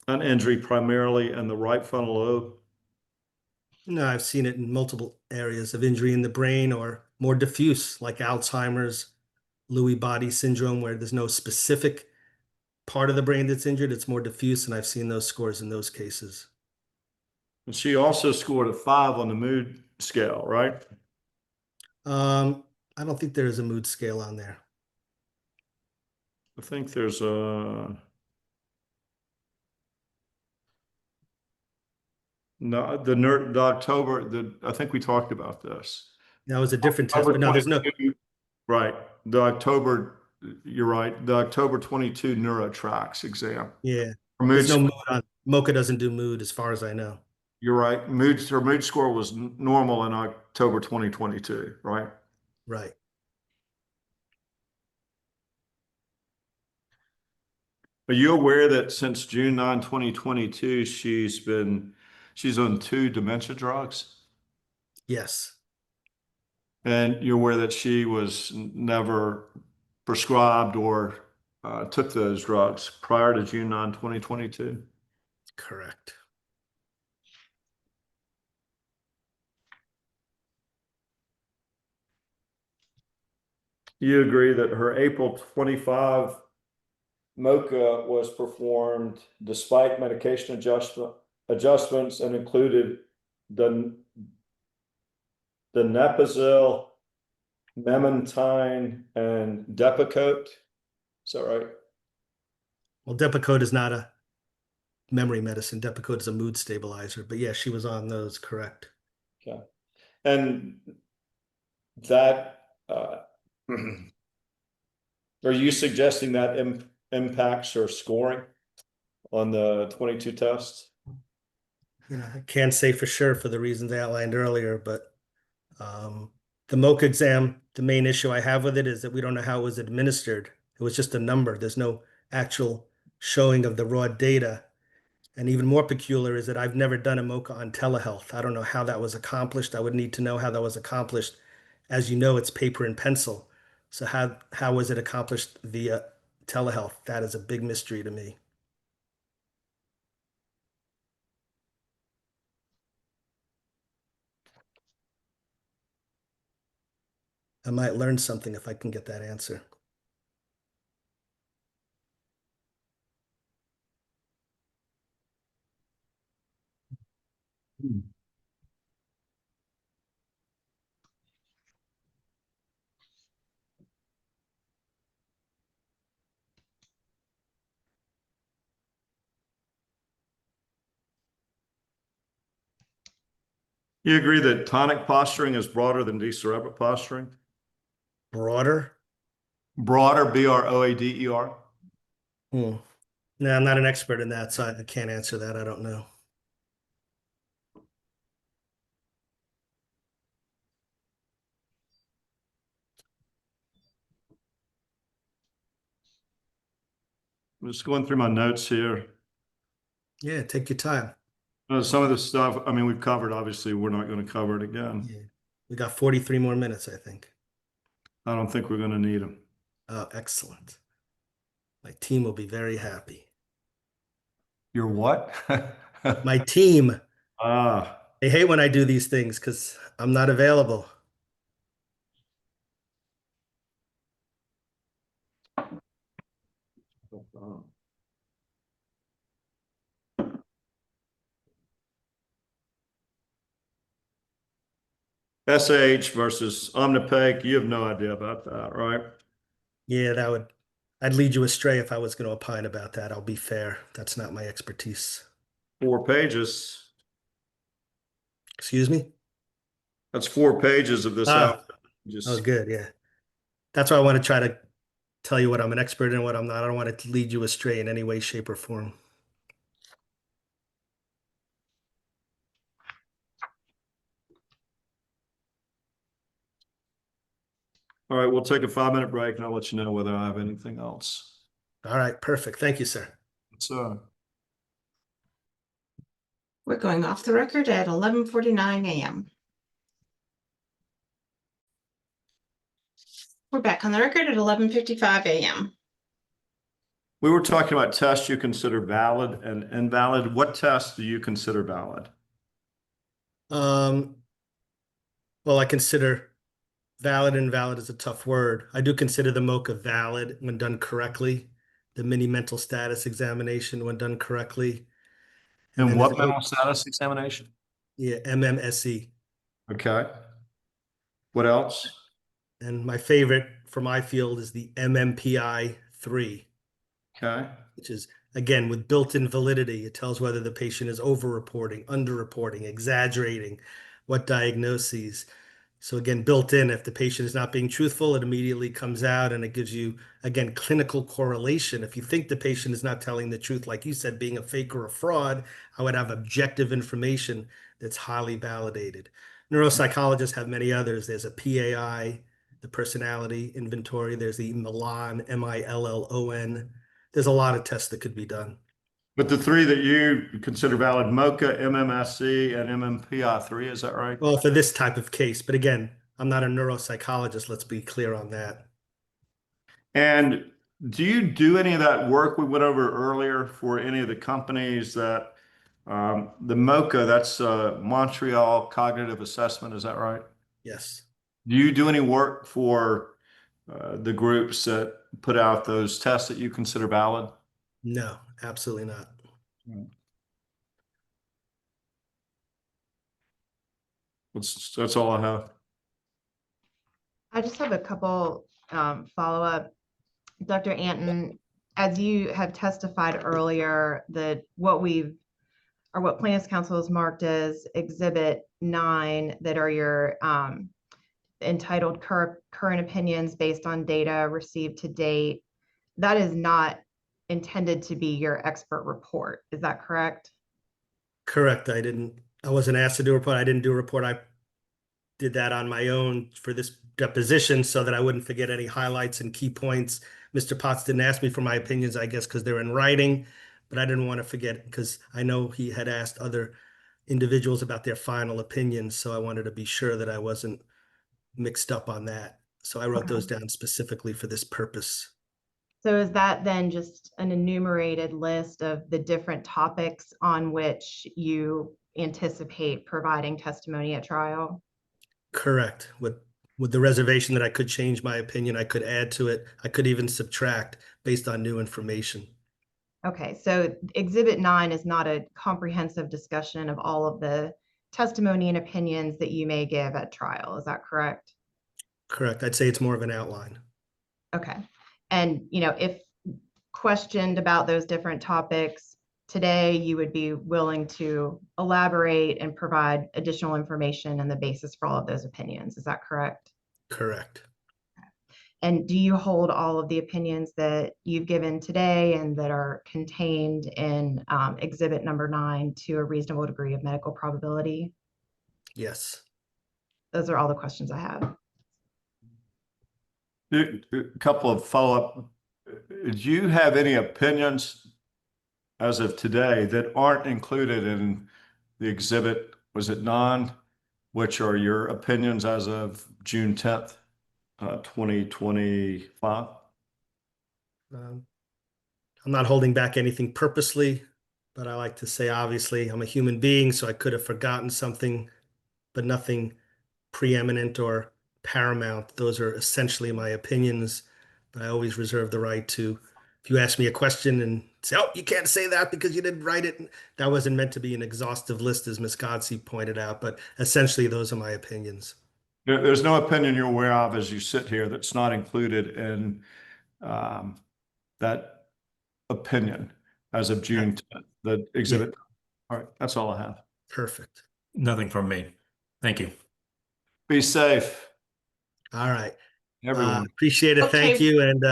[SPEAKER 2] an injury primarily in the right frontal lobe?
[SPEAKER 3] No, I've seen it in multiple areas of injury in the brain or more diffuse, like Alzheimer's, Lewy body syndrome, where there's no specific part of the brain that's injured. It's more diffuse, and I've seen those scores in those cases.
[SPEAKER 2] And she also scored a 5 on the mood scale, right?
[SPEAKER 3] I don't think there is a mood scale on there.
[SPEAKER 2] I think there's a, no, the October, I think we talked about this.
[SPEAKER 3] That was a different test, but no, there's no,
[SPEAKER 2] Right, the October, you're right, the October 22 neurotrax exam.
[SPEAKER 3] yeah,
[SPEAKER 2] Her
[SPEAKER 3] there's no
[SPEAKER 2] mood,
[SPEAKER 3] mood on, Mocha doesn't do mood as far as I know.
[SPEAKER 2] you're right, her mood score was normal in October 2022, right?
[SPEAKER 3] Right.
[SPEAKER 2] Are you aware that since June 9, 2022, she's on 2 dementia drugs?
[SPEAKER 3] Yes,
[SPEAKER 2] And you're aware that she was never prescribed or took those drugs prior to June 9, 2022?
[SPEAKER 3] correct.
[SPEAKER 2] You agree that her April 25 MOCA was performed despite medication adjustments and included the Nepazil, Memantine, and Depakote? Is that right?
[SPEAKER 3] Well, Depakote is not a memory medicine. Depakote is a mood stabilizer, but yeah, she was on those, correct.
[SPEAKER 2] Okay. And that, are you suggesting that impacts her scoring on the 22 tests?
[SPEAKER 3] You know, I can't say for sure for the reasons I outlined earlier, but the MOCA exam, the main issue I have with it is that we don't know how it was administered. It was just a number. There's no actual showing of the raw data. And even more peculiar is that I've never done a MOCA on telehealth. I don't know how that was accomplished. I would need to know how that was accomplished. As you know, it's paper and pencil. So how was it accomplished via telehealth? That is a big mystery to me. I might learn something if I can get that answer.
[SPEAKER 2] You agree that tonic posturing is broader than decerebrate posturing?
[SPEAKER 3] Broader?
[SPEAKER 2] Broader, BROADER?
[SPEAKER 3] No, I'm not an expert in that, so I can't answer that. I don't know.
[SPEAKER 2] I'm just going through my notes here.
[SPEAKER 3] Yeah, take your time.
[SPEAKER 2] Some of the stuff, I mean, we've covered, obviously, we're not going to cover it again.
[SPEAKER 3] Yeah. We got 43 more minutes, I think.
[SPEAKER 2] I don't think we're going to need them.
[SPEAKER 3] Oh, excellent. My team will be very happy.
[SPEAKER 2] Your what?
[SPEAKER 3] My team,
[SPEAKER 2] Ah,
[SPEAKER 3] they hate when I do these things because I'm not available.
[SPEAKER 2] SAH versus Omnipeg, you have no idea about that, right?
[SPEAKER 3] Yeah, I'd lead you astray if I was going to opine about that. I'll be fair. That's not my expertise.
[SPEAKER 2] 4 pages.
[SPEAKER 3] Excuse me?
[SPEAKER 2] That's 4 pages of this out.
[SPEAKER 3] That was good. Yeah. That's why I want to try to tell you what I'm an expert in and what I'm not. I don't want to lead you astray in any way, shape, or form.
[SPEAKER 2] All right, we'll take a 5-minute break and I'll let you know whether I have anything else.
[SPEAKER 3] All right, perfect. Thank you, sir.
[SPEAKER 2] So,
[SPEAKER 1] We're going off the record at 11:49 a.m. We're back on the record at 11:55 a.m.
[SPEAKER 2] we were talking about tests you consider valid and invalid. What tests do you consider valid?
[SPEAKER 3] Well, I consider valid and invalid is a tough word. I do consider the MOCA valid when done correctly. The mini mental status examination when done correctly.
[SPEAKER 2] And
[SPEAKER 3] then
[SPEAKER 2] what
[SPEAKER 3] there's
[SPEAKER 2] mental status examination?
[SPEAKER 3] Yeah, MMSE.
[SPEAKER 2] Okay. What else?
[SPEAKER 3] And my favorite for my field is the MMPI 3,
[SPEAKER 2] Okay.
[SPEAKER 3] which is, again, with built-in validity. It tells whether the patient is over-reporting, under-reporting, exaggerating, what diagnoses. So again, built in, if the patient is not being truthful, it immediately comes out, and it gives you, again, clinical correlation. If you think the patient is not telling the truth, like you said, being a fake or a fraud, I would have objective information that's highly validated. Neuropsychologists have many others. There's a PAI, the personality inventory. There's the Milan, MILLON. There's a lot of tests that could be done.
[SPEAKER 2] But the three that you consider valid, MoCA, MMSE, and MMPI3, is that right?
[SPEAKER 3] Well, for this type of case, but again, I'm not a neuropsychologist. Let's be clear on that.
[SPEAKER 2] And do you do any of that work we went over earlier for any of the companies that the MoCA, that's Montreal Cognitive Assessment, is that right?
[SPEAKER 3] Yes.
[SPEAKER 2] Do you do any work for the groups that put out those tests that you consider valid?
[SPEAKER 3] No, absolutely not.
[SPEAKER 2] That's all I have.
[SPEAKER 4] I just have a couple follow-up. Dr. Antin, as you have testified earlier, that what plaintiff's counsel has marked as Exhibit 9 that are your entitled current opinions based on data received to date, that is not intended to be your expert report. Is that correct?
[SPEAKER 3] Correct. I wasn't asked to do a report. I didn't do a report. I did that on my own for this deposition so that I wouldn't forget any highlights and key points. Mr. Potts didn't ask me for my opinions, I guess, because they're in writing, but I didn't want to forget because I know he had asked other individuals about their final opinions. So I wanted to be sure that I wasn't mixed up on that. So I wrote those down specifically for this purpose.
[SPEAKER 4] So is that then just an enumerated list of the different topics on which you anticipate providing testimony at trial?
[SPEAKER 3] Correct. With the reservation that I could change my opinion, I could add to it. I could even subtract based on new information.
[SPEAKER 4] Okay, so Exhibit 9 is not a comprehensive discussion of all of the testimony and opinions that you may give at trial. Is that correct?
[SPEAKER 3] Correct. I'd say it's more of an outline.
[SPEAKER 4] Okay. And, if questioned about those different topics today, you would be willing to elaborate and provide additional information and the basis for all of those opinions. Is that correct?
[SPEAKER 3] Correct.
[SPEAKER 4] And do you hold all of the opinions that you've given today and that are contained in Exhibit number 9 to a reasonable degree of medical probability?
[SPEAKER 3] Yes.
[SPEAKER 4] Those are all the questions I have.
[SPEAKER 2] A couple of follow-up. Do you have any opinions as of today that aren't included in the exhibit, was it 9, which are your opinions as of June 10th, 2025?
[SPEAKER 3] I'm not holding back anything purposely, but I like to say, obviously, I'm a human being, so I could have forgotten something, but nothing preeminent or paramount. Those are essentially my opinions, but I always reserve the right to, if you ask me a question and say, oh, you can't say that because you didn't write it. That wasn't meant to be an exhaustive list, as Ms. Godsey pointed out, but essentially those are my opinions.
[SPEAKER 2] There's no opinion you're aware of as you sit here that's not included in that opinion as of June 10th, the exhibit. Yeah. All right, that's all I have.
[SPEAKER 3] Perfect.
[SPEAKER 5] Nothing from me. Thank you.
[SPEAKER 2] Be safe.
[SPEAKER 3] All right.
[SPEAKER 2] Everyone.
[SPEAKER 3] Appreciate it.
[SPEAKER 1] Okay.
[SPEAKER 3] Thank you. And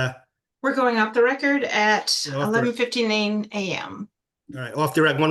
[SPEAKER 1] We're going off the record at 11:59 a.m.
[SPEAKER 3] all right, off the record. One